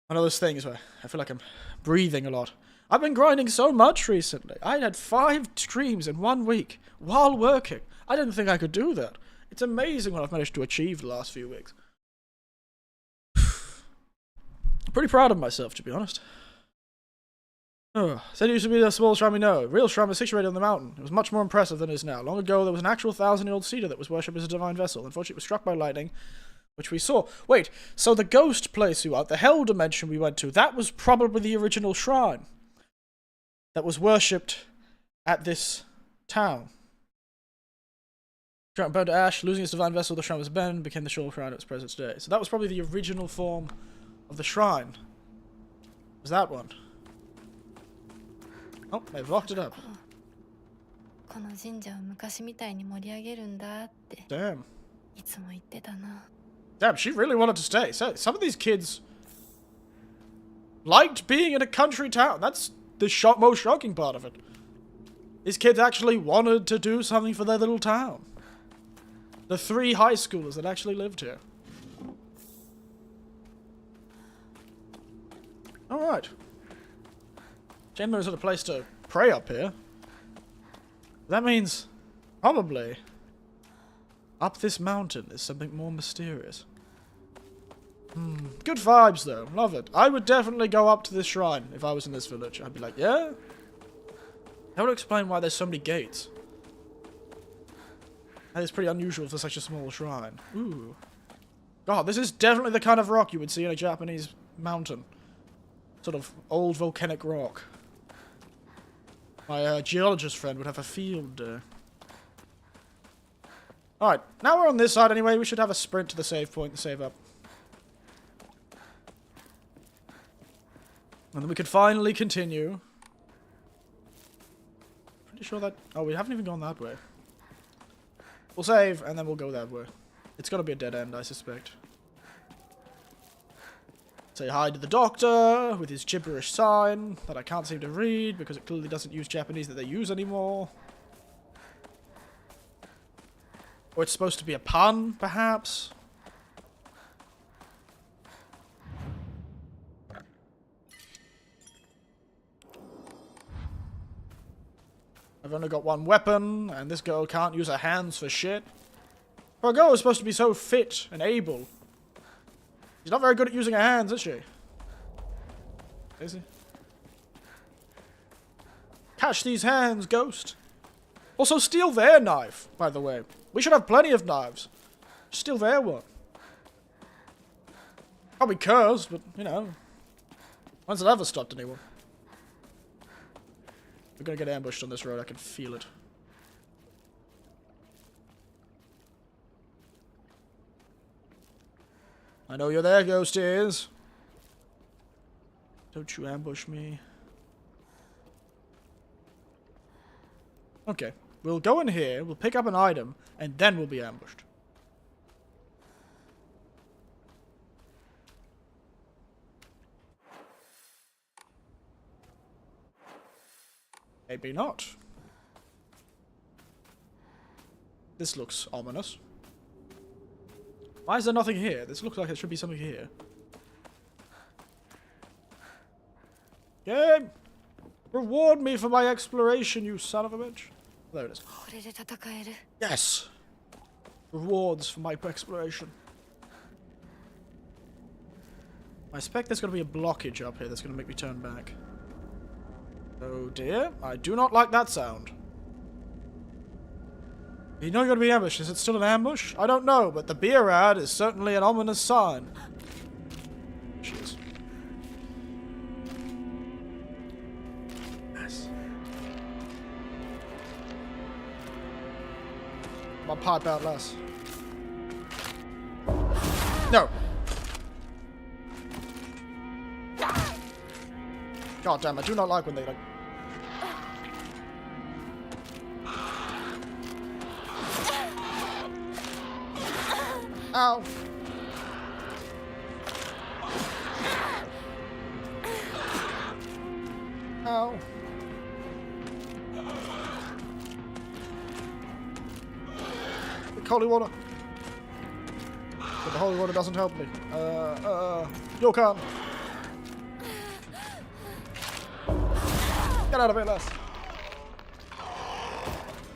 one of those things where I feel like I'm breathing a lot. I've been grinding so much recently. I had 5 streams in 1 week while working. I didn't think I could do that. It's amazing what I've managed to achieve the last few weeks. Pretty proud of myself, to be honest. Said it used to be a small shrine we know. Real shrine was situated on the mountain. It was much more impressive than it is now. Long ago, there was an actual 1,000-year-old cedar that was worshipped as a divine vessel. Unfortunately, it was struck by lightning, which we saw. Wait, so the ghost place you are, the hell dimension we went to, that was probably the original shrine that was worshipped at this town. Shrine burned to ash, losing its divine vessel, the shrine was burned, became the sure shrine of its present day. So that was probably the original form of the shrine. Was that one? Oh, they've locked it up. Damn. Damn, she really wanted to stay. So, some of these kids liked being in a country town. That's the most shocking part of it. These kids actually wanted to do something for their little town. The 3 high schoolers that actually lived here. Alright. Shame there isn't a place to pray up here. That means, probably, up this mountain is something more mysterious. Good vibes though, love it. I would definitely go up to this shrine if I was in this village. I'd be like, yeah? That would explain why there's so many gates. That is pretty unusual for such a small shrine. Ooh. God, this is definitely the kind of rock you would see in a Japanese mountain. Sort of old volcanic rock. My geologist friend would have a field day. Alright, now we're on this side anyway. We should have a sprint to the save point to save up. And then we could finally continue. Pretty sure that... Oh, we haven't even gone that way. We'll save, and then we'll go that way. It's gonna be a dead end, I suspect. Say hi to the doctor with his gibberish sign that I can't seem to read because it clearly doesn't use Japanese that they use anymore. Or it's supposed to be a pun, perhaps? I've only got one weapon, and this girl can't use her hands for shit. Her girl is supposed to be so fit and able. She's not very good at using her hands, is she? Is she? Catch these hands, ghost. Also, steal their knife, by the way. We should have plenty of knives. Steal their one. Probably cursed, but, you know. When's it ever stopped anyone? We're gonna get ambushed on this road, I can feel it. I know you're there, ghost ears. Don't you ambush me. Okay, we'll go in here, we'll pick up an item, and then we'll be ambushed. Maybe not. This looks ominous. Why is there nothing here? This looks like there should be something here. Game! Reward me for my exploration, you son of a bitch. There it is. Yes! Rewards for my exploration. I expect there's going to be a blockage up here that's going to make me turn back. Oh dear, I do not like that sound. You know you're going to be ambushed. Is it still an ambush? I don't know, but the beer ad is certainly an ominous sign. Cheers. Nice. I'll pipe out less. No. God damn, I do not like when they like... Ow. Ow. The holy water. But the holy water doesn't help me. You can't. Get out of it, Les.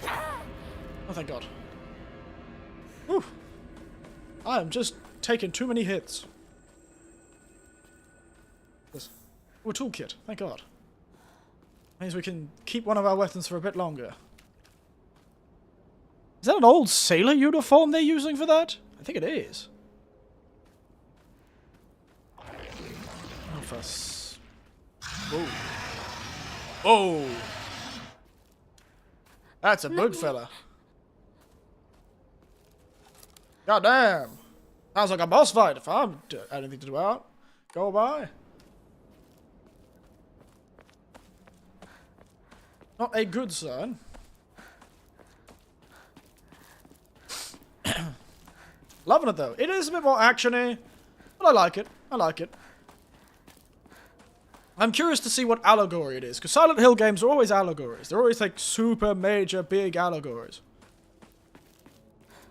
Oh, thank God. Whew. I am just taking too many hits. This. Oh, a toolkit. Thank God. Means we can keep one of our weapons for a bit longer. Is that an old sailor uniform they're using for that? I think it is. Oh, whoa. Oh! That's a big fella. God damn! Sounds like a boss fight if I'm anything to do out. Go by. Not a good sign. Loving it though. It is a bit more actiony, but I like it. I like it. I'm curious to see what allegory it is, because Silent Hill games are always allegories. They're always like super major big allegories.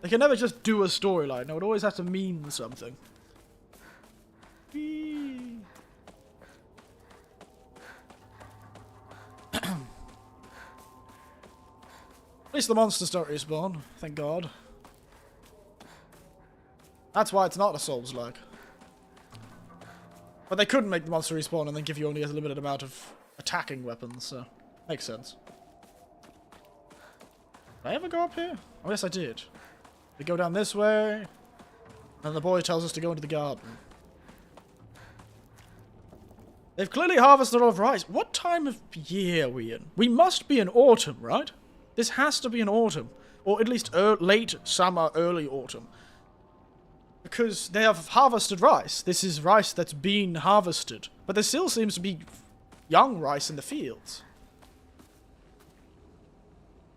They can never just do a storyline. No, it always has to mean something. Whee. At least the monsters don't respawn, thank God. That's why it's not a Souls-like. But they couldn't make the monster respawn and then give you only a limited amount of attacking weapons, so makes sense. Did I ever go up here? Oh yes I did. We go down this way, and the boy tells us to go into the garden. They've clearly harvested all of rice. What time of year are we in? We must be in autumn, right? This has to be in autumn. Or at least late summer, early autumn. Because they have harvested rice. This is rice that's been harvested. But there still seems to be young rice in the fields.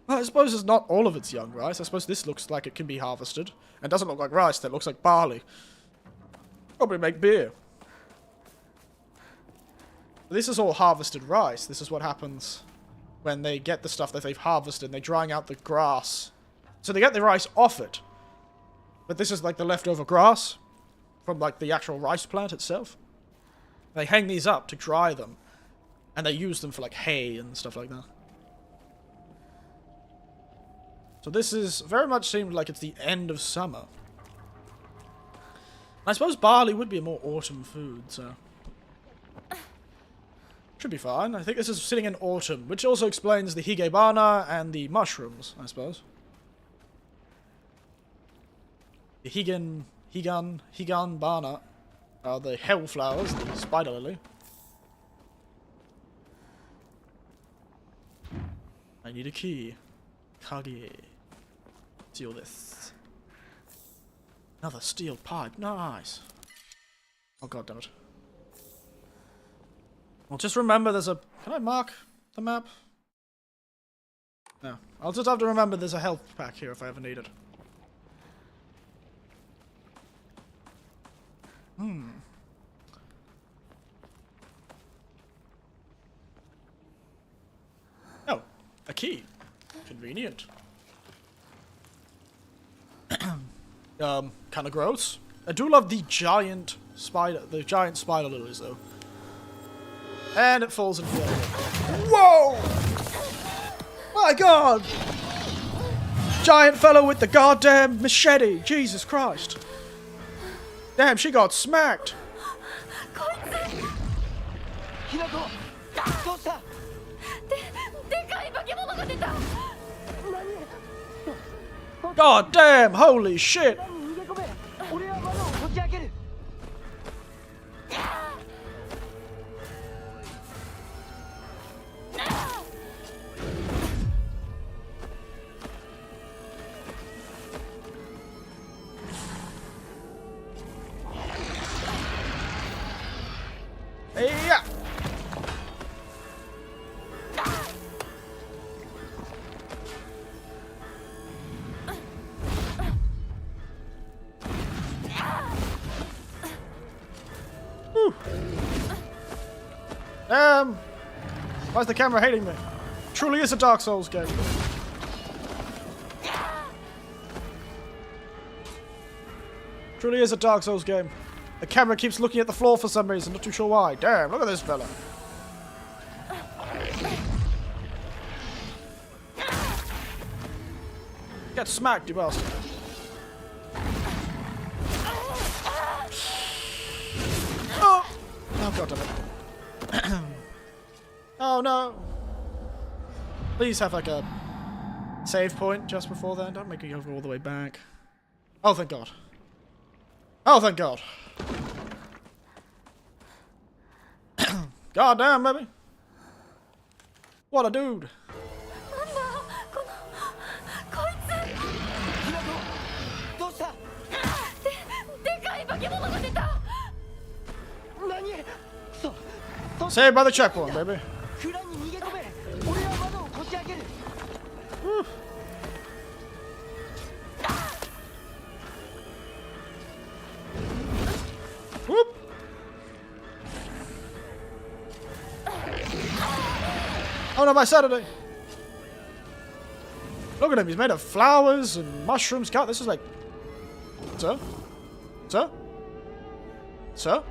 Well, I suppose it's not all of it's young rice. I suppose this looks like it can be harvested. And doesn't look like rice. That looks like barley. Probably make beer. This is all harvested rice. This is what happens when they get the stuff that they've harvested and they're drying out the grass. So they get the rice off it. But this is like the leftover grass from like the actual rice plant itself. They hang these up to dry them. And they use them for like hay and stuff like that. So this is very much seemed like it's the end of summer. I suppose barley would be a more autumn food, so... Should be fine. I think this is sitting in autumn, which also explains the higebana and the mushrooms, I suppose. The higanbana are the hellflowers, the spider lily. I need a key. Kage. Steal this. Another steel pipe. Nice. Oh god damn it. Well, just remember there's a... Can I mark the map? No. I'll just have to remember there's a health pack here if I ever need it. Oh. A key. Convenient. Kind of gross. I do love the giant spider lilies though. And it falls in flame. Whoa! My god! Giant fellow with the goddamn machete. Jesus Christ. Damn, she got smacked. God damn, holy shit. Yeah. Why's the camera hating me? Truly is a Dark Souls game. Truly is a Dark Souls game. The camera keeps looking at the floor for some reason, not too sure why. Damn, look at this fella. Get smacked, you bastard. Oh! Oh, god damn it. Oh no! Please have like a save point just before then. Don't make me go all the way back. Oh, thank god. Oh, thank god. God damn, baby. What a dude. Saved by the checkpoint, baby. Woo. Whoop. Oh no, my Saturday. Look at him, he's made of flowers and mushrooms. God, this is like... Sir? Sir? Sir?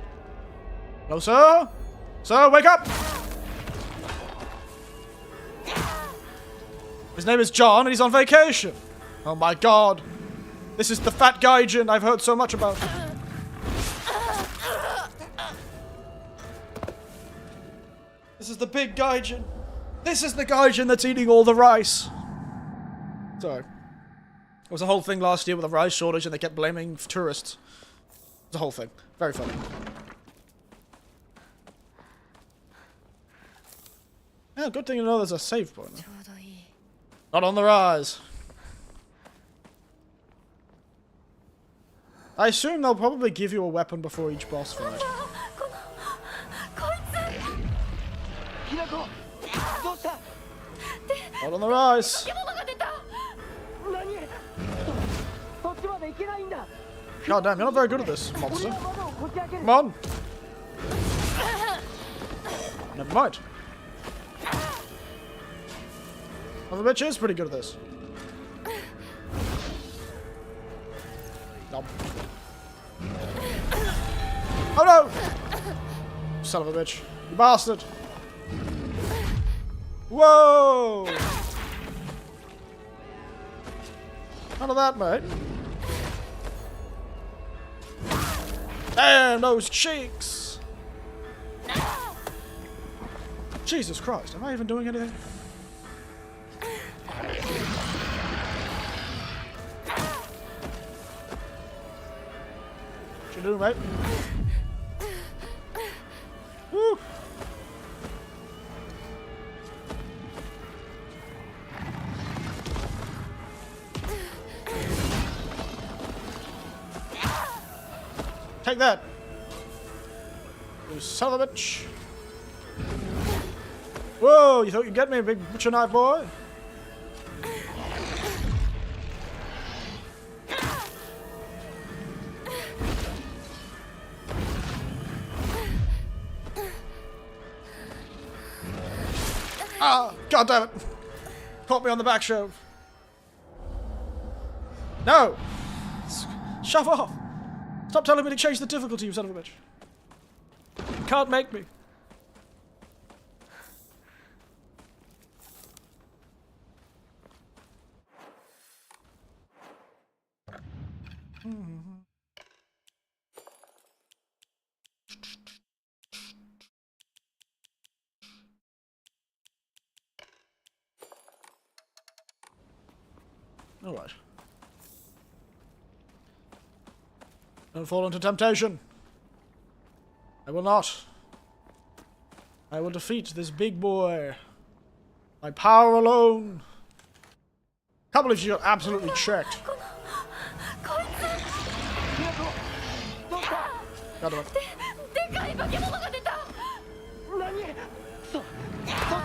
Hello, sir? Sir, wake up! His name is John and he's on vacation. Oh my god. This is the fat gaijin I've heard so much about. This is the big gaijin. This is the gaijin that's eating all the rice. Sorry. It was a whole thing last year with a rice shortage and they kept blaming tourists. It was a whole thing. Very funny. Yeah, good thing to know there's a save point. ちょうどいい。 Not on the rise. I assume they'll probably give you a weapon before each boss fight. こいつ。ひなこ、どうした？ Not on the rise. 化け物が出た。何？そっちまで行けないんだ。 God damn, you're not very good at this, monster. 俺は窓をこじ開ける。 Come on. Never mind. Well, the bitch is pretty good at this. Nom. Oh no! Son of a bitch. You bastard. Whoa! None of that, mate. Damn those cheeks! Jesus Christ, am I even doing anything? What you doing, mate? Woo! Take that! You son of a bitch! Whoa, you thought you'd get me, big butcher knife boy? Ah, god damn it! Caught me on the back shelf. No! Shove off! Stop telling me to change the difficulty, you son of a bitch. You can't make me. All right. Don't fall into temptation. I will not. I will defeat this big boy. By power alone. Can't believe she got absolutely checked. こいひなこ、どうした？ God damn it. つ。でかい化け物が出た。何？そっ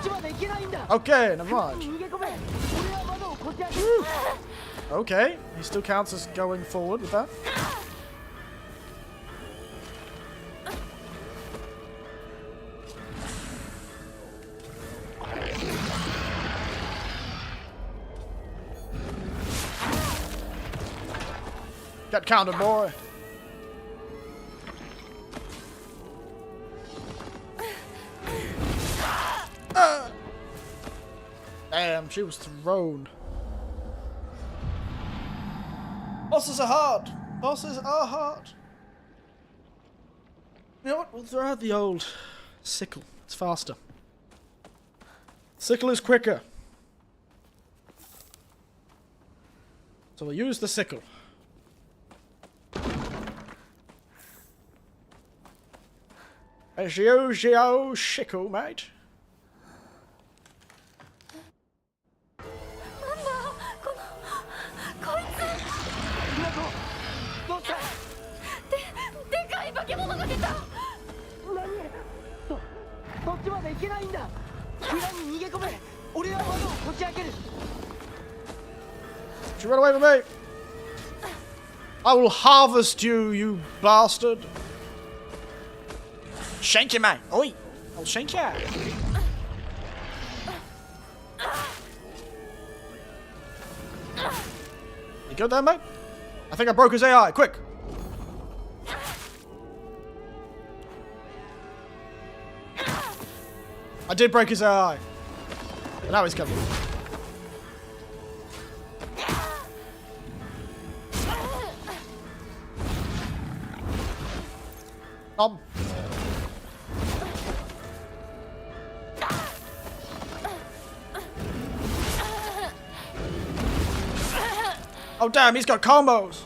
ちまで行けないんだ。 Okay, never mind. 逃げ込め。俺は窓をこじ開ける。 Okay, he still counts as going forward with that. Get counted, boy. Damn, she was thrown. Bosses are hard. Bosses are hard. You know what? We'll throw out the old sickle. It's faster. Sickle is quicker. So we'll use the sickle. As you use the old sickle, mate. なんだこいつ。ひなこ、どうした？でかい化け物が出た。何？そっちまで行けないんだ。裏に逃げ込め。俺は窓をこじ開ける。 Don't you run away from me! I will harvest you, you bastard! Shank you, mate! Oi! I'll shank you! You good there, mate? I think I broke his AI. Quick! I did break his AI. But now he's coming. Oh damn, he's got combos!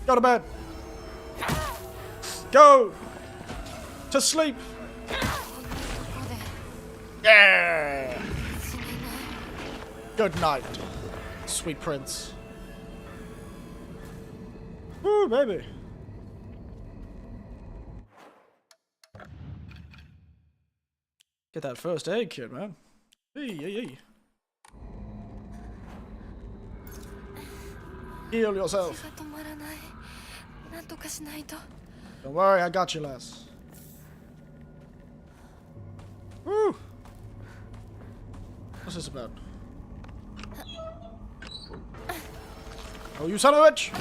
Go to bed! Go! To sleep! ここで Yeah! 死ねない Good night, sweet prince. Woo, baby. Get that first aid kit, man. Hey, hey, hey. Heal 血 yourself. が止まらないなんとかしないと Don't worry, I got you, lass. Woo! What's this about? Oh, you son of a bitch!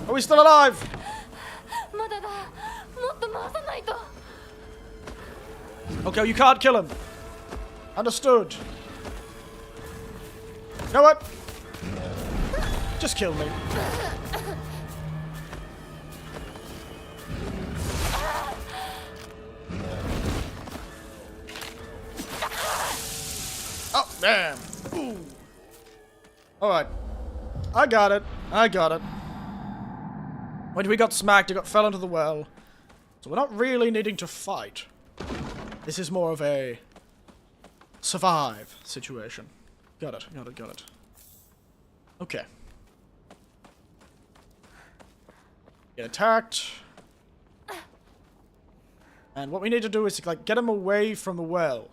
Are we still alive? まだだもっと回さないと Okay, you can't kill him. Understood. You know what? Just kill me. Oh, damn. Ooh. Alright. I got it. I got it. When we got smacked, it fell into the well. So we're not really needing to fight. This is more of a survive situation. Got it, got it, got it. Okay. Get attacked. And what we need to do is like get him away from the well.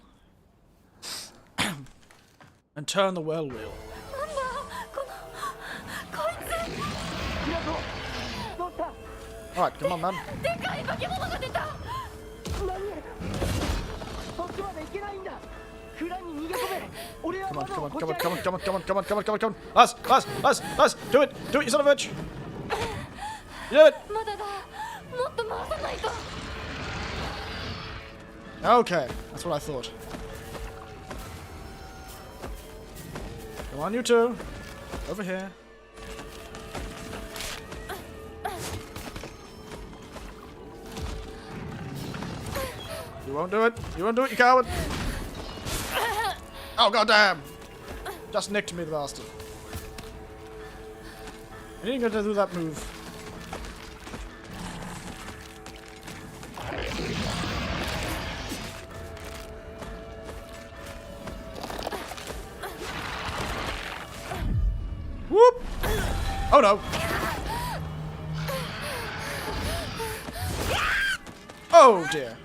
And turn the well wheel. なんだこいつ Alright, come on, man. でかい化け物が出たそっちまで行けないんだ蔵に逃げ込め俺は Come on, 窓 come を on, こ come じ on, 開け come on, come on, come on, come on, come on, come on, come on, come on. Lass, lass, lass, lass, do it, you son of a bitch. You do it. まだだもっと回さないと Okay, that's what I thought. Come on, you two. Over here. You won't do it. You won't do it, you coward. Oh, goddamn. Just nicked me, the bastard. I didn't get to do that move. Whoop! Oh no! Oh dear.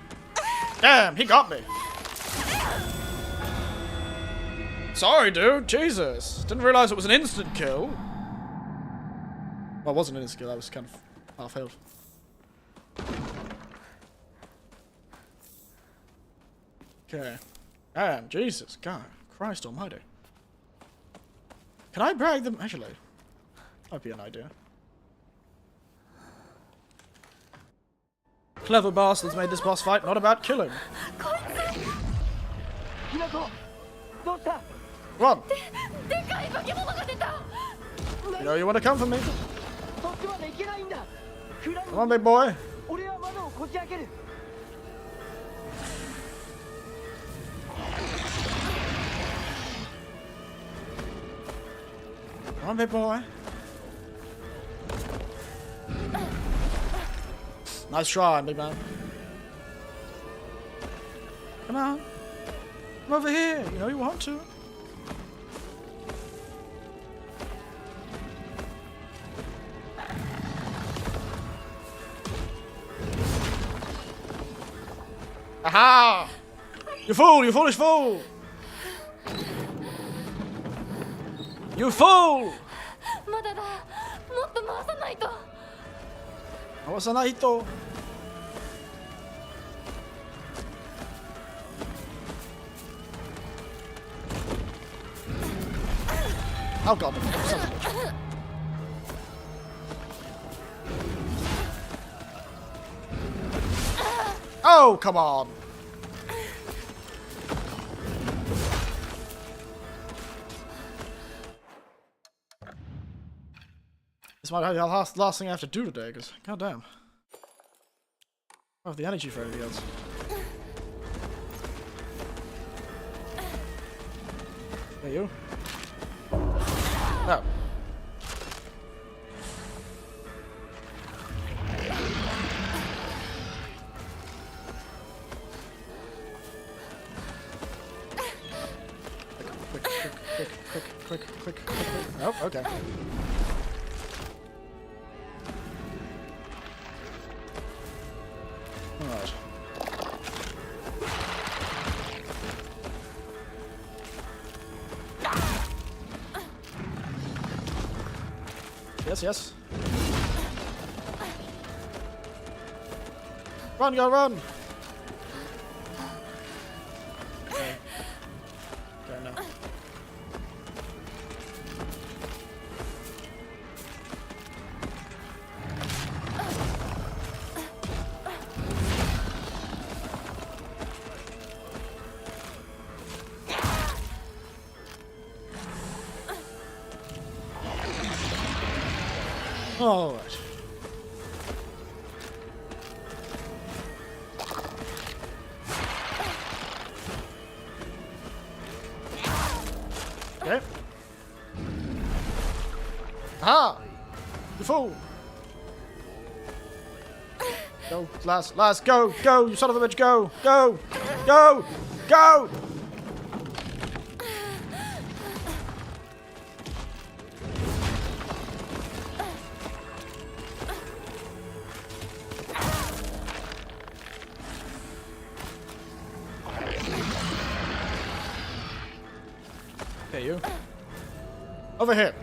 Damn, he got me. Sorry, dude. Jesus. Didn't realize it was an instant kill. Well, it wasn't an instant kill. That was kind of half-healed. Okay. Damn, Jesus. God. Christ almighty. Can I brag them? Actually, that'd be an idea. Clever bastards made this boss fight not about killing. 港どうした Come on. でかい化け物が出た You know you want to come for me? そっちまで行けないんだ蔵に Come on, big boy. 俺は窓をこじ開ける Come on, big boy. Nice try, big man. Come on. Come over here. You know you want to. Aha! You fool! You foolish fool! You fool! まだだもっと回さないと What's the night though? Oh god. Son of a bitch. Oh, come on. This might be the last thing I have to do today, because, goddamn. I don't have the energy for anything else. Hey, you. No. quick. Oh, okay. Alright. Yes, yes. Run, go, run! Okay. Okay, no. All right. Okay. Aha! You fool! Go, last, go, you son of a bitch, go! Go! Okay, you. Over here.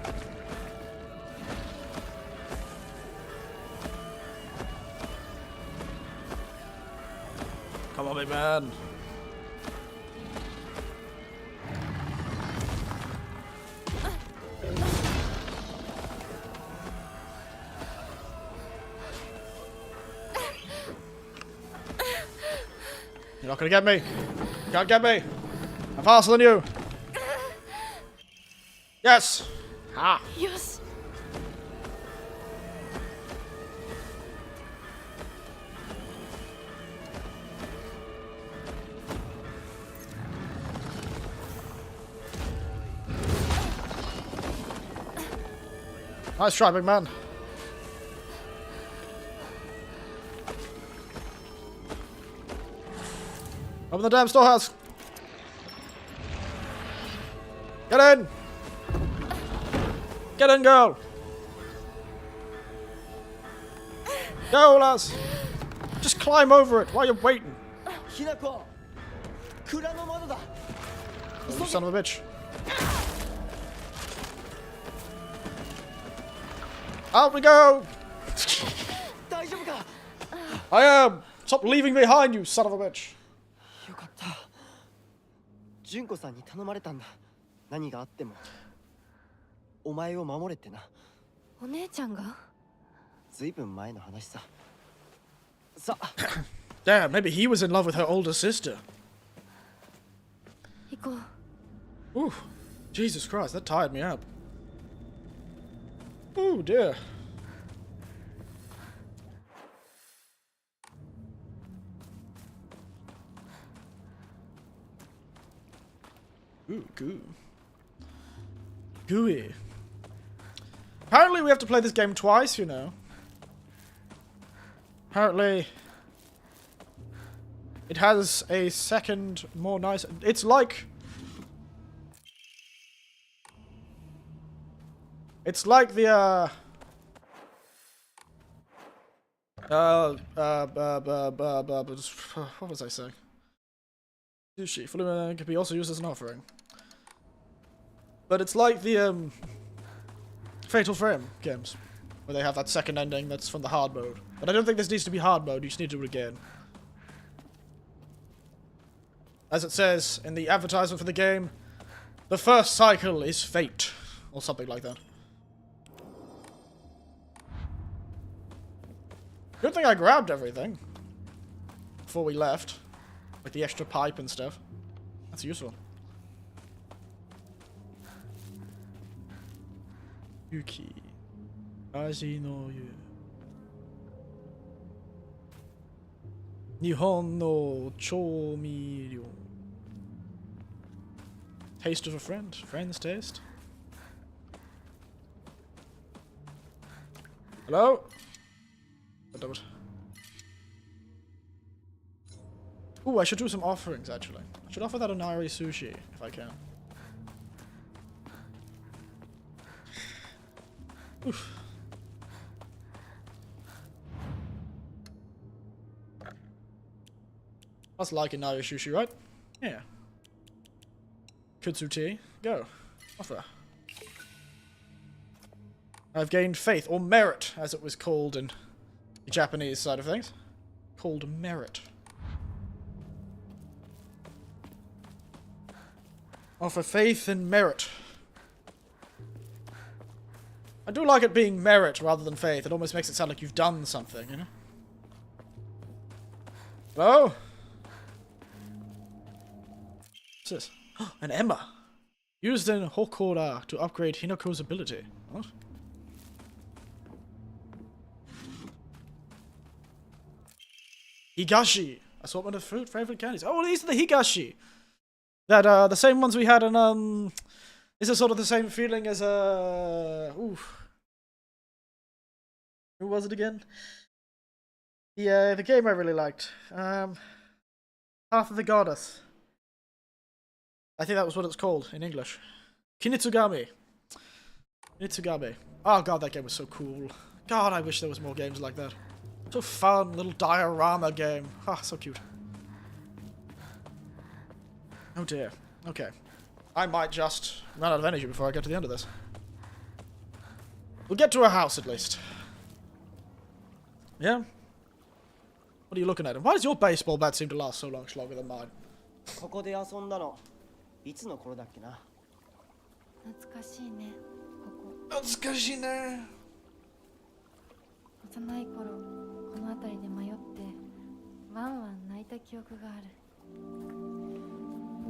Come on, big man. You're not gonna get me. You can't get me. I'm faster than you. Yes! Ah! よし Nice try, big man. Open the damn storehouse. Get in! Get in, girl! Go, lass! Just climb over it while you're waiting. ひなこ蔵の窓だ You son of a bitch. Out we go! 大丈夫か I am! Stop leaving me behind, you son of a bitch! よかった純子さんに頼まれたんだ何があってもお前を守れってなお姉ちゃんがずいぶん前の話ささ Damn, maybe he was in love with her older sister. 行こう Ooh, Jesus Christ, that tired me up. Oh dear. Ooh, goo. Gooey. Apparently we have to play this game twice, you know. Apparently it has a second, more nice... It's like... It's like the, what was I saying? Sushi. Fully can be also used as an offering. But it's like the, Fatal Frame games, where they have that second ending that's from the hard mode. But I don't think this needs to be hard mode, you just need to do it again. As it says in the advertisement for the game, the first cycle is fate, or something like that. Good thing I grabbed everything before we left. Like the extra pipe and stuff. That's useful. Yuki. Aji no yu. Nihon no choumiryo. Taste of a friend. Friend's taste. Hello? Ooh, I should do some offerings, actually. I should offer that onari sushi, if I can. Oof. That's like an Irish sushi, right? Yeah. Kutsuti, go. Offer. I've gained faith, or merit, as it was called in the Japanese side of things. Called merit. Offer faith and merit. I do like it being merit rather than faith. It almost makes it sound like you've done something, you know? Hello? What's this? An Emma. Used in Hokora to upgrade Hinako's ability. What? Higashi. Assortment of fruit, favorite candies. Oh, these are the Higashi. That, the same ones we had in, This is sort of the same feeling as, Ooh. Who was it again? The game I really liked. Path of the Goddess. I think that was what it's called in English. Kinitsugami. Kinitsugami. Oh god, that game was so cool. God, I wish there was more games like that. So fun, little diorama game. Ah, so cute. Oh dear. Okay. I might just run out of energy before I get to the end of this. We'll get to a house at least. Yeah? What are you looking at? Why does your baseball bat seem to last so much longer than mine? ここで遊んだのいつの頃だっけな。懐かしいね、ここ。懐かしいね。幼い頃この辺りで迷ってワンワン泣いた記憶がある。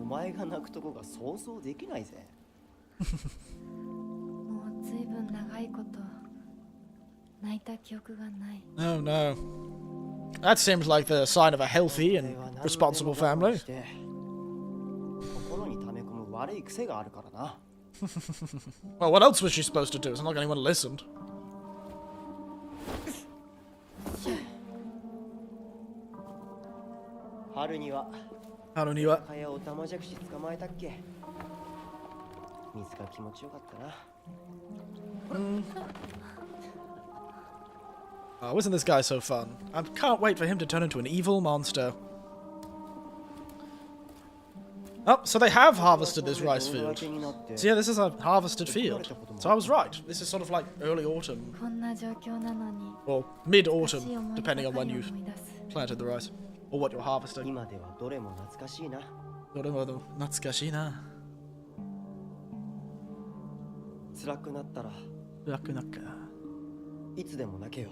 お前が泣くとこが想像できないぜ。もうずいぶん長いこと泣いた記憶がない。 Oh no. That seems like the sign of a healthy and responsible family. 心に溜め込む悪い癖があるからな。Well, what else was she supposed to do? It's not like anyone listened. 春には Haruniwa. 蚊やオタマジャクシ捕まえたっけ。水が気持ちよかったな。Oh, isn't this guy so fun? I can't wait for him to turn into an evil monster. Oh, so they have harvested this rice field. So yeah, this is a harvested field. So I was right. This is sort of like early autumn. こんな状況なのに Or mid-autumn, depending on when you planted the rice. Or what you're harvesting. 今ではどれも懐かしいな。辛くなったらいつでも泣けよ。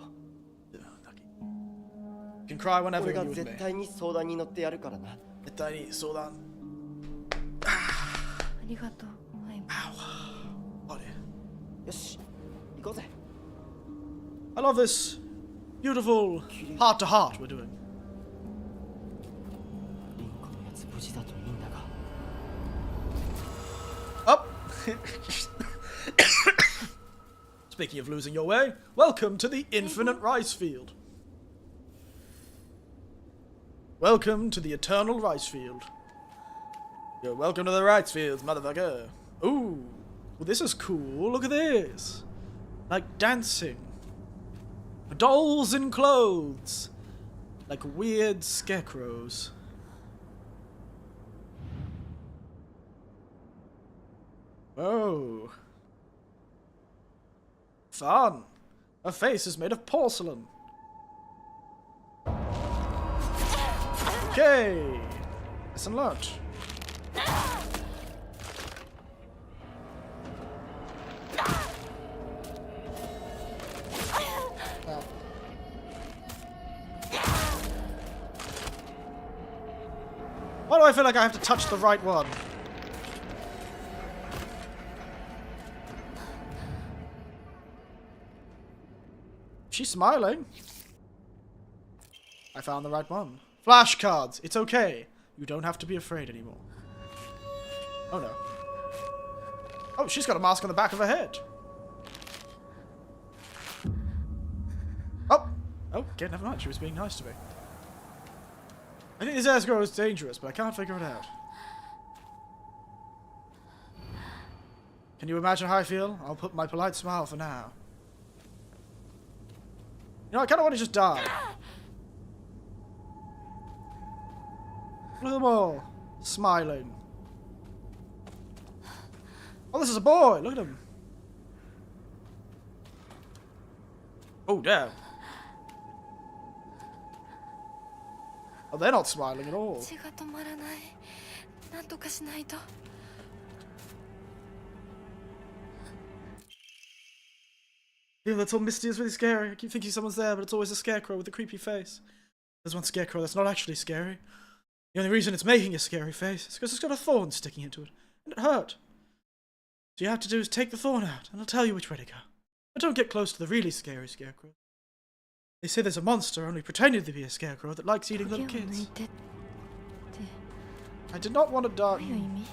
You can cry whenever 俺 you が with 絶 me. 対に相談に乗ってやるからな。絶対に相談。ありがとう、マイム。よし、行こうぜ。I love this beautiful heart to heart we're doing. リンコのやつ無事だといいんだが。Up. Speaking of losing your way, welcome to the infinite rice field. Welcome to the eternal rice field. You're welcome to the rice fields, motherfucker. Ooh, well, this is cool. Look at this. Like dancing. Dolls in clothes. Like weird scarecrows. Oh. Fun. Her face is made of porcelain. Okay. Lesson learnt. Why do I feel like I have to touch the right one? She's smiling. I found the right one. Flashcards. It's okay. You don't have to be afraid anymore. Oh no. Oh, she's got a mask on the back of her head. Oh. Oh, okay, never mind. She was being nice to me. I think this Escrow is dangerous, but I can't figure it out. Can you imagine how I feel? I'll put my polite smile for now. You know, I kind of want to just die. Look at them all. Smiling. Oh, this is a boy. Look at him. Oh, damn. Oh, they're not smiling at all. 血が止まらない。なんとかしないと。Yeah, that's all misty is really scary. I keep thinking someone's there, but it's always a scarecrow with a creepy face. There's one scarecrow that's not actually scary. The only reason it's making a scary face is because it's got a thorn sticking into it, and it hurt. So you have to do is take the thorn out, and I'll tell you which way to go. But don't get close to the really scary scarecrow. They say there's a monster only pretending to be a scarecrow that likes eating little 影を抜い kids. てって I did not want to どう die. いう意味？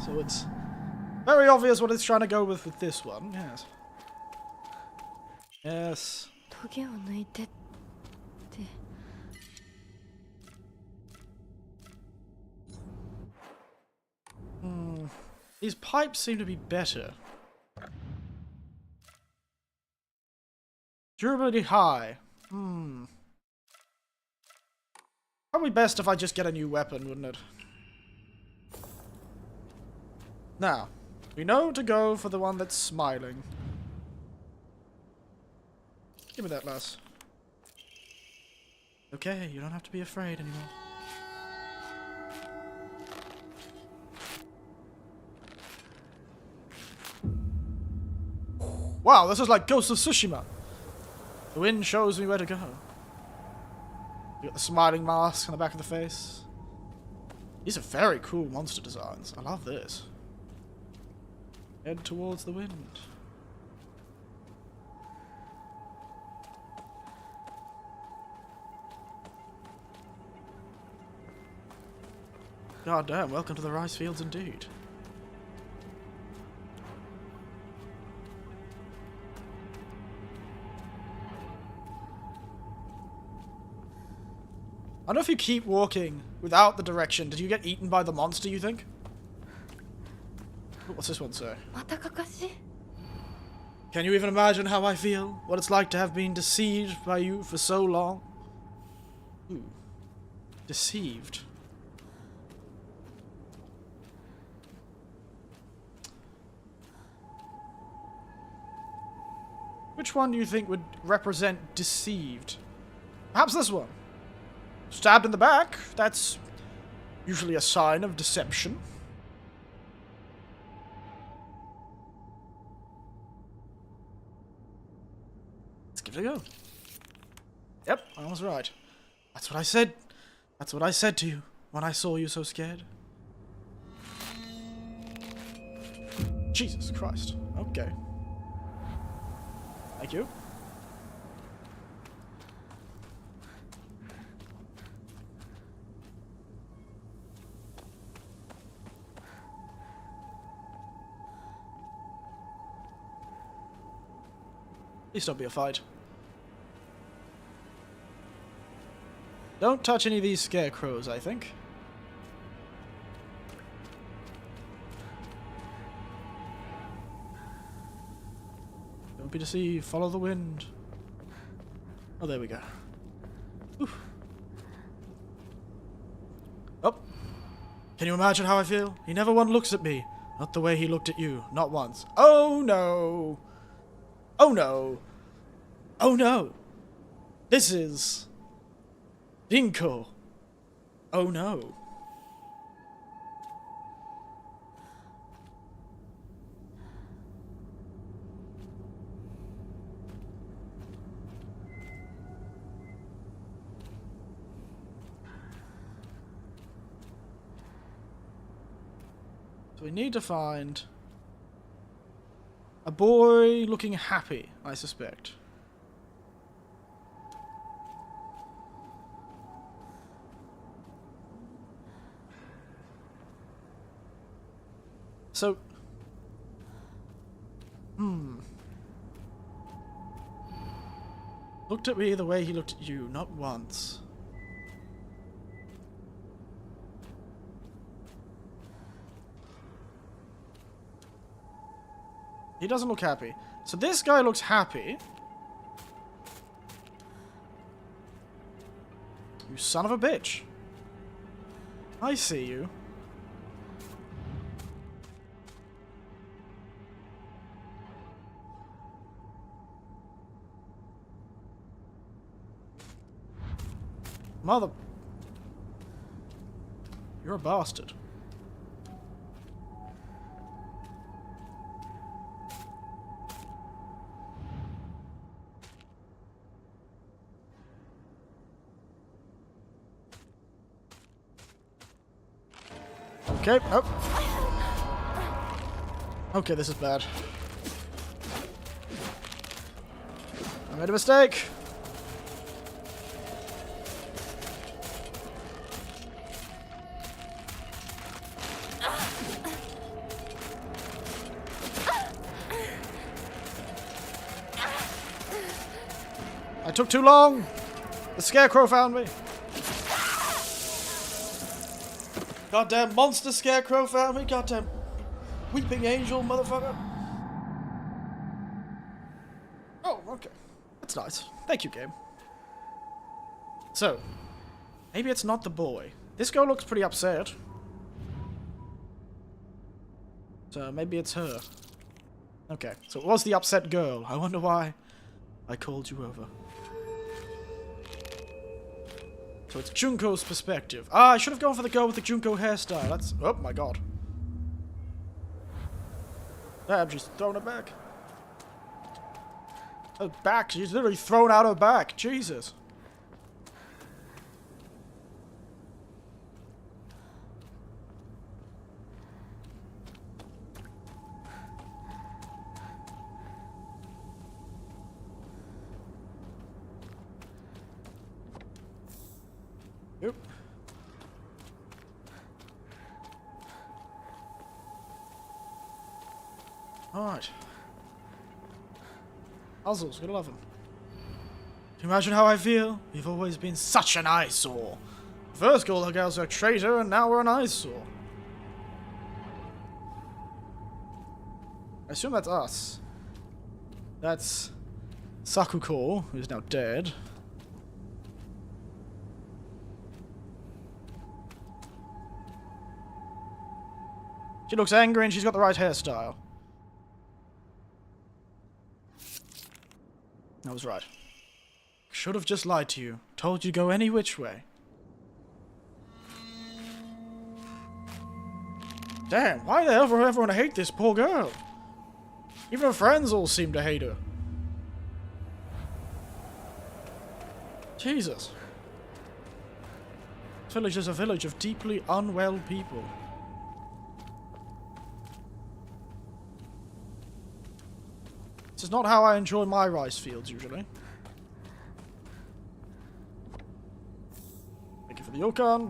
So it's very obvious what it's trying to go with this one. Yes. Yes. トゲを抜いてって。 These pipes seem to be better. Durability high. Probably best if I just get a new weapon, wouldn't it? Now, we know to go for the one that's smiling. Give me that, lass. Okay, you don't have to be afraid anymore. Wow, this is like Ghost of Tsushima. The wind shows me where to go. You got the smiling mask on the back of the face. These are very cool monster designs. I love this. Head towards the wind. God damn, welcome to the rice fields indeed. I don't know if you keep walking without the direction. Did you get eaten by the monster, you think? What's this one say? またかかし？ Can you even imagine how I feel? What it's like to have been deceived by you for so long? Ooh. Deceived. Which one do you think would represent deceived? Perhaps this one. Stabbed in the back. That's usually a sign of deception. Let's give it a go. Yep, I was right. That's what I said. That's what I said to you when I saw you so scared. Jesus Christ. Okay. Thank you. Please don't be a fight. Don't touch any of these scarecrows, I think. Don't be deceived. Follow the wind. Oh, there we go. Oof. Oh. Can you imagine how I feel? He never once looks at me. Not the way he looked at you. Not once. Oh, no. Oh, no. Oh, no. This is... Rinko. Oh, no. So we need to find a boy looking happy, I suspect. So, looked at me the way he looked at you, not once. He doesn't look happy. So this guy looks happy. You son of a bitch. I see you. Mother... You're a bastard. Okay, oh. Okay, this is bad. I made a mistake. I took too long. The scarecrow found me. Goddamn monster scarecrow found me. Goddamn weeping angel motherfucker. Oh, okay. That's nice. Thank you, game. So, maybe it's not the boy. This girl looks pretty upset. So maybe it's her. Okay, so it was the upset girl. I wonder why I called you over. So it's Junko's perspective. Ah, I should have gone for the girl with the Junko hairstyle. That's... Oh my god. Damn, she's thrown it back. Her back, she's literally thrown out her back. Jesus. Yep. Alright. Puzzles, gotta love them. Can you imagine how I feel? We've always been such an eyesore. First girl was a traitor, and now we're an eyesore. I assume that's us. That's Sakuko, who's now dead. She looks angry and she's got the right hairstyle. I was right. Should have just lied to you. Told you to go any which way. Damn, why the hell would everyone hate this poor girl? Even her friends all seem to hate her. Jesus. This village is a village of deeply unwell people. This is not how I enjoy my rice fields, usually. Thank you for the Yukon.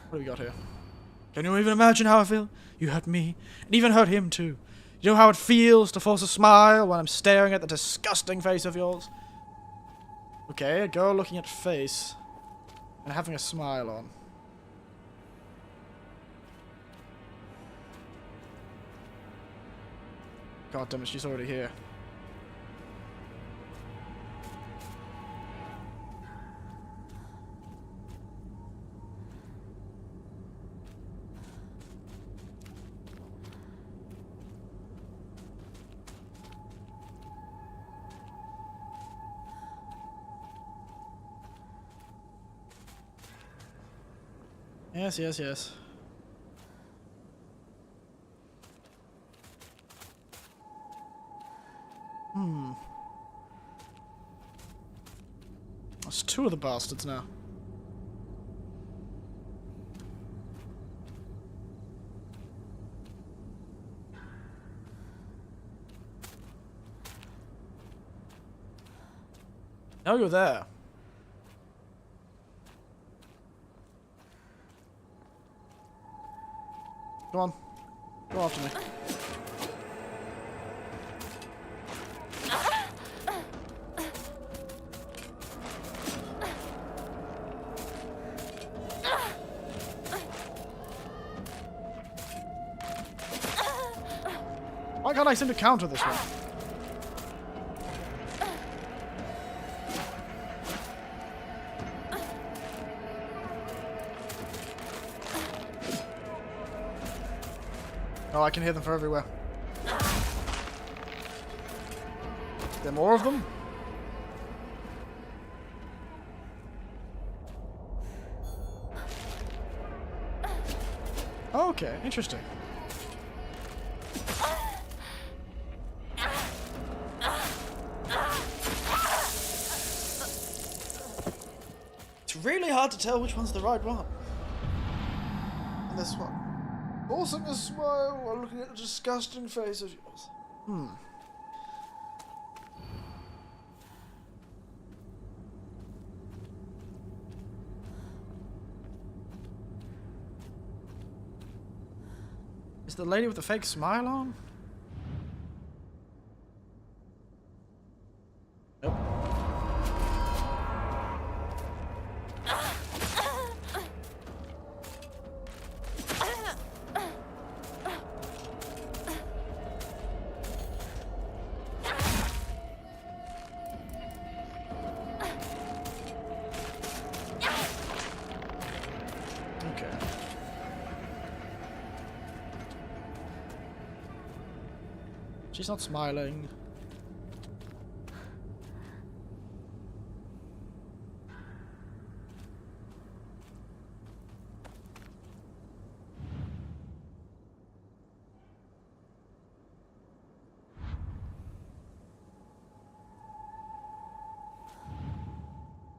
What do we got here? Can you even imagine how I feel? You hurt me, and even hurt him too. You know how it feels to force a smile when I'm staring at the disgusting face of yours? Okay, a girl looking at face and having a smile on. God damn it, she's already here. Yes, yes, yes. That's two of the bastards now. Now you're there. Come on. Go after me. Why can't I seem to counter this one? Oh, I can hear them from everywhere. There more of them? Okay, interesting. It's really hard to tell which one's the right one. And this one. Forcing a smile while looking at the disgusting face of yours. Is the lady with the fake smile on? Nope. Okay. She's not smiling.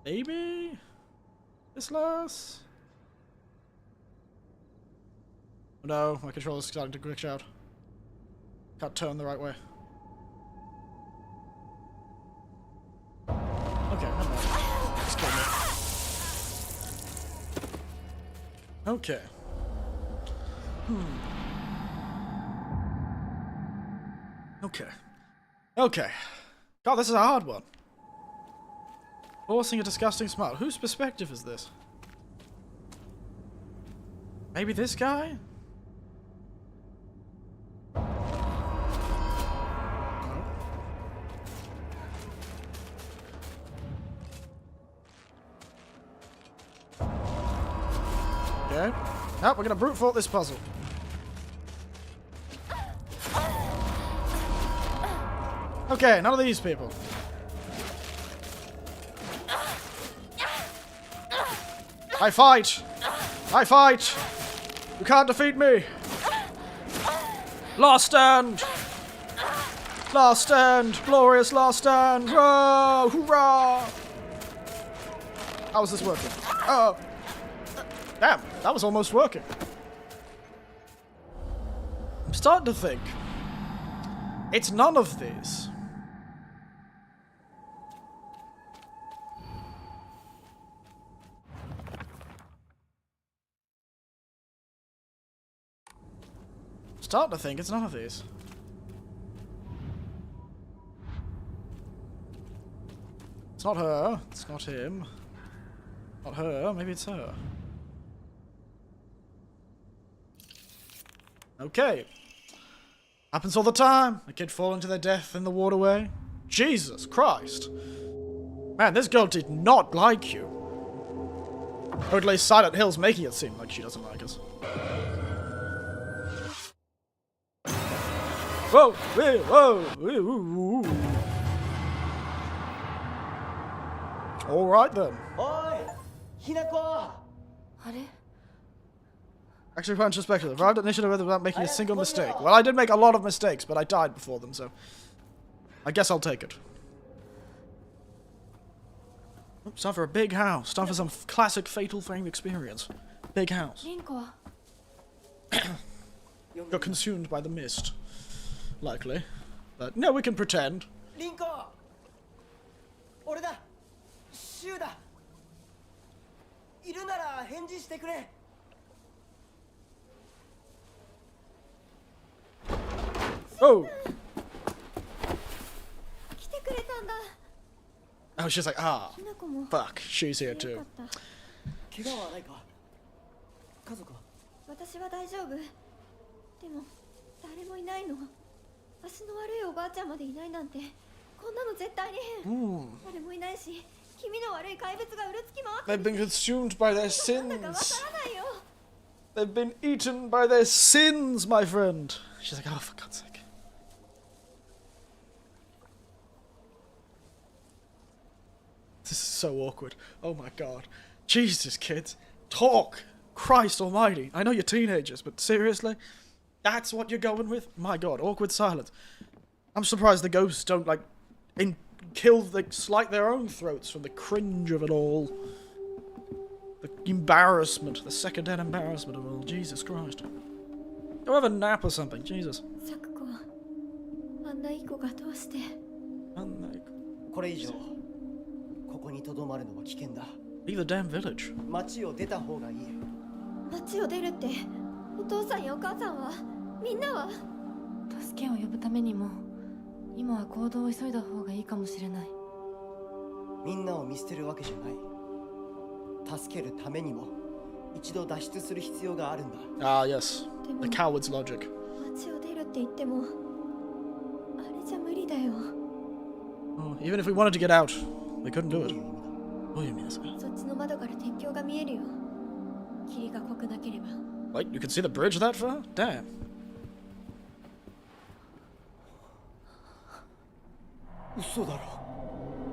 Maybe this last? Oh no, my controller's starting to glitch out. Can't turn the right way. Okay, never mind. Just kill me. Okay. Okay. Okay. God, this is a hard one. Forcing a disgusting smile. Whose perspective is this? Maybe this guy? Okay. Oh, we're gonna brute force this puzzle. Okay, none of these people. I fight! I fight! You can't defeat me! Last stand! Last stand! Glorious last stand! Hurrah! Hoorah! How is this working? Oh! Damn, that was almost working. I'm starting to think it's none of these. Starting to think it's none of these. It's not her. It's not him. Not her. Maybe it's her. Okay. Happens all the time. A kid falling to their death in the waterway. Jesus Christ. Man, this girl did not like you. Or at least Silent Hill's making it seem like she doesn't like us. Whoa! Whoa! Whoa! Whoa! Alright then. Oi! Hinako! あれ Actually, quite speculative. Arrived at initiative without making a single mistake. Well, I did make a lot of mistakes, but I died before them, so I guess I'll take it. Oops, time for a big house. Time for some classic Fatal Frame experience. Big house. リンコは Got consumed by the mist. Likely. But no, we can pretend. リンコ俺だシュウだいるなら返事してくれ Oh! 来てくれたんだ Oh, she's like, ah, ひなこも fuck, she's here よ too. かった怪我はないか家族は私は大丈夫でも誰もいないの足の悪いおばあちゃんまでいないなんて、こんなの絶対に変。 Hmm. 誰もいないし、気味の悪い怪物がうるつき回っ They've て been consumed by their なんだかわか sins. らないよ。 They've been eaten by their sins, my friend. She's like, oh, for God's sake. This is so awkward. Oh my God. Jesus, kids. Talk. Christ almighty. I know you're teenagers, but seriously? That's what you're going with? My God, awkward silence. I'm surprised the ghosts don't, like, slice their own throats from the cringe of it all. The embarrassment, the second-hand embarrassment of it all. Jesus Christ. Go have a nap or something, Jesus. サクコはあんないい子がどうして。これ以上ここにとどまるのは危険だ。 Leave the damn village. 町を出た方がいい。町を出るって、お父さんやお母さんは、みんなは。助けを呼ぶためにも、今は行動を急いだ方がいいかもしれない。みんなを見捨てるわけじゃない。助けるためにも一度脱出する必要があるんだ。Ah, yes. The coward's logic. 町を出るって言っても、あれじゃ無理だよ。 Oh, even if we wanted to get out, we couldn't do どう it. いう意味だ。 What do you mean? そっちの窓から天井が見えるよ。霧が濃くなければ。 Wait, you can see the bridge that far? Damn. 嘘だろ。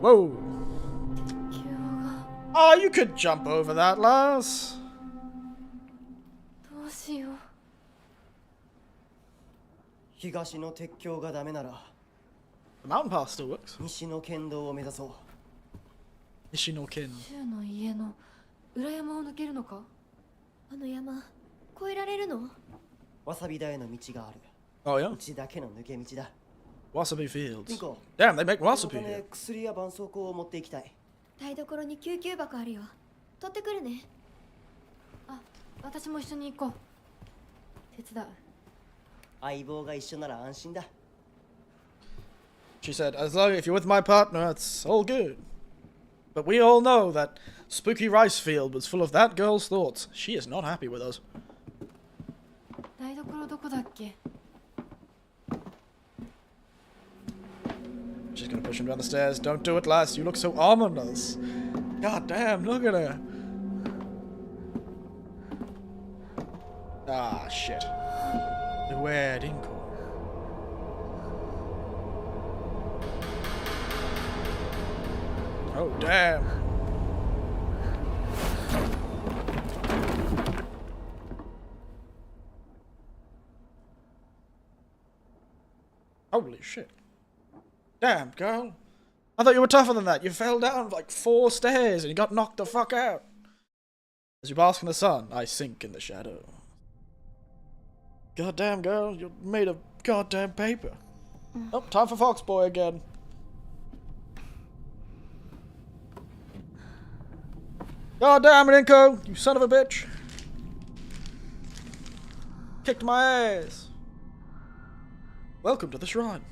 Whoa. 急が Oh, you could jump over that, Lars. どうしよう。東の鉄橋がダメなら The mountain path still works. 西の県道を目指そう。 Ishinokin. 柊の家の裏山を抜けるのか。あの山越えられるの。わさび田への道がある。 Oh, yeah? うちだけの抜け道だ。 Wasabi fields. リンコ、 Damn, they make その wasabi ため here. 薬や絆創膏を持っていきたい。台所に救急箱あるよ。取ってくるね。あ、私も一緒に行こう。手伝う。相棒が一緒なら安心だ。 She said, as long if you're with my partner, it's all good. But we all know that Spooky Rice Field was full of that girl's thoughts. She is not happy with us. 台所どこだっけ。 She's gonna push him down the stairs. Don't do it, lass. You look so ominous. God damn, look at her. Ah, shit. The wedding call. Oh, damn. Holy shit. Damn, girl. I thought you were tougher than that. You fell down like 4 stairs and you got knocked the fuck out. As you bask in the sun, I sink in the shadow. Goddamn, girl, you're made of goddamn paper. Oh, time for Foxboy again. Goddamn it, Inko, you son of a bitch. Kicked my ass. Welcome to the shrine.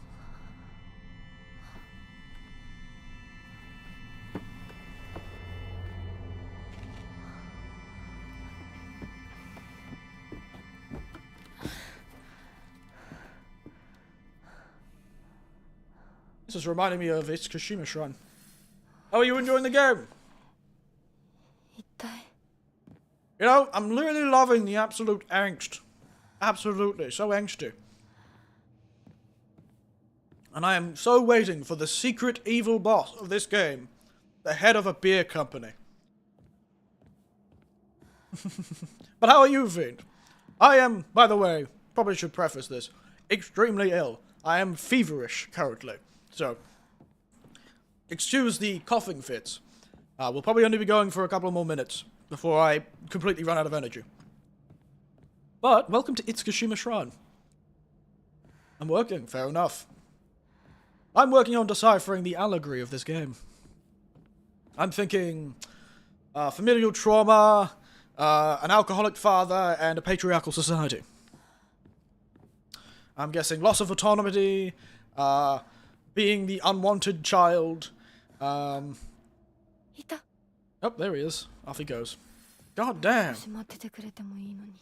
This is reminding me of Itsukushima Shrine. How are you enjoying the game? 一体。 You know, I'm really loving the absolute angst. Absolutely, so angsty. And I am so waiting for the secret evil boss of this game, the head of a beer company. But how are you, Fiend? I am, by the way, probably should preface this, extremely ill. I am feverish currently, so excuse the coughing fits. We'll probably only be going for a couple more minutes before I completely run out of energy. But welcome to Itsukushima Shrine. I'm working, fair enough. I'm working on deciphering the allegory of this game. I'm thinking familial trauma, an alcoholic father, and a patriarchal society. I'm guessing loss of autonomy, being the unwanted child. いた。 Oh, there he is. Off he goes. God damn. 閉まっててくれてもいいのに。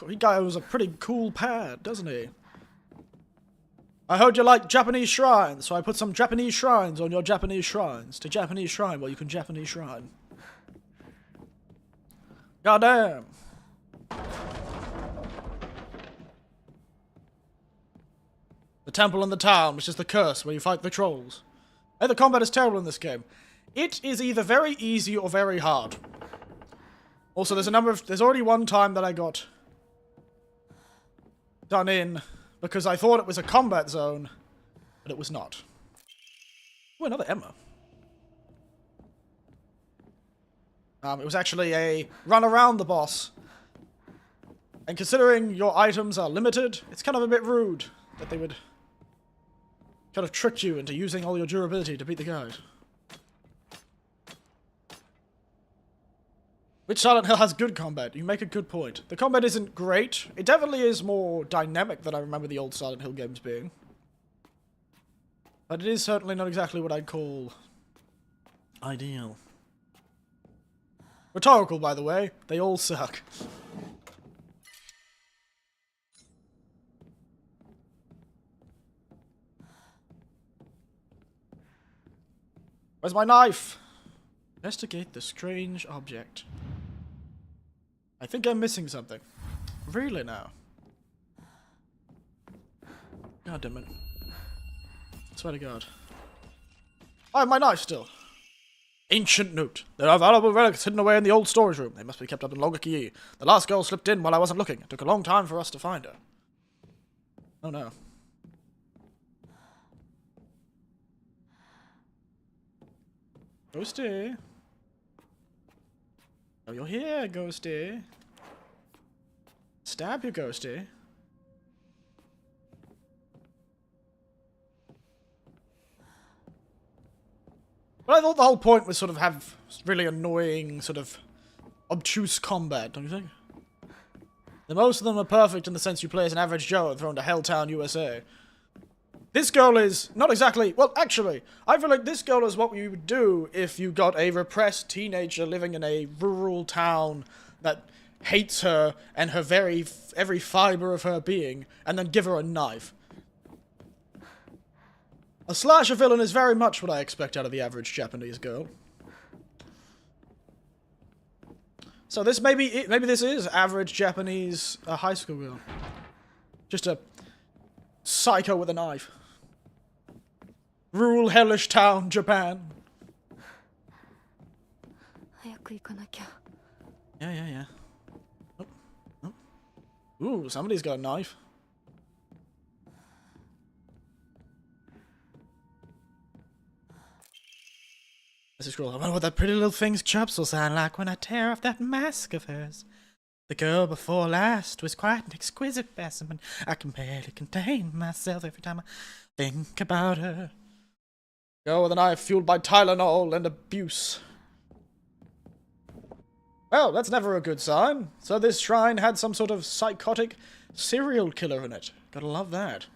He goes a pretty cool pad, doesn't he? I heard you like Japanese shrines, so I put some Japanese shrines on your Japanese shrines. To Japanese shrine, well, you can Japanese shrine. Goddamn. The temple in the town, which is the curse where you fight the trolls. Hey, the combat is terrible in this game. It is either very easy or very hard. Also, there's already one time that I got done in because I thought it was a combat zone, but it was not. Ooh, another Emma. It was actually a run around the boss. And considering your items are limited, it's kind of a bit rude that they would kind of trick you into using all your durability to beat the guys. Which Silent Hill has good combat? You make a good point. The combat isn't great. It definitely is more dynamic than I remember the old Silent Hill games being. But it is certainly not exactly what I'd call ideal. Rhetorical, by the way. They all suck. Where's my knife? Investigate the strange object. I think I'm missing something. Really now? God damn it. Swear to God. I have my knife still. Ancient note. There are valuable relics hidden away in the old storage room. They must be kept up in Logaki. The last girl slipped in while I wasn't looking. It took a long time for us to find her. Oh no. Ghosty. Oh, you're here, Ghosty. Stab you, Ghosty. But I thought the whole point was sort of have really annoying, sort of obtuse combat, don't you think? The most of them are perfect in the sense you play as an average Joe and thrown to Helltown, USA. This girl is not exactly... Well, actually, I feel like this girl is what you would do if you got a repressed teenager living in a rural town that hates her and her every fiber of her being, and then give her a knife. A slasher villain is very much what I expect out of the average Japanese girl. So this maybe this is average Japanese high school girl. Just a psycho with a knife. Rural hellish town, Japan. Yeah. Oh, oh. Ooh, somebody's got a knife. This is cool. I wonder what that pretty little thing's chops will sound like when I tear off that mask of hers. The girl before last was quite an exquisite specimen. I can barely contain myself every time I think about her. Girl with a knife fueled by Tylenol and abuse. Well, that's never a good sign. So this shrine had some sort of psychotic serial killer in it. Gotta love that.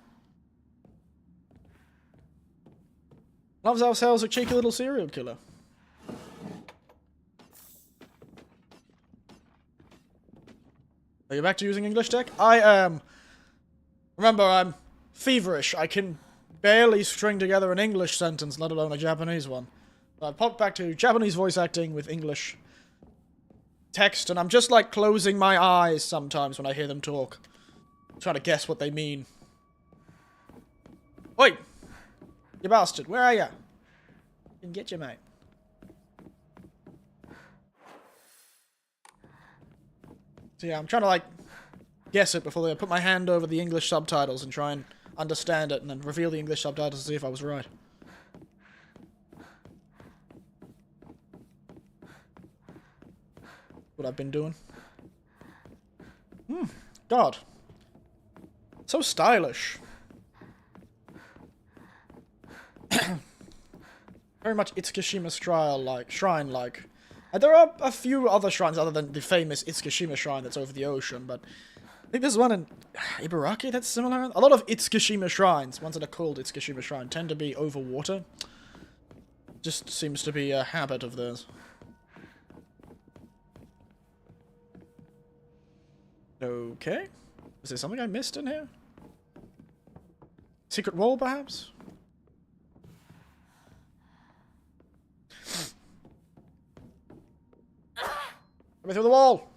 Loves ourselves a cheeky little serial killer. Are you back to using English tech? I am. Remember, I'm feverish. I can barely string together an English sentence, let alone a Japanese one. So I popped back to Japanese voice acting with English text, and I'm just like closing my eyes sometimes when I hear them talk. Trying to guess what they mean. Oi! You bastard, where are ya? Didn't get you, mate. So yeah, I'm trying to like guess it before I put my hand over the English subtitles and try and understand it and then reveal the English subtitles to see if I was right. What I've been doing. God. So stylish. Very much Itsukushima shrine-like. There are a few other shrines other than the famous Itsukushima shrine that's over the ocean, but I think there's one in Ibaraki that's similar. A lot of Itsukushima shrines, ones that are called Itsukushima shrine, tend to be over water. Just seems to be a habit of theirs. Okay. Is there something I missed in here? Secret wall, perhaps? Let me through the wall!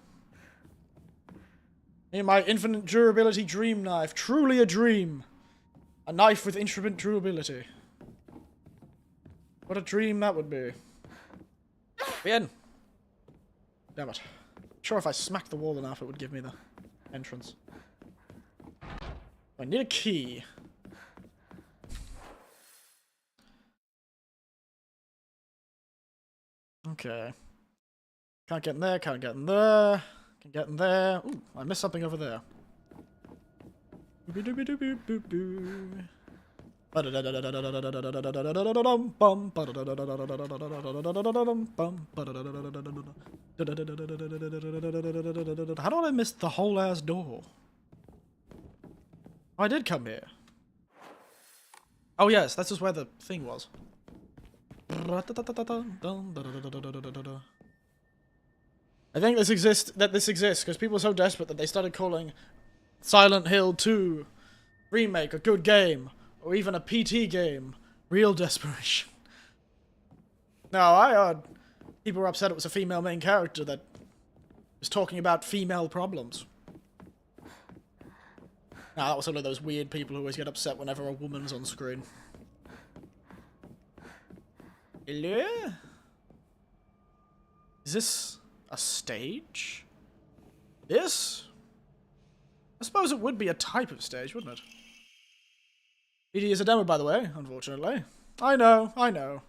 In my infinite durability dream knife. Truly a dream. A knife with infinite durability. What a dream that would be. Be in! Damn it. Sure, if I smacked the wall enough, it would give me the entrance. I need a key. Okay. Can't get in there, can't get in there. Can get in there. Ooh, I missed something over there. How did I miss the whole ass door? Oh, I did come here. Oh yes, this is where the thing was. I think this exists because people are so desperate that they started calling Silent Hill 2 remake a good game, or even a PT game. Real desperation. No, I heard people were upset it was a female main character that was talking about female problems. Nah, that was one of those weird people who always get upset whenever a woman's on screen. Hello? Is this a stage? This? I suppose it would be a type of stage, wouldn't it? PD is a demo, by the way, unfortunately. I know, I know.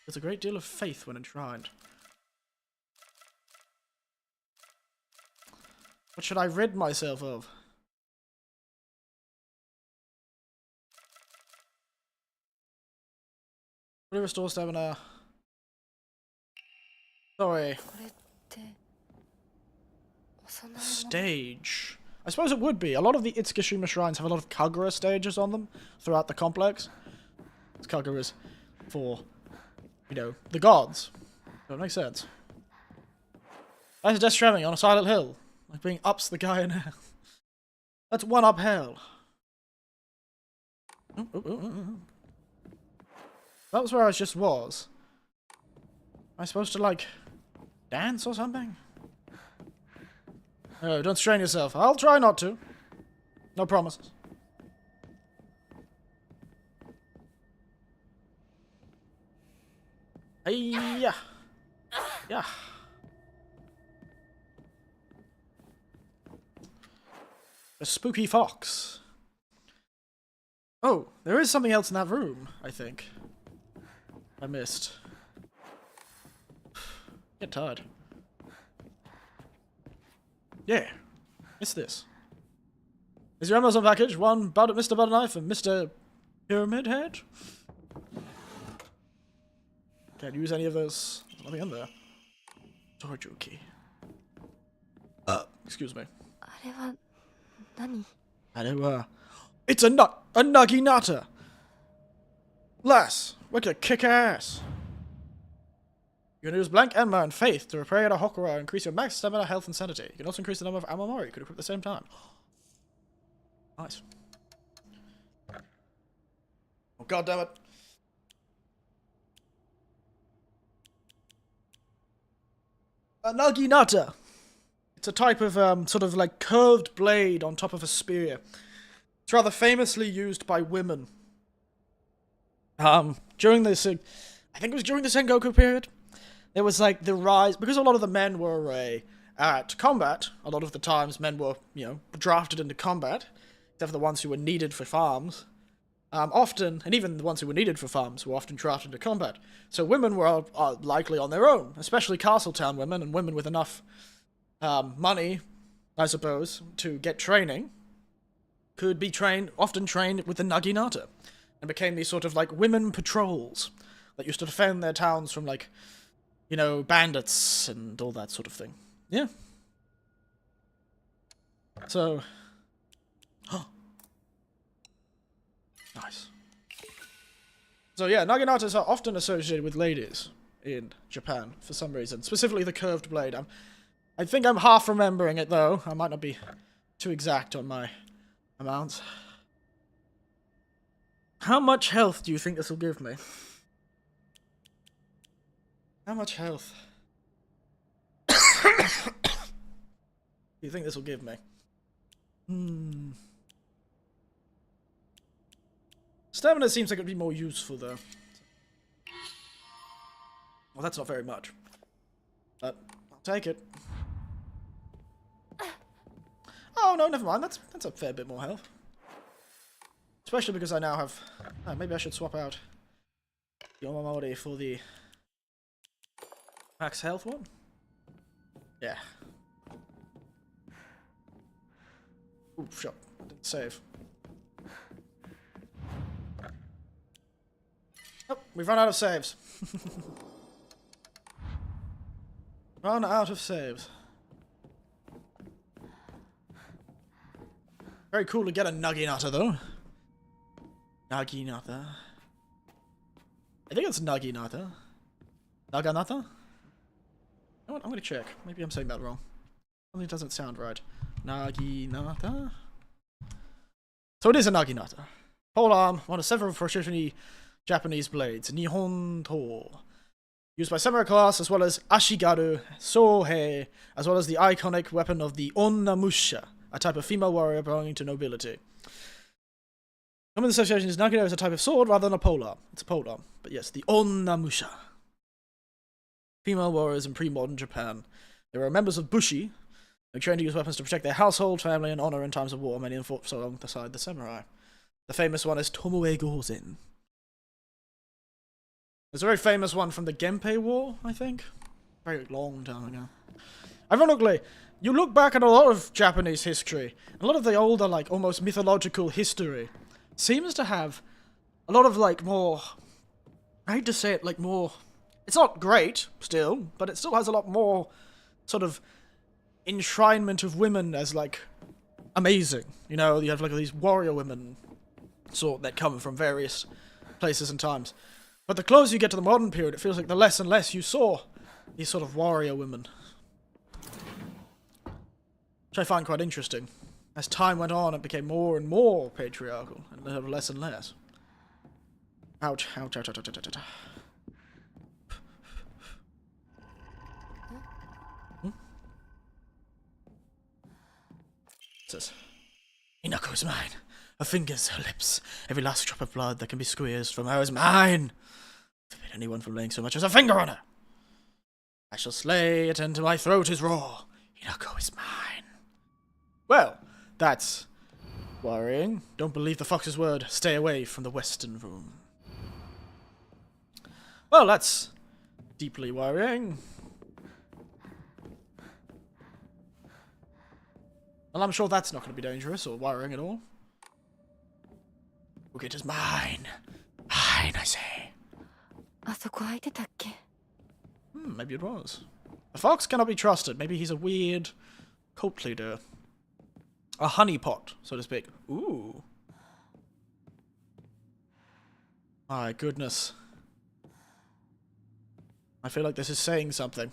There's a great deal of faith when enshrined. What should I rid myself of? Restore stamina. Sorry. Stage. I suppose it would be. A lot of the Itsukishima shrines have a lot of Kagura stages on them throughout the complex. It's Kaguras for, you know, the gods. So it makes sense. That's Death Stranding on a Silent Hill. Like being ups the guy in hell. That's one up hell. That was where I just was. Am I supposed to, like, dance or something? Oh, don't strain yourself. I'll try not to. No promises. Hey-ya! Yeah. A spooky fox. Oh, there is something else in that room, I think. I missed. Get tired. Yeah. It's this. Is your Amazon package? One Mr. Butterknife and Mr. Pyramid Head? Can't use any of those. Nothing in there. Storage key. Excuse me. It's a Naginata! Lass, we're gonna kick ass! You can use Blank Enma and Faith to repair a Hokura and increase your max stamina, health, and sanity. You can also increase the number of Amamori you could equip at the same time. Nice. Oh, god damn it. A Naginata! It's a type of, sort of like curved blade on top of a spear. It's rather famously used by women. During this, I think it was during the Sengoku period, there was like the rise, because a lot of the men were at combat, a lot of the times men were, you know, drafted into combat, except for the ones who were needed for farms. Often, and even the ones who were needed for farms were often drafted into combat. So women were likely on their own, especially Castletown women and women with enough money, I suppose, to get training, could be often trained with the Naginata, and became these sort of like women patrols that used to defend their towns from like, you know, bandits and all that sort of thing. Yeah. So, nice. So yeah, Naginatas are often associated with ladies in Japan for some reason, specifically the curved blade. I think I'm half remembering it, though. I might not be too exact on my amounts. How much health do you think this will give me? How much health do you think this will give me? Stamina seems like it would be more useful, though. Well, that's not very much. But I'll take it. Oh, no, never mind. That's a fair bit more health. Especially because I now have... Oh, maybe I should swap out the Omamori for the max health one. Yeah. Ooh, shot. Didn't save. Oh, we've run out of saves. Run out of saves. Very cool to get a Naginata, though. Naginata. I think it's Naginata. Naganata? You know what? I'm gonna check. Maybe I'm saying that wrong. Something doesn't sound right. Naginata? So it is a Naginata. Pole arm, one of several precision Japanese blades. Nihon To. Used by samurai class, as well as Ashigaru, Sohei, as well as the iconic weapon of the Onnamusha, a type of female warrior belonging to nobility. Common association is Nagino as a type of sword rather than a polearm. It's a polearm. But yes, the Onnamusha. Female warriors in pre-modern Japan. They were members of Bushi, who trained to use weapons to protect their household, family, and honor in times of war. Many of them fought alongside the samurai. The famous one is Tomoe Gozen. There's a very famous one from the Genpei War, I think. Very long time ago. Ironically, you look back at a lot of Japanese history, a lot of the older, like, almost mythological history seems to have a lot of, like, more... I hate to say it, like, more... It's not great, still, but it still has a lot more sort of enshrinement of women as, like, amazing. You know, you have, like, these warrior women sort that come from various places and times. But the closer you get to the modern period, it feels like the less and less you saw these sort of warrior women. Which I find quite interesting. As time went on, it became more and more patriarchal, and less and less. Ouch, ouch, ouch, ouch, ouch, ouch, ouch. Says, Inako is mine. Her fingers, her lips, every last drop of blood that can be squeezed from her is mine. Forbid anyone from laying so much as a finger on her. I shall slay it until my throat is raw. Inako is mine. Well, that's worrying. Don't believe the fox's word. Stay away from the western room. Well, that's deeply worrying. Well, I'm sure that's not going to be dangerous or worrying at all. Look, it is mine. Mine, I say. Maybe it was. The fox cannot be trusted. Maybe he's a weird cult leader. A honeypot, so to speak. Ooh. My goodness. I feel like this is saying something.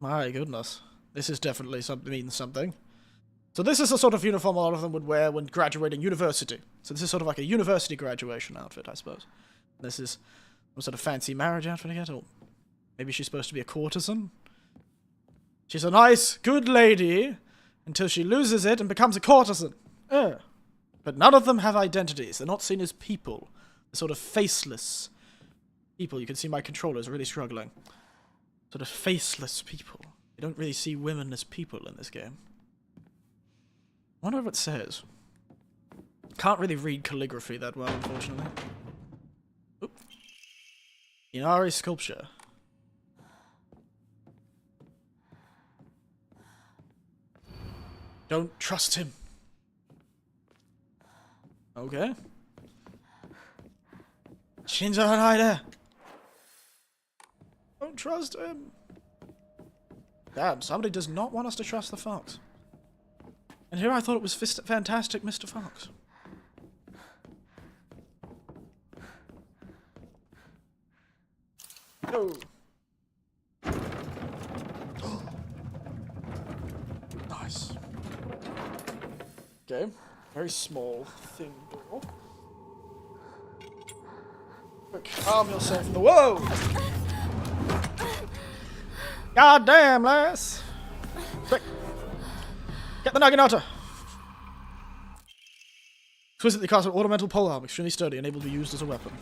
My goodness. This is definitely means something. So this is the sort of uniform a lot of them would wear when graduating university. So this is sort of like a university graduation outfit, I suppose. This is some sort of fancy marriage outfit again, or maybe she's supposed to be a courtesan? She's a nice, good lady until she loses it and becomes a courtesan. But none of them have identities. They're not seen as people. They're sort of faceless people. You can see my controller's really struggling. Sort of faceless people. You don't really see women as people in this game. I wonder what it says. Can't really read calligraphy that well, unfortunately. Oop. Inari sculpture. Don't trust him. Okay. Shinzo Hanada. Don't trust him. Damn, somebody does not want us to trust the fox. And here I thought it was fantastic Mr. Fox. Go. Nice. Okay. Very small, thin door. Quick, calm yourself in the whoa! God damn, lass! Quick! Get the Naginata! Exquisitely cast an ornamental polearm, extremely sturdy and able to be used as a weapon.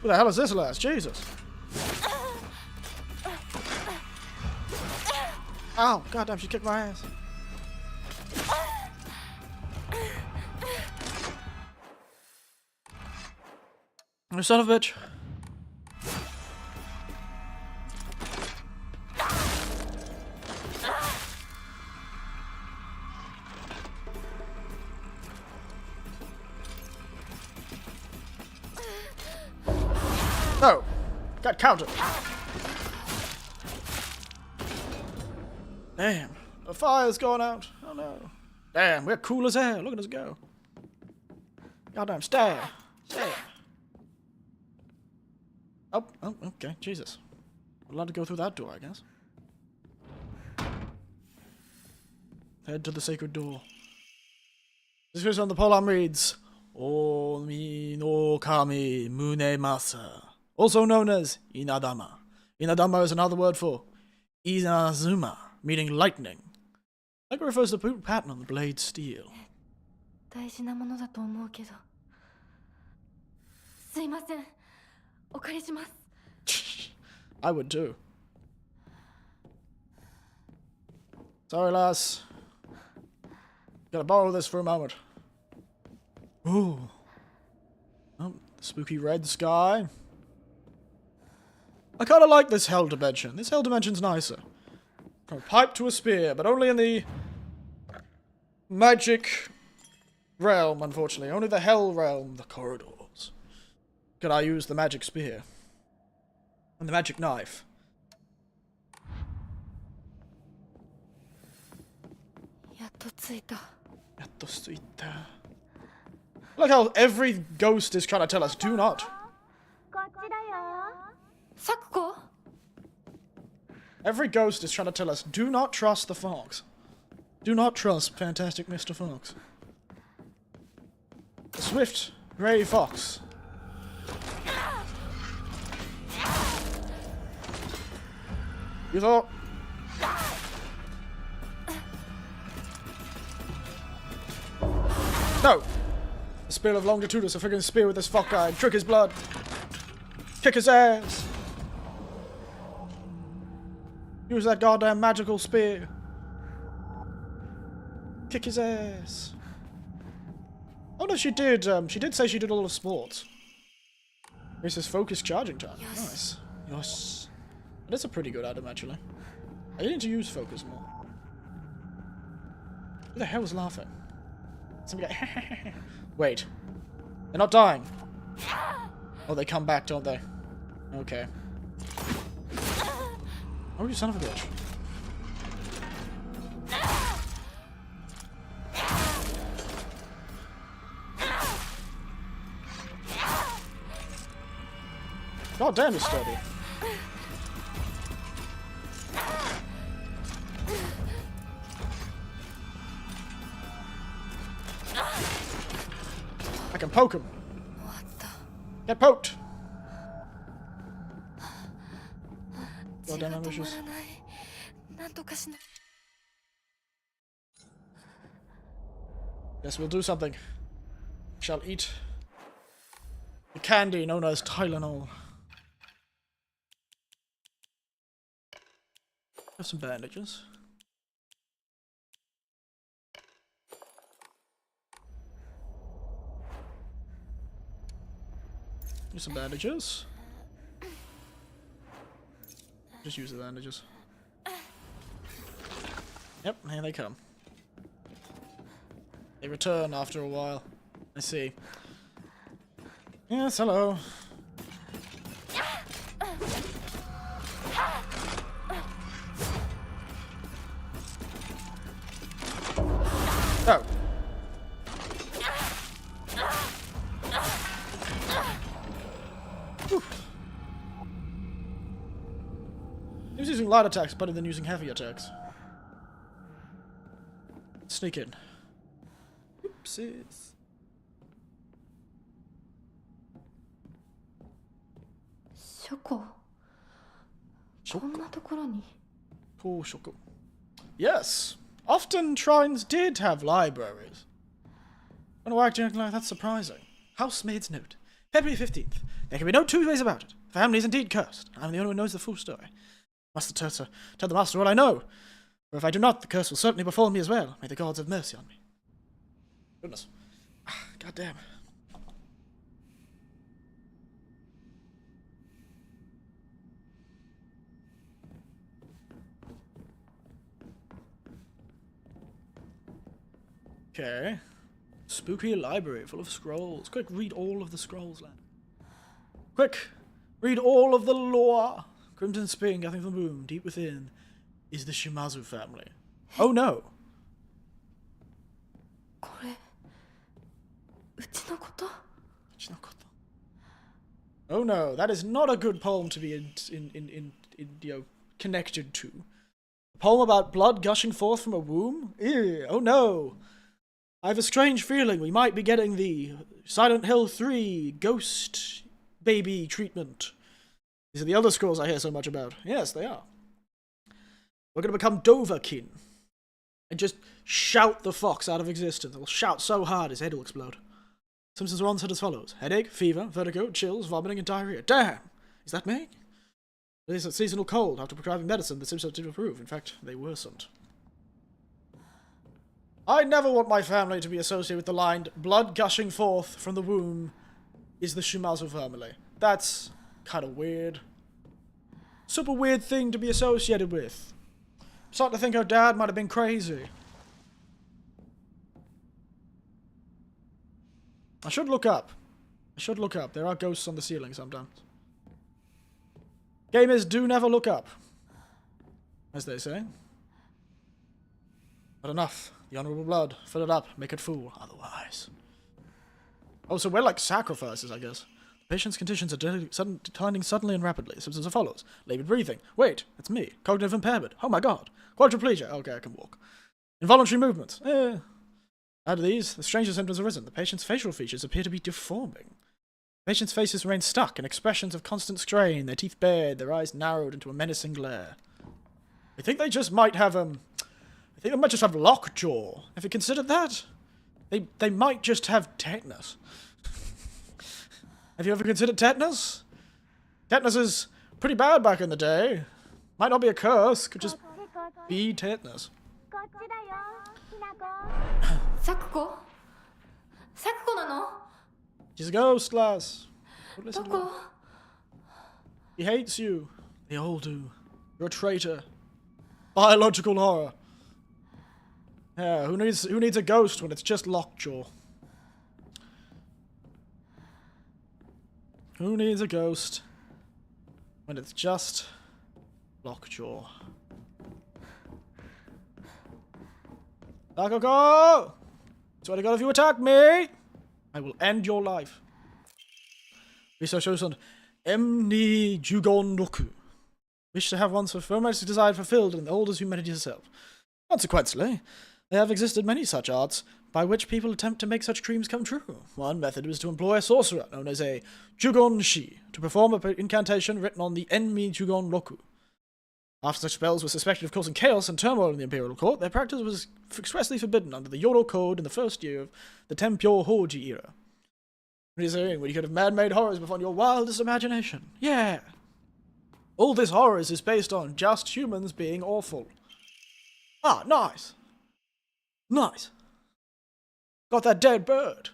Who the hell is this lass? Jesus! Ow! Goddamn, she kicked my ass. You son of a bitch. No! Got countered. Damn. The fire's gone out. Oh no. Damn, we're cool as hell. Look at us go. Goddamn, stare. Stare. Oh, okay. Jesus. We're allowed to go through that door, I guess. Head to the sacred door. This verse on the polearm reads, Omi no kami munemasa, also known as Inadama. Inadama is another word for Inazuma, meaning lightning. Like it refers to the pattern on the blade's steel. 大事なものだと思うけど。すいません。お借りします。I would too. Sorry, lass. Gotta borrow this for a moment. Ooh. Oh, spooky red sky. I kinda like this hell dimension. This hell dimension's nicer. From a pipe to a spear, but only in the magic realm, unfortunately. Only the hell realm, the corridors. Could I use the magic spear? And the magic knife. Look how every ghost is trying to tell us, do not. Every ghost is trying to tell us, do not trust the fox. Do not trust Fantastic Mr. Fox. The swift, grey fox. You thought? No! The Spear of Longitudus, a friggin' spear with this fuck guy and trick his blood. Kick his ass! Use that goddamn magical spear. Kick his ass. Oh no, she did say she did a lot of sports. This is focused charging time. Yes. Nice. Yes. That's a pretty good item, actually. I need to use focus more. Who the hell was laughing? Somebody got Wait. They're not dying. Oh, they come back, don't they? Okay. Oh, you son of a bitch. God damn, he's sturdy. I can poke him. Get poked. God damn, ambitious. Yes, we'll do something. Shall eat the candy known as Tylenol. Have some bandages. Use some bandages. Just use the bandages. Yep, here they come. They return after a while. I see. Yes, hello. Oh. light attacks better than using heavy attacks. Sneak in. Oopsies. Shoko. Poor Shoko. Yes. Often shrines did have libraries. I don't know why acting like that's surprising. Housemaid's note. February 15th. There can be no two ways about it. The family is indeed cursed. I'm the only one who knows the full story. Must tell the master what I know. For if I do not, the curse will certainly befall me as well. May the gods have mercy on me. Goodness. God damn. Okay. Spooky library full of scrolls. Quick, read all of the scrolls, lad. Quick! Read all of the lore! Crimson Spring, gathering from the womb, deep within, is the Shimazu family. Oh no! Oh no, that is not a good poem to be connected to. A poem about blood gushing forth from a womb? Ew, oh no! I have a strange feeling we might be getting the Silent Hill 3 ghost baby treatment. These are the other scrolls I hear so much about. Yes, they are. We're going to become Dovahkiin and just shout the fox out of existence. We'll shout so hard his head will explode. Symptoms are onset as follows. Headache, fever, vertigo, chills, vomiting, and diarrhea. Damn! Is that me? It is a seasonal cold. After prescribing medicine, the symptoms did improve. In fact, they worsened. I never want my family to be associated with the line, blood gushing forth from the womb is the Shimazu family. That's kind of weird. Super weird thing to be associated with. I'm starting to think her dad might have been crazy. I should look up. There are ghosts on the ceiling sometimes. Gamers do never look up, as they say. But enough. The honorable blood. Fill it up. Make it full. Otherwise. Oh, so we're like sacrifices, I guess. The patient's conditions are declining suddenly and rapidly. The symptoms are follows. Labored breathing. Wait, it's me. Cognitive impairment. Oh my god. Quadriplegia. Okay, I can walk. Involuntary movements. Out of these, the strangest symptoms have arisen. The patient's facial features appear to be deforming. The patient's faces remain stuck in expressions of constant strain, their teeth bared, their eyes narrowed into a menacing glare. I think they just might have, I think they might just have lockjaw. Have you considered that? They might just have tetanus. Have you ever considered tetanus? Tetanus is pretty bad back in the day. Might not be a curse, could just be tetanus. Sakuko? Sakuko nano? She's a ghost, lass. Don't listen to her. He hates you. They all do. You're a traitor. Biological horror. Yeah, who needs a ghost when it's just lockjaw? Who needs a ghost when it's just lockjaw? Sakako! Swear to God, if you attack me, I will end your life. Research shows on Emni Jugon Roku. Wish to have one's romantic desire fulfilled in the old as humanity itself. Consequently, there have existed many such arts by which people attempt to make such dreams come true. One method was to employ a sorcerer known as a Jugon-shi to perform an incantation written on the Enmi Jugon Roku. After such spells were suspected of causing chaos and turmoil in the imperial court, their practice was expressly forbidden under the Yoro Code in the first year of the Tenpyo Hoji era. What are you saying? When you could have man-made horrors before your wildest imagination. Yeah! All this horrors is based on just humans being awful. Ah, nice! Nice! Got that dead bird!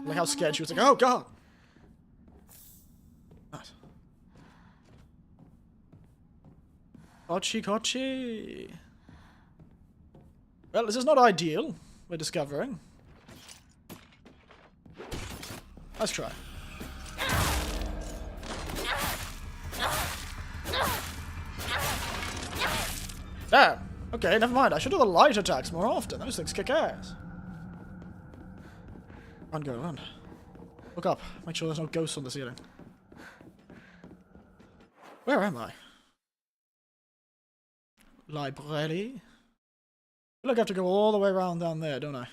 Like how scared she was, like, oh god! Nice. Kochi Kochi! Well, this is not ideal, we're discovering. Let's try. Damn! Okay, never mind. I should do the light attacks more often. Those things kick ass. Run, girl, run. Look up. Make sure there's no ghosts on the ceiling. Where am I? Library? I feel like I have to go all the way around down there, don't I?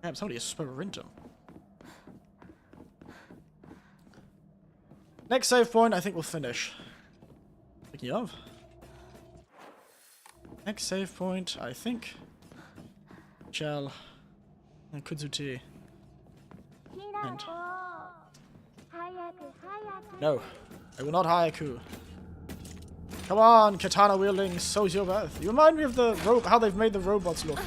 Damn, somebody is sprinting. Next save point, I think we'll finish. Speaking of. Next save point, I think. Shall. Kudzuti. And. No, I will not haiku. Come on, katana wielding sociopath. You remind me of the how they've made the robots look.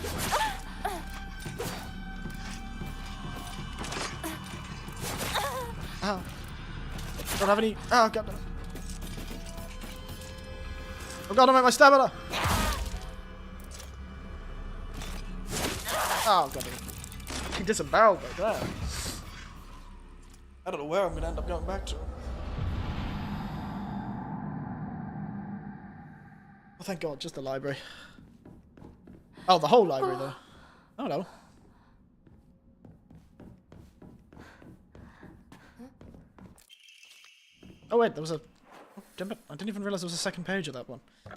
Ow. Don't have any. Oh, god. Oh god, I'm at my stamina. Oh god. He disemboweled like that. I don't know where I'm gonna end up going back to. Oh, thank god, just the library. Oh, the whole library, though. Oh, no. Oh, wait, there was a... Oh, damn it. I didn't even realize there was a second page of that one. I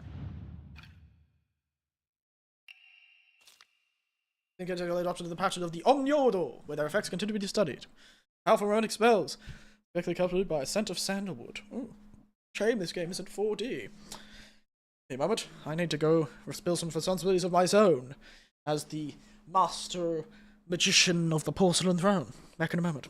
think I took a late option to the pattern of the Omniodo, where their effects continue to be studied. Powerful runic spells, directly accompanied by a scent of sandalwood. Ooh. Shame this game isn't 4D. A moment, I need to go spill some responsibilities of my own as the master magician of the porcelain throne. Back in a moment.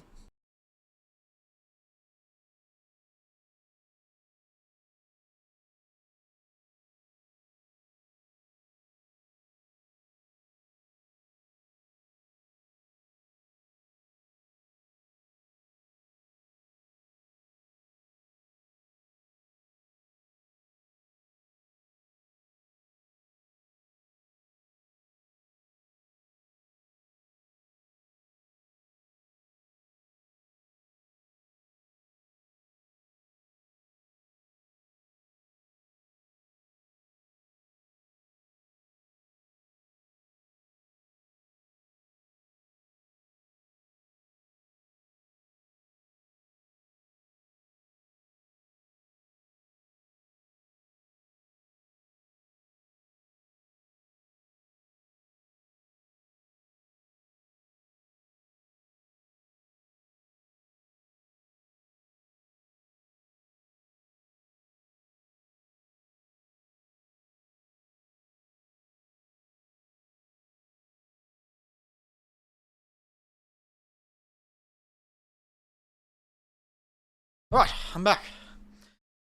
Right, I'm back.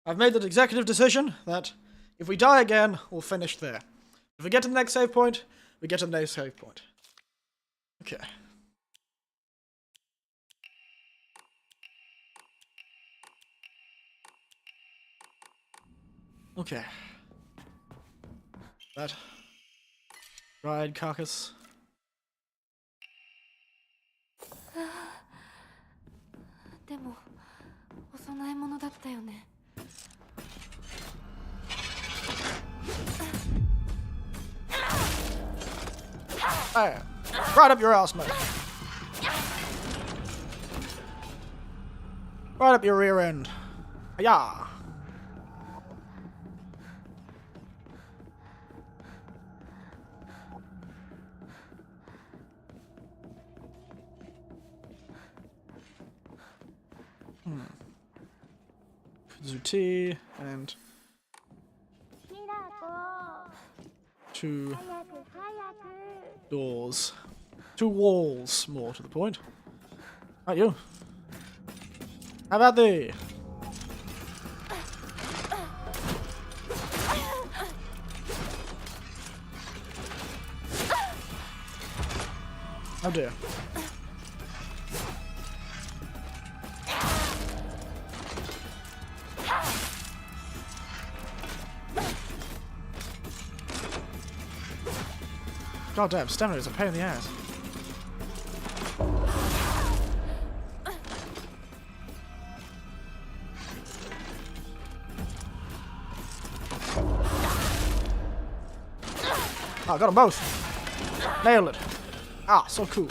I've made the executive decision that if we die again, we'll finish there. If we get to the next save point, we get to the next save point. Okay. Okay. That dried carcass. Hey, right up your ass, mate. Right up your rear end. Yeah. Zuti and 2 doors. 2 walls, more to the point. Right, you. How about thee? Oh dear. Goddamn, stamina is a pain in the ass. Oh, got them both. Nailed it. Ah, so cool.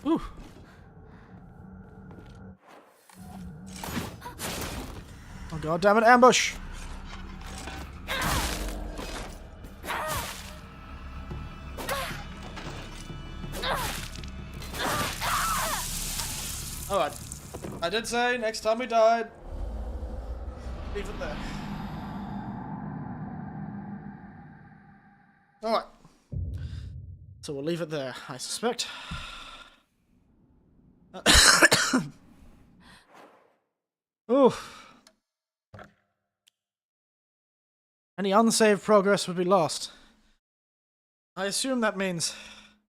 Whew. Oh god damn it, ambush! Alright. I did say next time we died, leave it there. Alright. So we'll leave it there, I suspect. Oof. Any unsaved progress would be lost. I assume that means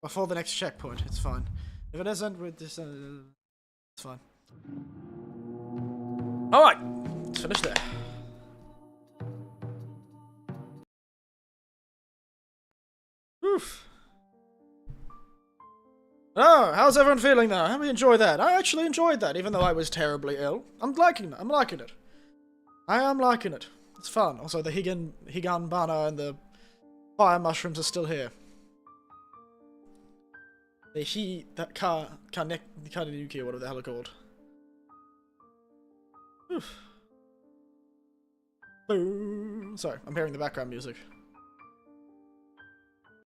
before the next checkpoint. It's fine. If it isn't, with this, it's fine. Alright, let's finish there. Oof. Oh, how's everyone feeling now? How do you enjoy that? I actually enjoyed that, even though I was terribly ill. I'm liking it. I'm liking it. I am liking it. It's fun. Also, the Higanbana and the fire mushrooms are still here. The Kaneyuki, or whatever the hell they're called. Oof. Boom. Sorry, I'm hearing the background music.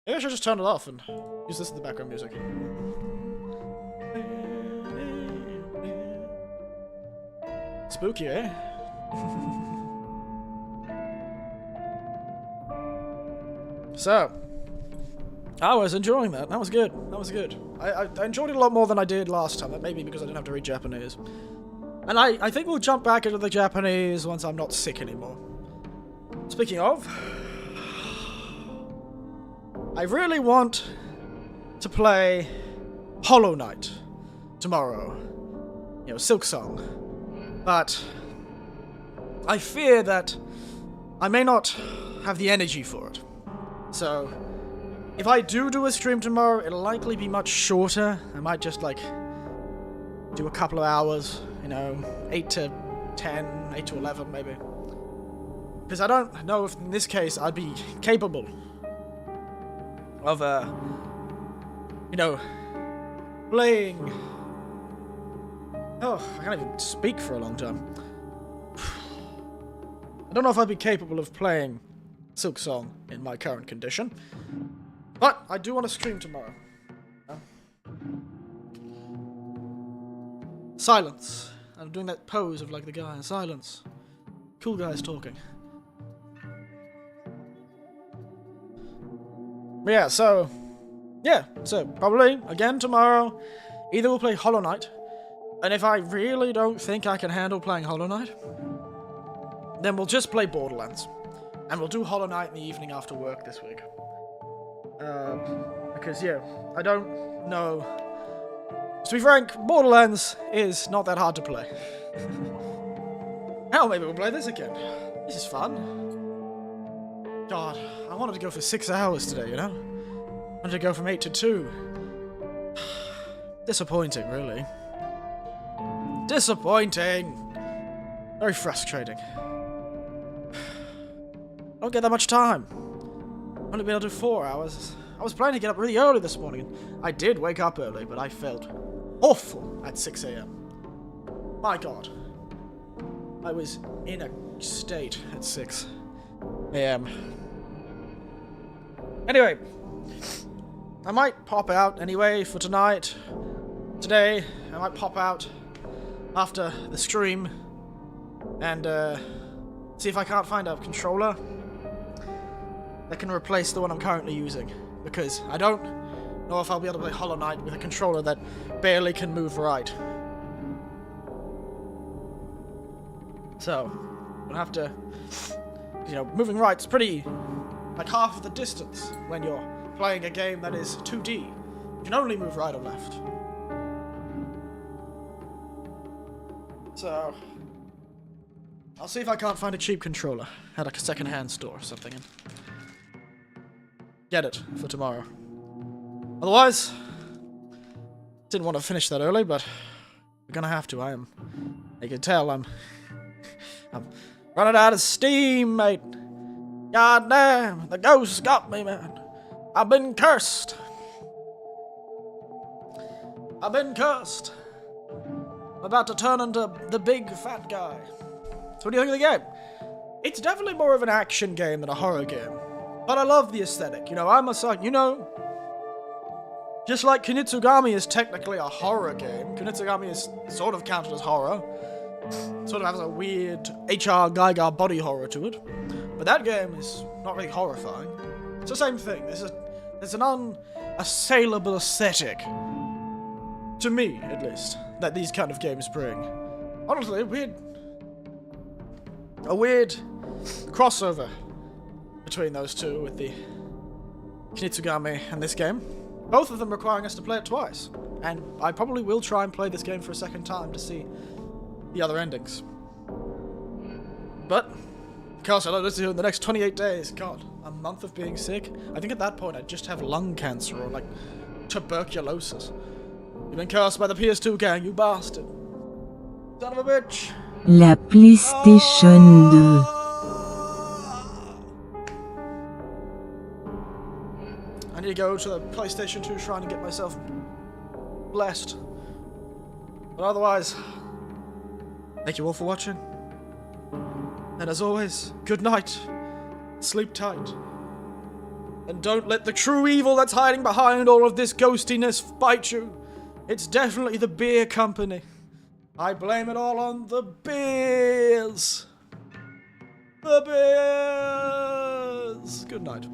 Maybe I should just turn it off and use this as the background music. Spooky, eh? So, I was enjoying that. That was good. That was good. I enjoyed it a lot more than I did last time. That may be because I didn't have to read Japanese. And I think we'll jump back into the Japanese once I'm not sick anymore. Speaking of, I really want to play Hollow Knight tomorrow. You know, Silk Song. But I fear that I may not have the energy for it. So, if I do a stream tomorrow, it'll likely be much shorter. I might just, like, do a couple of hours, you know, 8 to 10, 8 to 11, maybe. Because I don't know if, in this case, I'd be capable of, you know, playing... Oh, I can't even speak for a long time. I don't know if I'd be capable of playing Silk Song in my current condition. But I do want to stream tomorrow. Silence. I'm doing that pose of like the guy in silence. Cool guys talking. But yeah, so probably again tomorrow. Either we'll play Hollow Knight, and if I really don't think I can handle playing Hollow Knight, then we'll just play Borderlands. And we'll do Hollow Knight in the evening after work this week. Because, yeah, I don't know. To be frank, Borderlands is not that hard to play. Hell, maybe we'll play this again. This is fun. God, I wanted to go for 6 hours today, you know? I wanted to go from 8 to 2. Disappointing, really. Disappointing! Very frustrating. I don't get that much time. I've only been able to do 4 hours. I was planning to get up really early this morning. I did wake up early, but I felt awful at 6 AM. My god. I was in a state at 6 AM. Anyway. I might pop out anyway for tonight. Today, I might pop out after the stream and see if I can't find a controller that can replace the one I'm currently using, because I don't know if I'll be able to play Hollow Knight with a controller that barely can move right. So, we'll have to, you know, moving right's pretty, like half of the distance when you're playing a game that is 2D. You can only move right or left. So, I'll see if I can't find a cheap controller at like a second-hand store or something and get it for tomorrow. Otherwise, didn't want to finish that early, but we're gonna have to. You can tell I'm running out of steam, mate. God damn, the ghost got me, man. I've been cursed. I've been cursed. I'm about to turn into the big fat guy. So what do you think of the game? It's definitely more of an action game than a horror game. But I love the aesthetic. You know, I'm a son, you know. Just like Kunitsugami is technically a horror game, Kunitsugami is sort of counted as horror. Sort of has a weird H.R. Geiger body horror to it. But that game is not really horrifying. It's the same thing. There's an unassailable aesthetic. To me, at least, that these kind of games bring. Honestly, a weird crossover between those two with the Kunitsugami and this game. Both of them requiring us to play it twice. And I probably will try and play this game for a second time to see the other endings. But, because I'll listen to in the next 28 days, God, a month of being sick? I think at that point I'd just have lung cancer or, like, tuberculosis. You've been cursed by the PS2 gang, you bastard. Son of a bitch. La PlayStation 2. I need to go to the PlayStation 2 shrine and get myself blessed. But otherwise, thank you all for watching. And as always, good night. Sleep tight. And don't let the true evil that's hiding behind all of this ghostiness bite you. It's definitely the beer company. I blame it all on the beers. The beers. Good night.